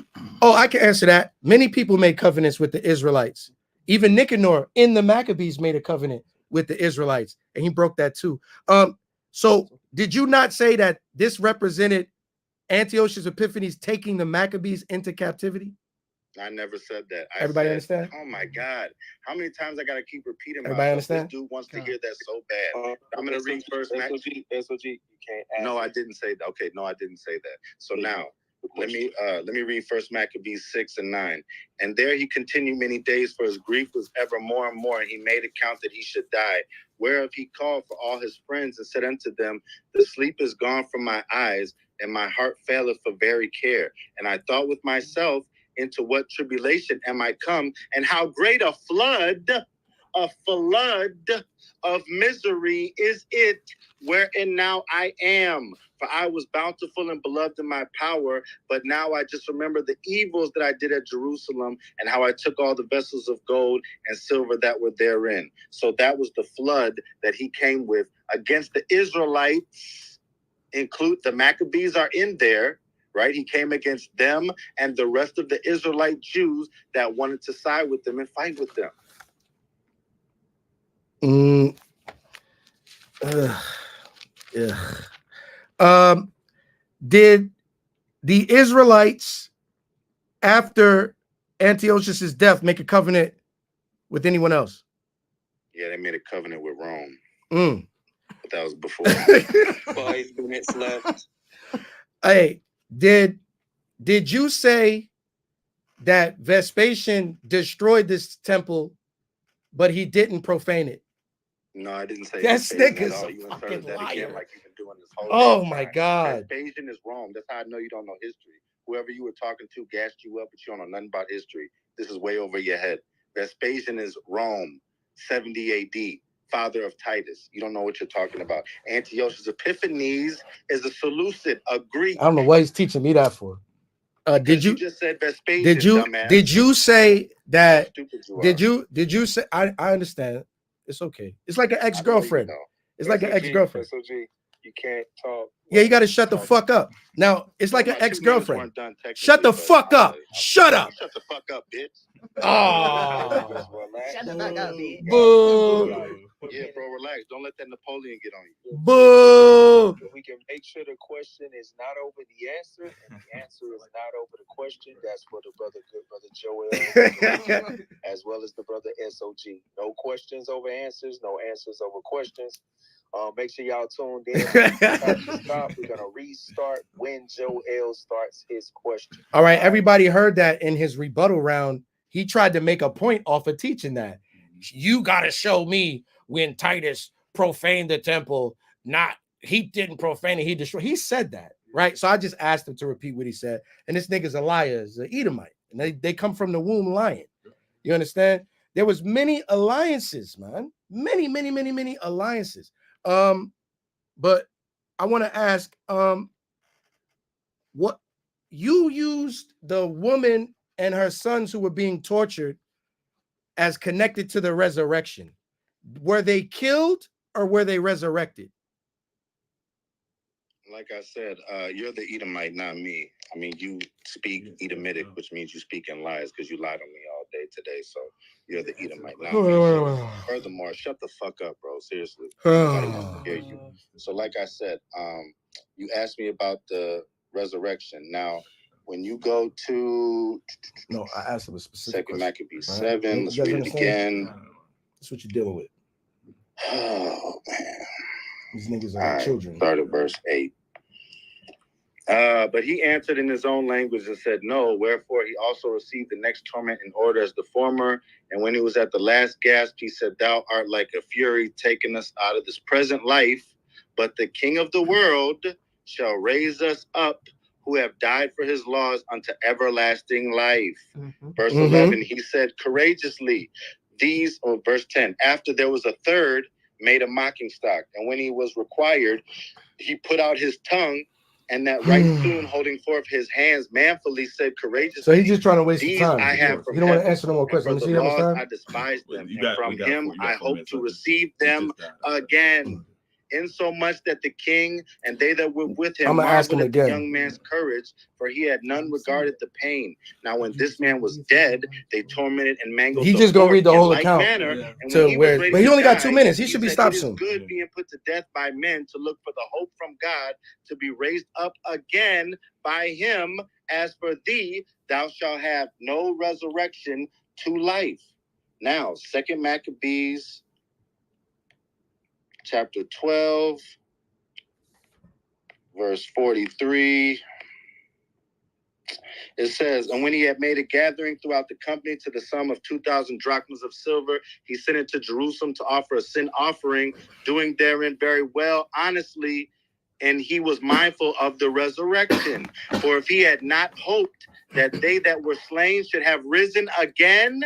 I can answer that. Many people made covenants with the Israelites. Even Nicanor in the Maccabees made a covenant with the Israelites, and he broke that too. So did you not say that this represented Antiochus Epiphanes taking the Maccabees into captivity? I never said that. Everybody understand? Oh my God. How many times I got to keep repeating Everybody myself? understand? This dude wants to hear that so bad. I'm going to read first. SOG, you can't ask. No, I didn't say that. Okay, no, I didn't say that. So now, let me read first Maccabees 6 and 9. And there he continued many days, for his grief was ever more and more, and he made account that he should die. Whereof he called for all his friends and said unto them, the sleep is gone from my eyes, and my heart faileth for very care. And I thought with myself, into what tribulation am I come, and how great a flood of misery is it wherein now I am. For I was bountiful and beloved in my power, but now I just remember the evils that I did at Jerusalem, and how I took all the vessels of gold and silver that were therein. So that was the flood that he came with against the Israelites. Include the Maccabees are in there. Right? He came against them and the rest of the Israelite Jews that wanted to side with them and fight with them. Did the Israelites, after Antiochus' death, make a covenant with anyone else? Yeah, they made a covenant with Rome. But that was before. 5 minutes left. Hey, did you say that Vespasian destroyed this temple, but he didn't profane it? No, I didn't say that. Nigga's a fucking liar. Again, like you've been doing this whole oh my God. Vespasian is Rome. That's how I know you don't know history. Whoever you were talking to gassed you up, but you don't know nothing about history. This is way over your head. Vespasian is Rome, 70 AD. Father of Titus. You don't know what you're talking about. Antiochus Epiphanes is a Seleucid, a Greek. I don't know what he's teaching me that for. Did you just said Vespasian? Did you dumbass. did you say that? How stupid you did you say? I understand. It's okay. It's like an ex-girlfriend. It's like an ex-girlfriend. SOG, you can't talk. Yeah, you got to shut the fuck up. Now, it's like an ex-girlfriend. Shut the fuck up. Shut up. Shut the fuck up, bitch. Oh. Shut the fuck up, bitch. Boo. Yeah, bro, relax. Don't let that Napoleon get on you. Boo. We can make sure the question is not over the answer, and the answer is not over the question. That's for the good brother Joel, as well as the brother SOG. No questions over answers, no answers over questions. Make sure y'all tuned in. We're gonna restart when Joel starts his question. All right, everybody heard that in his rebuttal round. He tried to make a point off of teaching that. You got to show me when Titus profaned the temple. He didn't profane it, he destroyed. He said that, right? So I just asked him to repeat what he said. And this nigga's a liar, is an Edomite. And they come from the womb lying. You understand? There was many alliances, man. Many alliances. But I want to ask, what you used the woman and her sons who were being tortured as connected to the resurrection. Were they killed or were they resurrected? Like I said, you're the Edomite, not me. I mean, you speak Edomitic, which means you speak in lies because you lied on me all day today. So you're the Edomite, not me. So, furthermore, shut the fuck up, bro. Seriously. Nobody wants to hear you. So like I said, you asked me about the resurrection. Now, when you go to I asked him a specific Second Maccabees 7, let's read it again. That's what you're dealing with. Oh, man. These niggas are children. Start at verse 8. But he answered in his own language and said, no, wherefore he also received the next torment in order as the former. And when he was at the last gasp, he said, thou art like a fury taking us out of this present life, but the King of the world shall raise us up who have died for his laws unto everlasting life. Verse 11, he said, courageously, verse 10, after there was a third, made a mocking stock. And when he was required, he put out his tongue, and that right soon holding forth his hands manfully said courageously. So he's just trying to waste the time. I have from you don't want to answer no more questions. For the laws, I despise them. And from him I hope to receive them again. Insomuch that the king and they that were with him marveled at the young man's courage, for he had none regarded the pain. Now when this man was dead, they tormented and mangled. He's just gonna read the whole like account. But he only got 2 minutes. He should be stopped soon. It is good being put to death by men to look for the hope from God to be raised up again by him. As for thee, thou shalt have no resurrection to life. Now, 2 Maccabees chapter 12, verse 43. It says, and when he had made a gathering throughout the company to the sum of 2,000 drachmas of silver, he sent it to Jerusalem to offer a sin offering, doing therein very well, honestly, and he was mindful of the resurrection. For if he had not hoped that they that were slain should have risen again,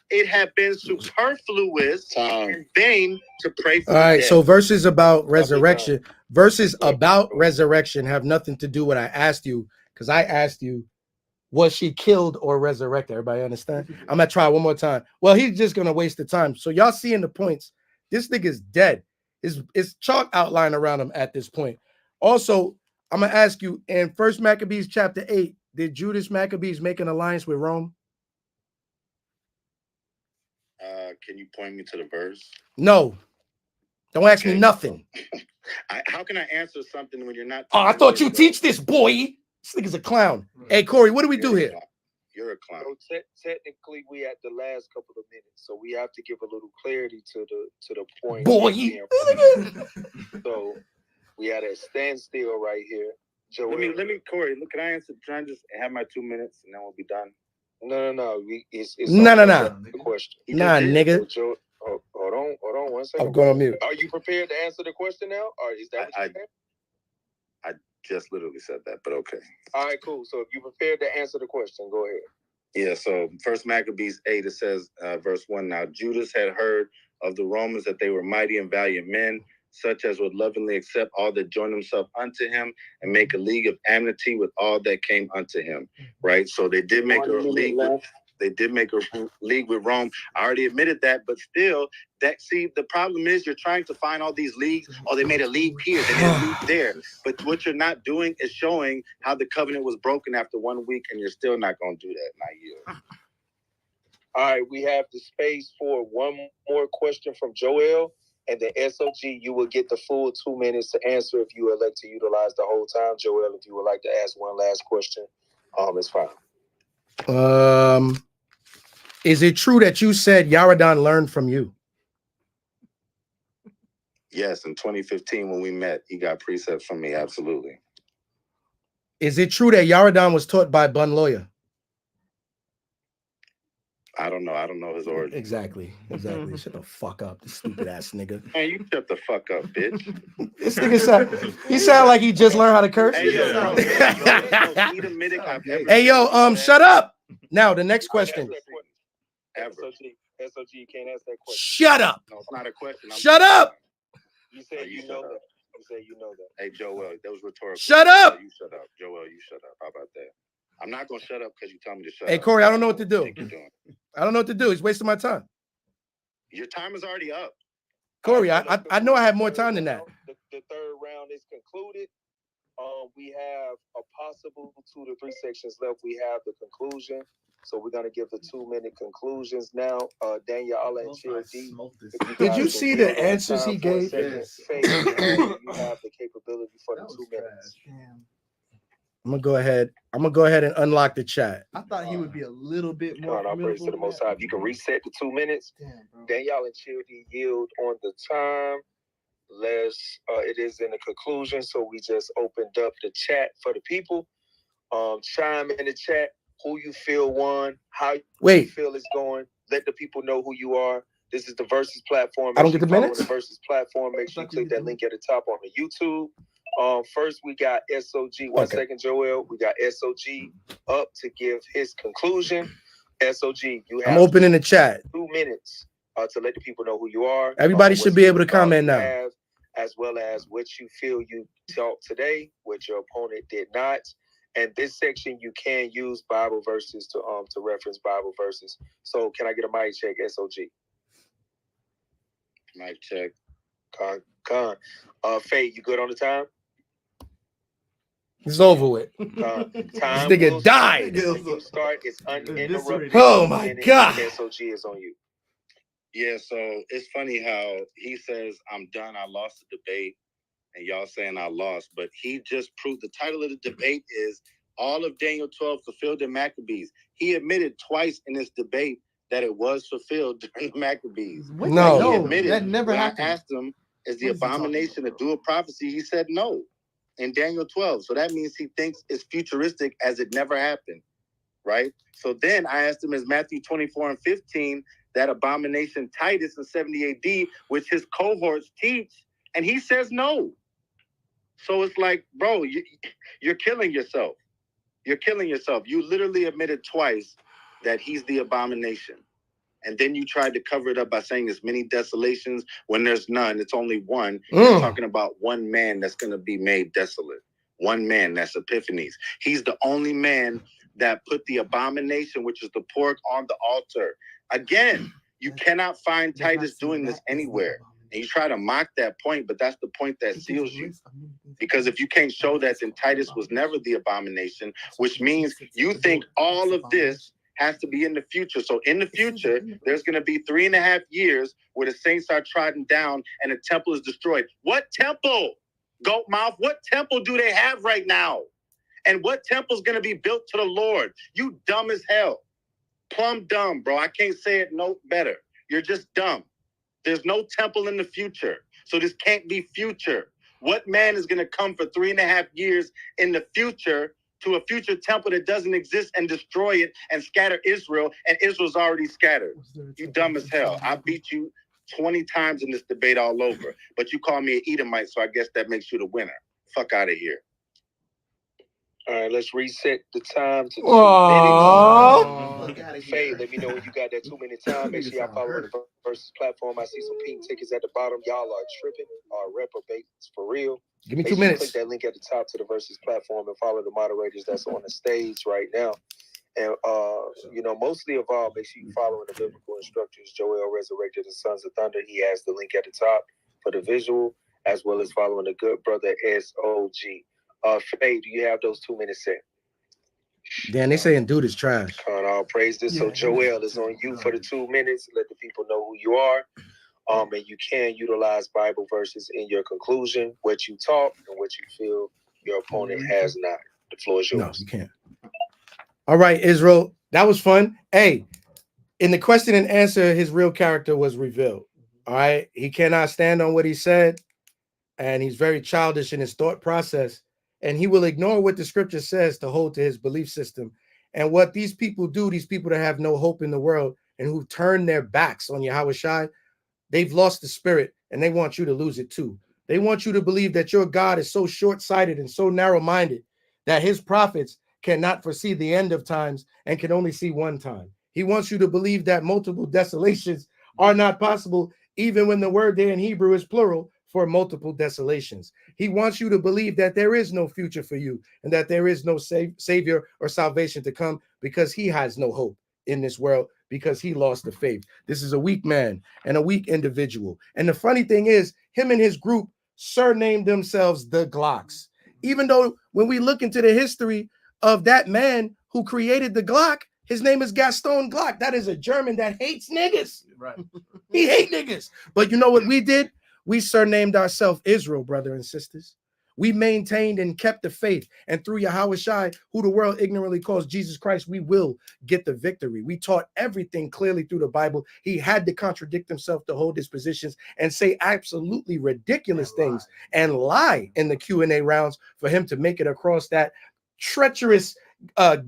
it had been superfluous and vain to pray for. All right, the dead. so verses about resurrection, have nothing to do with what I asked you, because I asked you, was she killed or resurrected? Everybody understand? I'm gonna try one more time. Well, he's just gonna waste the time. So y'all seeing the points. This nigga's dead. It's chalk outline around him at this point. Also, I'm gonna ask you, in 1 Maccabees chapter 8, did Judas Maccabees make an alliance with Rome? Can you point me to the verse? No. Don't ask me nothing. How can I answer something when you're not? Oh, I thought you teach this, boy. This nigga's a clown. Hey, Corey, what do we do here? You're a clown. So technically, we at the last couple of minutes, so we have to give a little clarity to the point. Boy. So we had a standstill right here. Joel. Let me, Corey. Look, can I answer? Try and just have my 2 minutes, and then we'll be done. No. No. The question. Nah, nigga. Hold on 1 second. I'm going on mute. Are you prepared to answer the question now, or is that what you said? I just literally said that, but okay. All right, cool. So if you're prepared to answer the question, go ahead. Yeah, so 1 Maccabees 8, it says, verse 1, now Judas had heard of the Romans that they were mighty and valiant men, such as would lovingly accept all that join themselves unto him and make a league of amity with all that came unto him, right? So they did make a league They did make a league with Rome. I already admitted that, but still, the problem is you're trying to find all these leagues. Oh, they made a league here, they made a league there. But what you're not doing is showing how the covenant was broken after 1 week, and you're still not going to do that. Not you. All right, we have the space for one more question from Joel, and then SOG, you will get the full 2 minutes to answer if you elect to utilize the whole time. Joel, if you would like to ask one last question, it's fine. Is it true that you said Yaw'al learned from you? Yes, in 2015 when we met, he got precepts from me. Absolutely. Is it true that Yaw'al was taught by Bun Lawyer? I don't know. I don't know his origin. Exactly. Shut the fuck up, this stupid ass nigga. Man, you shut the fuck up, bitch. This nigga sound like he just learned how to curse. Hey, yo, shut up. Now the next question. SOG, you can't ask that question. Shut up. No, it's not a question. Shut up. You said you know that. You said you know that. Hey, Joel, that was rhetorical. Shut up. You shut up. Joel, you shut up. How about that? I'm not going to shut up because you tell me to shut up. Hey, Corey, I don't know what to do. I don't know what to do. He's wasting my time. Your time is already up. Corey, I know I have more time than that. The third round is concluded. We have a possible 2 to 3 sections left. We have the conclusion. So we're going to give the 2-minute conclusions now. Yaw'al and Chill D. Did you see the answers he gave? Yes. You have the capability for the 2 minutes. I'm gonna go ahead and unlock the chat. I thought he would be a little bit more. I'll praise to the Most High. You can reset the 2 minutes. Yaw'al and Chill D yield on the time. It is in the conclusion, so we just opened up the chat for the people. Chime in the chat who you feel won, how you feel it's going. Let the people know who you are. This is the Versus platform. I don't get the minutes. The Versus platform. Make sure you click that link at the top on the YouTube. First, we got SOG. One second, Joel. We got SOG up to give his conclusion. SOG, you have. I'm opening the chat. 2 minutes to let the people know who you are. Everybody should be able to comment now. As well as what you feel you taught today, what your opponent did not. And this section, you can use Bible verses to reference Bible verses. So can I get a mic check, SOG? Mic check. Con. Faye, you good on the time? It's over with. Time this nigga died. Start. It's uninterrupted. Oh my God. SOG is on you. Yeah, so it's funny how he says, I'm done. I lost the debate. And y'all saying I lost, but he just proved the title of the debate is all of Daniel 12 fulfilled in Maccabees. He admitted twice in this debate that it was fulfilled during the Maccabees. No, he admitted that never when happened. I asked him, is the abomination a dual prophecy? He said no in Daniel 12. So that means he thinks it's futuristic as it never happened, right? So then I asked him, is Matthew 24 and 15 that abomination Titus in 70 AD, which his cohorts teach? And he says no. So it's like, bro, you're killing yourself. You're killing yourself. You literally admitted twice that he's the abomination. And then you tried to cover it up by saying there's many desolations when there's none. It's only one. You're talking about one man that's going to be made desolate. One man, that's Epiphanes. He's the only man that put the abomination, which is the pork, on the altar. Again, you cannot find Titus doing this anywhere. And you try to mock that point, but that's the point that seals you. Because if you can't show that, then Titus was never the abomination, which means you think all of this has to be in the future. So in the future, there's going to be 3.5 years where the saints are trodden down and the temple is destroyed. What temple? Goat mouth, what temple do they have right now? And what temple is going to be built to the Lord? You dumb as hell. Plumb dumb, bro. I can't say it no better. You're just dumb. There's no temple in the future. So this can't be future. What man is going to come for 3.5 years in the future to a future temple that doesn't exist and destroy it and scatter Israel? And Israel's already scattered. You dumb as hell. I beat you 20 times in this debate all over. But you call me an Edomite, so I guess that makes you the winner. Fuck out of here. All right, let's reset the time to 2 minutes. Faye, let me know when you got that 2-minute time. Make sure y'all follow the Versus platform. I see some pink tickets at the bottom. Y'all are tripping. Reprobates for real. Give me 2 minutes. Click that link at the top to the Versus platform and follow the moderators that's on the stage right now. And, mostly of all, make sure you following the biblical instructions. Joel resurrected the sons of thunder. He has the link at the top for the visual, as well as following the good brother SOG. Faye, do you have those 2 minutes set? Damn, they saying dude is trash. All praises. Yeah, so Joel is on you for the 2 minutes. Let the people know who you are. And you can utilize Bible verses in your conclusion, what you taught and what you feel your opponent has not. The floor is yours. No, you can't. All right, Israel. That was fun. Hey, in the question and answer, his real character was revealed. All right. He cannot stand on what he said, and he's very childish in his thought process. And he will ignore what the scripture says to hold to his belief system. And what these people do, these people that have no hope in the world and who turn their backs on Yahweh Shai, they've lost the spirit, and they want you to lose it too. They want you to believe that your God is so short-sighted and so narrow-minded that his prophets cannot foresee the end of times and can only see one time. He wants you to believe that multiple desolations are not possible, even when the word there in Hebrew is plural for multiple desolations. He wants you to believe that there is no future for you and that there is no savior or salvation to come, because he has no hope in this world, because he lost the faith. This is a weak man and a weak individual. And the funny thing is, him and his group surnamed themselves the Glocks. Even though when we look into the history of that man who created the Glock, his name is Gaston Glock. That is a German that hates niggas. Right. He hates niggas. But you know what we did? We surnamed ourselves Israel, brother and sisters. We maintained and kept the faith. And through Yahweh Shai, who the world ignorantly calls Jesus Christ, we will get the victory. We taught everything clearly through the Bible. He had to contradict himself to hold his positions and say absolutely ridiculous things and lie in the Q&A rounds for him to make it across that treacherous,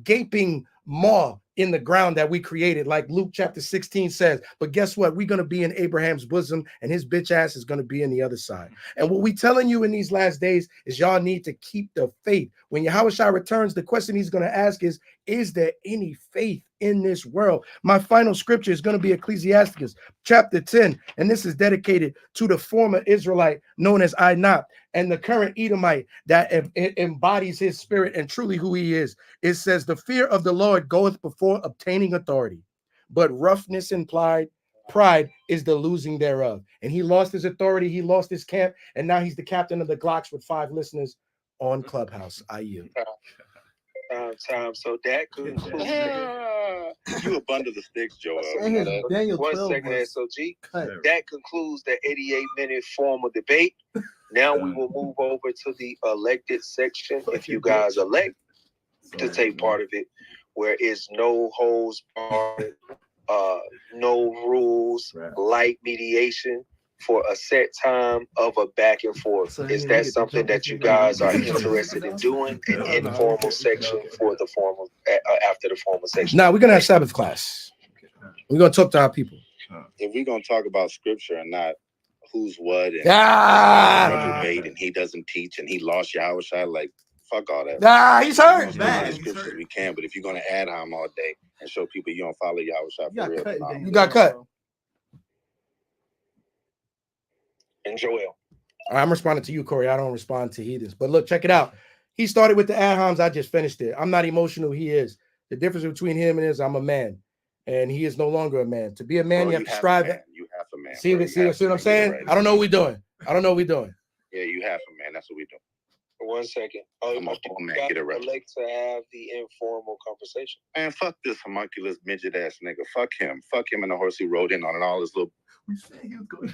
gaping maw in the ground that we created, like Luke chapter 16 says. But guess what? We're going to be in Abraham's bosom, and his bitch ass is going to be in the other side. And what we telling you in these last days is y'all need to keep the faith. When Yahweh Shai returns, the question he's going to ask is there any faith in this world? My final scripture is going to be Ecclesiastes chapter 10, and this is dedicated to the former Israelite known as Inap and the current Edomite that embodies his spirit and truly who he is. It says, the fear of the Lord goeth before obtaining authority, but roughness and pride is the losing thereof. And he lost his authority, he lost his camp, and now he's the captain of the Glocks with 5 listeners on Clubhouse. I yield. Time. So that concludes. You up under the sticks, Joel. One second, SOG. That concludes the 88-minute formal debate. Now we will move over to the elected section. If you guys elect to take part of it, where is no holds barred, no rules, light mediation for a set time of a back and forth. Is that something that you guys are interested in doing? An informal section for the formal after the formal section? Now we're gonna have Sabbath class. We're gonna talk to our people. If we're gonna talk about scripture and not who's what and debate, and he doesn't teach and he lost Yahweh Shai, like fuck all that. He's hurt. Scriptures we can, but if you're gonna add him all day and show people you don't follow Yahweh Shai for real, you got cut. And Joel. I'm responding to you, Corey. I don't respond to heathens. But look, check it out. He started with the ad-homs. I just finished it. I'm not emotional. He is. The difference between him and is I'm a man, and he is no longer a man. To be a man, you have to strive. You have a man. See what I'm saying? I don't know what we're doing. Yeah, you have a man. That's what we're doing. 1 second. I'm a whole man. Get it right. I'd like to have the informal conversation. Man, fuck this homunculus midget ass nigga. Fuck him. Fuck him and the horse he rode in on and all his little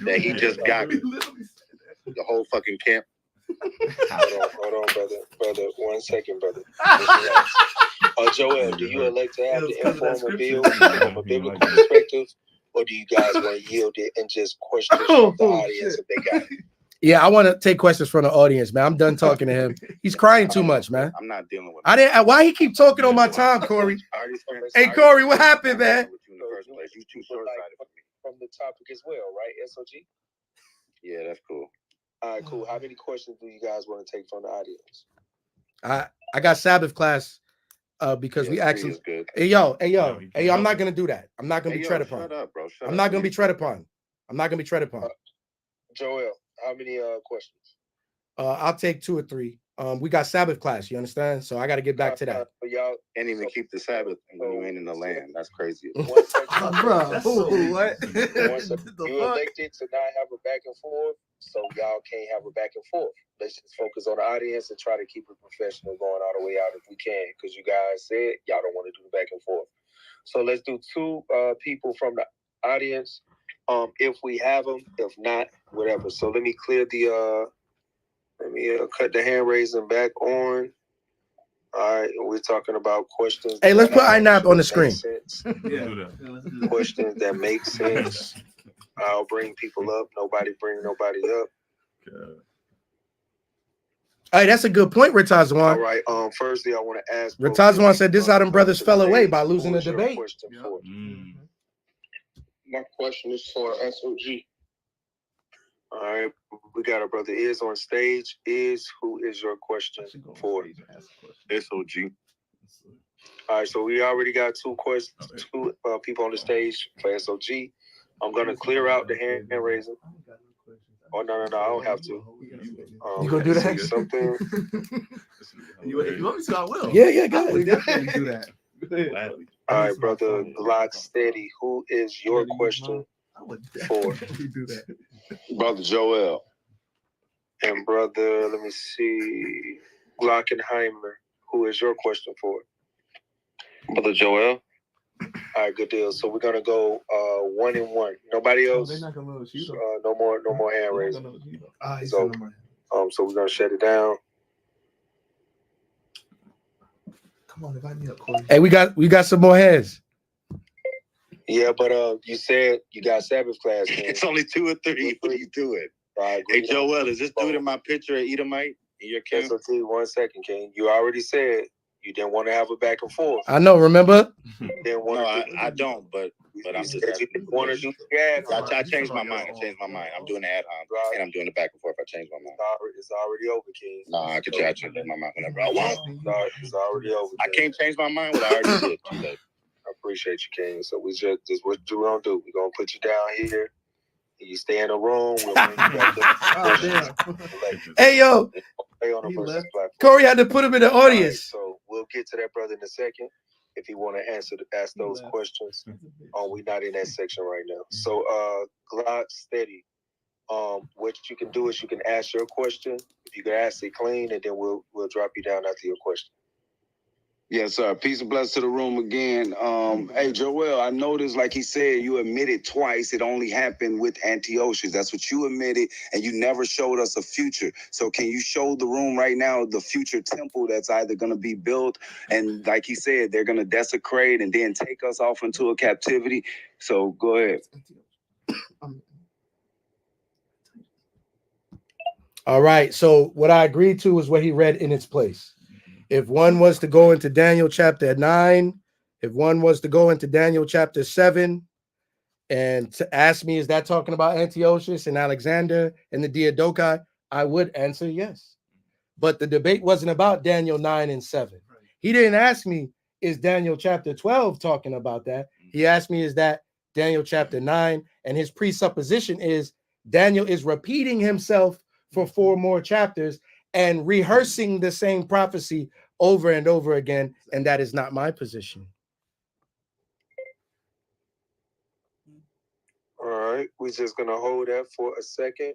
that he just got the whole fucking camp. Hold on, brother. 1 second, brother. Joel, do you elect to have the informal build from a biblical perspective, or do you guys want to yield it and just question from the audience if they got it? Yeah, I want to take questions from the audience, man. I'm done talking to him. He's crying too much, man. I'm not dealing with Why he keep talking on my time, Corey? Hey, Corey, what happened, man? You too short-sighted for me. From the topic as well, right, SOG? Yeah, that's cool. All right, cool. How many questions do you guys want to take from the audience? I got Sabbath class because we actually. Hey yo, I'm not gonna do that. I'm not gonna be tread upon. Shut up, bro. I'm not gonna be tread upon. Joel, how many questions? I'll take 2 or 3. we got Sabbath class. You understand? So I got to get back to that. But y'all can't even keep the Sabbath when you ain't in the land. That's crazy. Bro, what? You elected to not have a back and forth, so y'all can't have a back and forth. Let's just focus on the audience and try to keep it professional going all the way out if we can, because you guys said y'all don't want to do the back and forth. So let's do 2 people from the audience, if we have them. If not, whatever. So let me clear the cut the hand raising back on. All right, we're talking about questions. Hey, let's put Inap on the screen. Questions that make sense. I'll bring people up. Nobody bring nobody up. Hey, that's a good point, Ritazwan. All right. Firstly, I want to ask. Ritazwan said this how them brothers fell away by losing the debate. My question is for SOG. All right, we got our brother Is on stage. Who is your question for? SOG. All right, so we already got 2 questions, 2 people on the stage for SOG. I'm gonna clear out the hand raising. Oh no, I don't have to. You gonna do that? Something. You want me to? I will. Yeah, go ahead. Definitely do that. All right, brother Glock Steady. Who is your question for? Do that. Brother Joel. And brother, let me see, Glockenheimer. Who is your question for? Brother Joel. All right, good deal. So we're gonna go 1 and 1. Nobody else. They're not gonna notice you. No more hand raising. So we're gonna shut it down. come on, invite me up, Corey. Hey, we got some more hands. Yeah, but you said you got Sabbath class. Man. It's only 2 or 3. What are you doing? Hey, Joel, is this dude in my picture an Edomite in your camp? SOT, 1 second, King. You already said you didn't want to have a back and forth. I know, remember? I don't, but I'm just asking. I changed my mind. I'm doing the ad hoc, and I'm doing the back and forth. I changed my mind. It's already over, King. No, I can change my mind whenever I want. It's already over. I can't change my mind. What I already did. Too late. I appreciate you, King. So we just what you gonna do? We're gonna put you down here. You stay in the room. We'll bring you back up. Hey, yo. Corey had to put him in the audience. Right, so we'll get to that brother in a second. If you want to ask those questions. We're not in that section right now. So Glock Steady. What you can do is you can ask your question. If you can ask it clean, and then we'll drop you down after your question. Yes, sir. Peace and blessings to the room again. Hey, Joel, I noticed, like he said, you admitted twice it only happened with Antiochus. That's what you admitted, and you never showed us a future. So can you show the room right now the future temple that's either going to be built, and like he said, they're going to desecrate and then take us off into a captivity? So go ahead. All right. So what I agreed to is what he read in its place. If one was to go into Daniel chapter 9, if one was to go into Daniel chapter 7, and to ask me, is that talking about Antiochus and Alexander and the Diadochi? I would answer yes. But the debate wasn't about Daniel 9 and 7. He didn't ask me, is Daniel chapter 12 talking about that? He asked me, is that Daniel chapter 9? And his presupposition is Daniel is repeating himself for 4 more chapters and rehearsing the same prophecy over and over again, and that is not my position. All right, we're just gonna hold that for a second.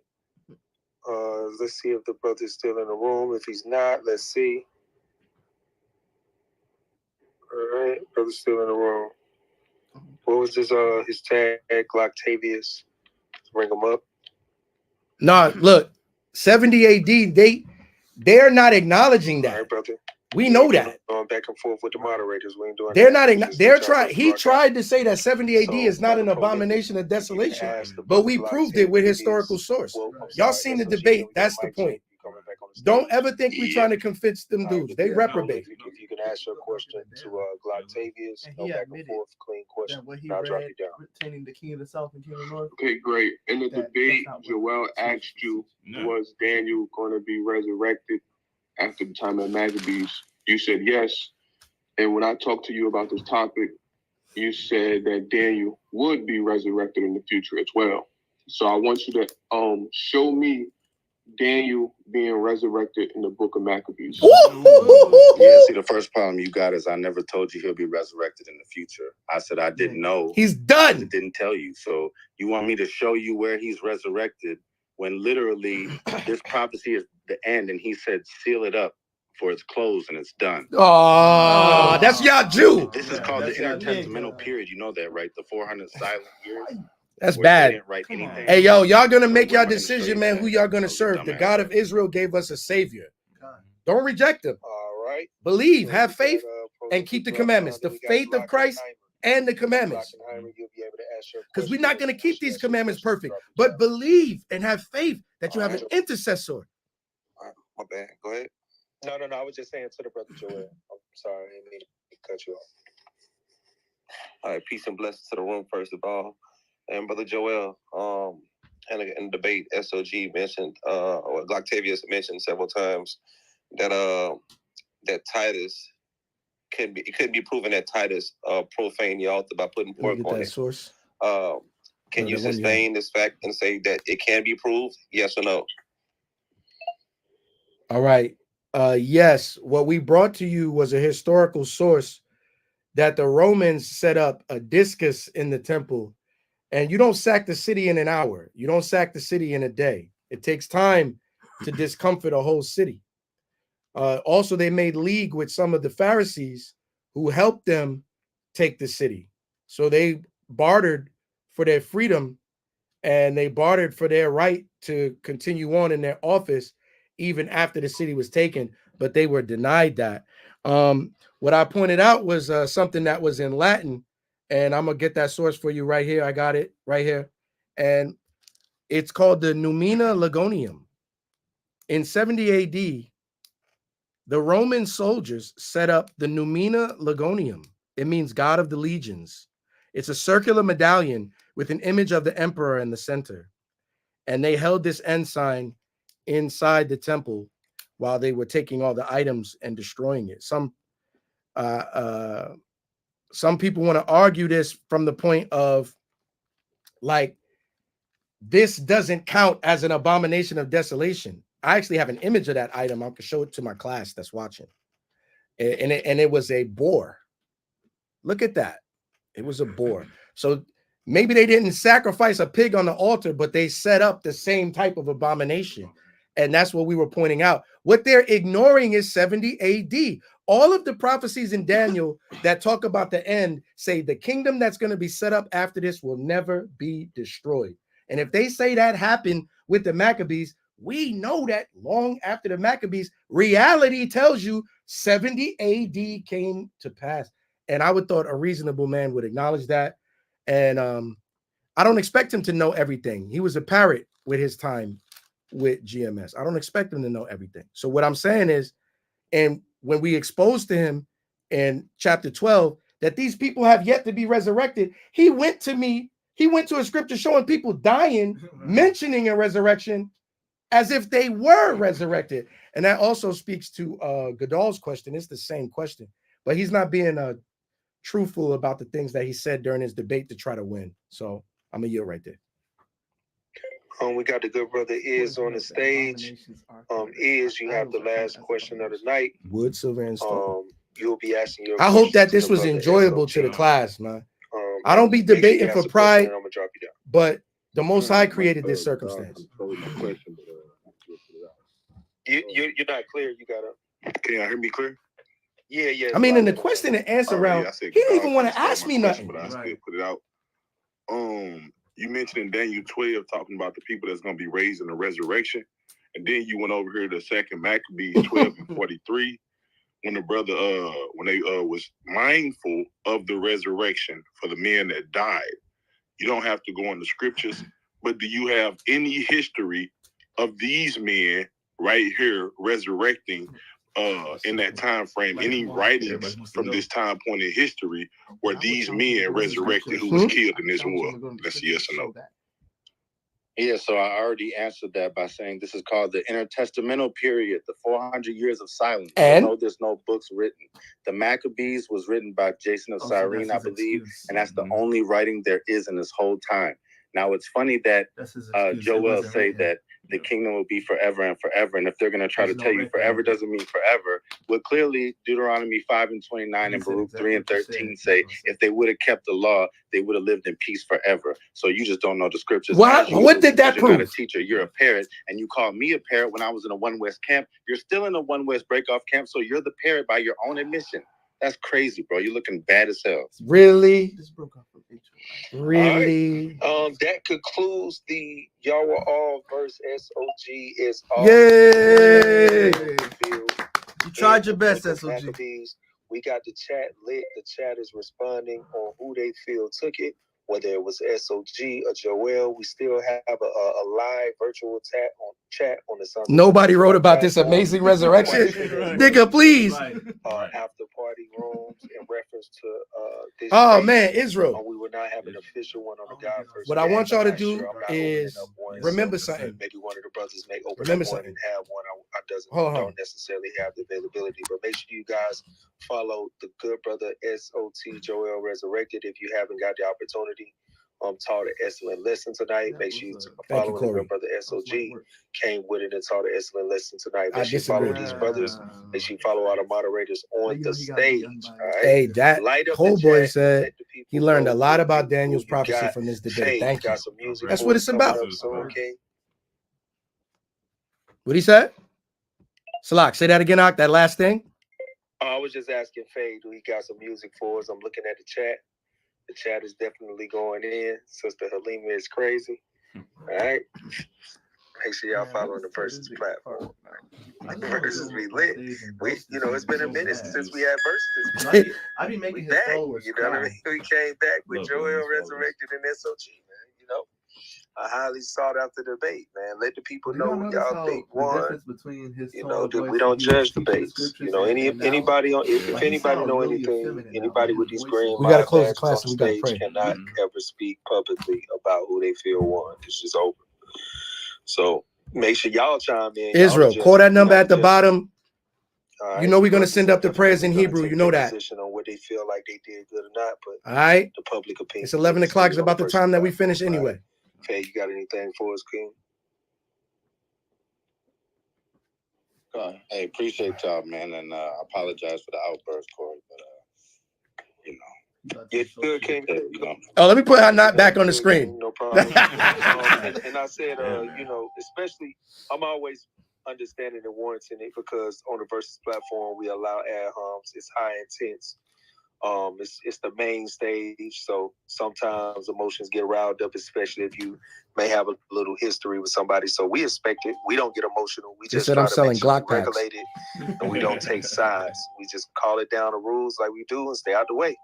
Let's see if the brother's still in the room. If he's not, let's see. All right, brother's still in the room. What was his tag? Octavius. Bring him up. No, look, 70 AD, they're not acknowledging that. All right, brother. We know that. Going back and forth with the moderators. We ain't doing They're that. not. They're trying. He tried to say that 70 AD is not an abomination of desolation, but we proved it with historical source. Y'all seen the debate. That's the point. Don't ever think we're trying to convince them dudes. They reprobate. If you can ask your question to Gloctavius, no back and forth, clean question. I'll drop you down. Pertaining the king of the south and king of the north. Okay, great. In the debate, Joel asked you, was Daniel going to be resurrected after the time of Maccabees? You said yes. And when I talked to you about this topic, you said that Daniel would be resurrected in the future as well. So I want you to show me Daniel being resurrected in the book of Maccabees. Yeah, see, the first problem you got is I never told you he'll be resurrected in the future. I said I didn't know. He's done. It didn't tell you. So you want me to show you where he's resurrected when literally this prophecy is the end, and he said, seal it up for it's closed and it's done. Oh, that's y'all Jew. This is called the intertestamental period. You know that, right? The 400 silent years. That's where bad. they didn't write anything. Hey, yo, y'all gonna make y'all decision, man, who y'all gonna serve. The God of Israel gave us a savior. Don't reject him. All right. Believe, have faith, and keep the commandments. The faith of Christ and the commandments. Because we're not gonna keep these commandments perfect, but believe and have faith that you have an intercessor. My bad. Go ahead. No. I was just saying to the brother Joel. I'm sorry, I didn't mean to cut you off. All right, peace and blessings to the room, first of all. And Brother Joel, in the debate, SOG mentioned, or Octavius mentioned several times that that Titus couldn't be proven that Titus profaned the altar by putting pork on it. Source. Can you sustain this fact and say that it can be proved? Yes or no? All right. Yes, what we brought to you was a historical source that the Romans set up a discus in the temple. And you don't sack the city in an hour. You don't sack the city in a day. It takes time to discomfort a whole city. Also, they made league with some of the Pharisees who helped them take the city. So they bartered for their freedom, and they bartered for their right to continue on in their office even after the city was taken, but they were denied that. What I pointed out was something that was in Latin, and I'm going to get that source for you right here. I got it right here. And it's called the Numina Legonium. In 70 AD, the Roman soldiers set up the Numina Legonium. It means God of the legions. It's a circular medallion with an image of the emperor in the center. And they held this ensign inside the temple while they were taking all the items and destroying it. Some people want to argue this from the point of, like, this doesn't count as an abomination of desolation. I actually have an image of that item. I can show it to my class that's watching. And it was a boar. Look at that. It was a boar. So maybe they didn't sacrifice a pig on the altar, but they set up the same type of abomination. And that's what we were pointing out. What they're ignoring is 70 AD. All of the prophecies in Daniel that talk about the end say the kingdom that's going to be set up after this will never be destroyed. And if they say that happened with the Maccabees, we know that long after the Maccabees, reality tells you 70 AD came to pass. And I would thought a reasonable man would acknowledge that. And I don't expect him to know everything. He was a parrot with his time with GMS. I don't expect him to know everything. So what I'm saying is, and when we exposed to him in chapter 12 that these people have yet to be resurrected, he went to a scripture showing people dying, mentioning a resurrection as if they were resurrected. And that also speaks to Godal's question. It's the same question, but he's not being truthful about the things that he said during his debate to try to win. So I'm a yield right there. We got the good brother Iz on the stage. Iz, you have the last question of the night. Wood, silver, and stone. You'll be asking your I hope that this was enjoyable to the class, man. I don't be debating for pride, but the Most High created this circumstance. You're not clear. You gotta. Can y'all hear me clear? Yeah. I mean, in the question and answer round, he didn't even want to ask me nothing. But I still put it out. You mentioned in Daniel 12 talking about the people that's going to be raised in the resurrection, and then you went over here to 2 Maccabees 12 and 43 when the brother when they was mindful of the resurrection for the men that died. You don't have to go in the scriptures, but do you have any history of these men right here resurrecting in that time frame? Any writings from this time point in history where these men resurrected who was killed in this war? That's yes or no. Yeah, so I already answered that by saying this is called the intertestamental period, the 400 years of silence. And there's no books written. The Maccabees was written by Jason of Cyrene, I believe, and that's the only writing there is in this whole time. Now, it's funny that Joel say that the kingdom will be forever and forever. And if they're going to try to tell you forever doesn't mean forever, well, clearly Deuteronomy 5:29 and Baruch 3:13 say if they would have kept the law, they would have lived in peace forever. So you just don't know the scriptures. What did that prove? You're not a teacher, you're a parrot, and you called me a parrot when I was in a One West camp. You're still in a One West breakoff camp, so you're the parrot by your own admission. That's crazy, bro. You're looking bad as hell. Really? Really? Right. That concludes the Yaw'al verse SOG is all. Yay! You tried your best, SOG. Maccabees. We got the chat lit. The chat is responding on who they feel took it, whether it was SOG or Joel. We still have a live virtual chat on the Sunday. Nobody wrote about this amazing resurrection. Nigga, please. After party rooms in reference to this. Oh man, Israel. We will not have an official one on the God first. What I want y'all to do is remember something. Maybe one of the brothers may open Remember up one something. and have one. Hold on. Don't necessarily have the availability, but make sure you guys follow the good brother SOT Joel Resurrected if you haven't got the opportunity. Taught an excellent lesson tonight. Make sure you follow the good brother SOG. Came with it and taught an excellent lesson tonight. Make sure you follow these brothers. Make sure you follow all the moderators on the stage. All right? Hey, that whole boy said he learned a lot about Daniel's prophecy from this debate. Thank you. That's what it's about. What he said? Salak, say that again, Ak, that last thing. I was just asking Faye, do he got some music for us? I'm looking at the chat. The chat is definitely going in. Sister Halima is crazy. All right. Make sure y'all following the Versus platform. Versus be lit. It's been a minute since we had Versus. I be making his back, followers. You know what I mean? We came back with Joel Resurrected and SOG, man. You know, a highly sought after debate, man. Let the people know y'all think one. We don't judge debates. Anybody on if anybody know anything, anybody with these green, we gotta close the class on and we gotta stage pray. cannot ever speak publicly about who they feel won. It's just over. So make sure y'all chime in. Israel, call that number at the bottom. You know we're gonna send up the prayers in Hebrew. You know that. On what they feel like they did good or not, but all right. The public opinion. It's 11 o'clock. It's about the time that we finish anyway. Faye, you got anything for us, King? Hey, appreciate y'all, man, and I apologize for the outburst, Corey, but Yeah, good, King. Oh, let me put her not back on the screen. No problem. And I said, especially, I'm always understanding and warranting it because on the Versus platform, we allow ad homs. It's high intense. It's the main stage, so sometimes emotions get riled up, especially if you may have a little history with somebody. So we expect it. We don't get emotional. We just try to make sure we regulate it, and we don't take sides. We just call it down the rules like we do and stay out the way.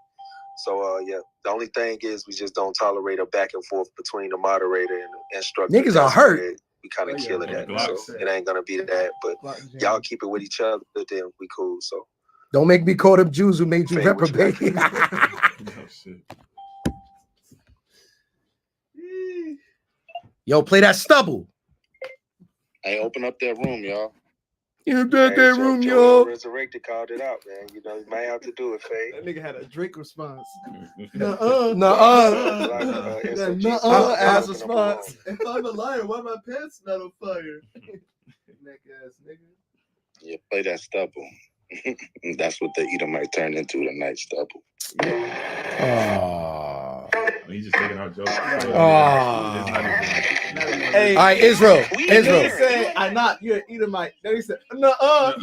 So the only thing is we just don't tolerate a back and forth between the moderator and the instructor. Niggas are hurt. We kind of kill it at, so it ain't gonna be that. But y'all keep it with each other, then we cool. So. Don't make me call them Jews who made you reprobate. Yo, play that stubble. Hey, open up that room, y'all. You bet that room, y'all. Resurrected called it out, man. You might have to do it, Faye. That nigga had a Drake response. Nuh-uh. Ass response. If I'm a liar, why my pants not on fire? Neck ass nigga. Yeah, play that stubble. That's what the Edomite turned into tonight, stubble. He's just taking our jokes. Hey, all right, Israel. He said, "I not you're an Edomite." Then he said, "Nuh-uh."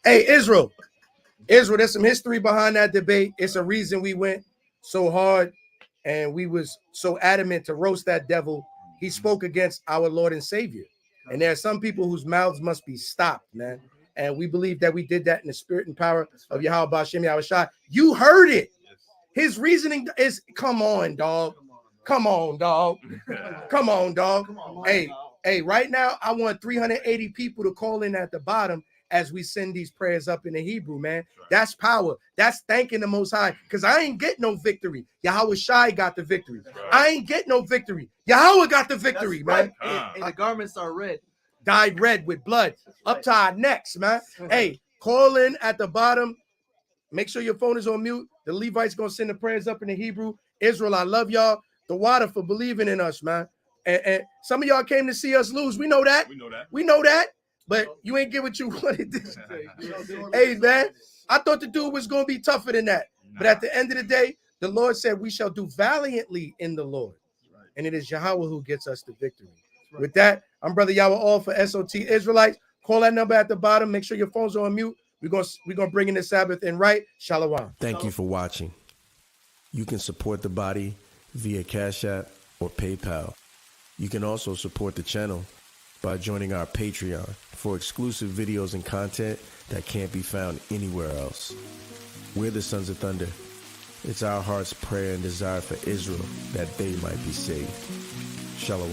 Hey, Israel, there's some history behind that debate. It's a reason we went so hard and we was so adamant to roast that devil. He spoke against our Lord and Savior. And there are some people whose mouths must be stopped, man. And we believe that we did that in the spirit and power of Yahweh Ba'Shem Yahweh Shai. You heard it. His reasoning is, come on, dog. Come on, dog. Come on, dog. Hey, right now, I want 380 people to call in at the bottom as we send these prayers up in the Hebrew, man. That's power. That's thanking the Most High, because I ain't get no victory. Yahweh Shai got the victory. I ain't get no victory. Yahweh got the victory, man. And the garments are red. Dyed red with blood up to our necks, man. Hey, call in at the bottom. Make sure your phone is on mute. The Levites gonna send the prayers up in the Hebrew. Israel, I love y'all. The water for believing in us, man. And some of y'all came to see us lose. We know that. We know that. But you ain't get what you wanted to say. Hey, man, I thought the dude was going to be tougher than that. But at the end of the day, the Lord said we shall do valiantly in the Lord. And it is Yahweh who gets us the victory. With that, I'm Brother Yaw'al for SOT Israelites. Call that number at the bottom. Make sure your phones are on mute. We're gonna bring in the Sabbath in right. Shalom. Thank you for watching. You can support the body via Cash App or PayPal. You can also support the channel by joining our Patreon for exclusive videos and content that can't be found anywhere else. We're the Sons of Thunder. It's our heart's prayer and desire for Israel that they might be saved. Shalom.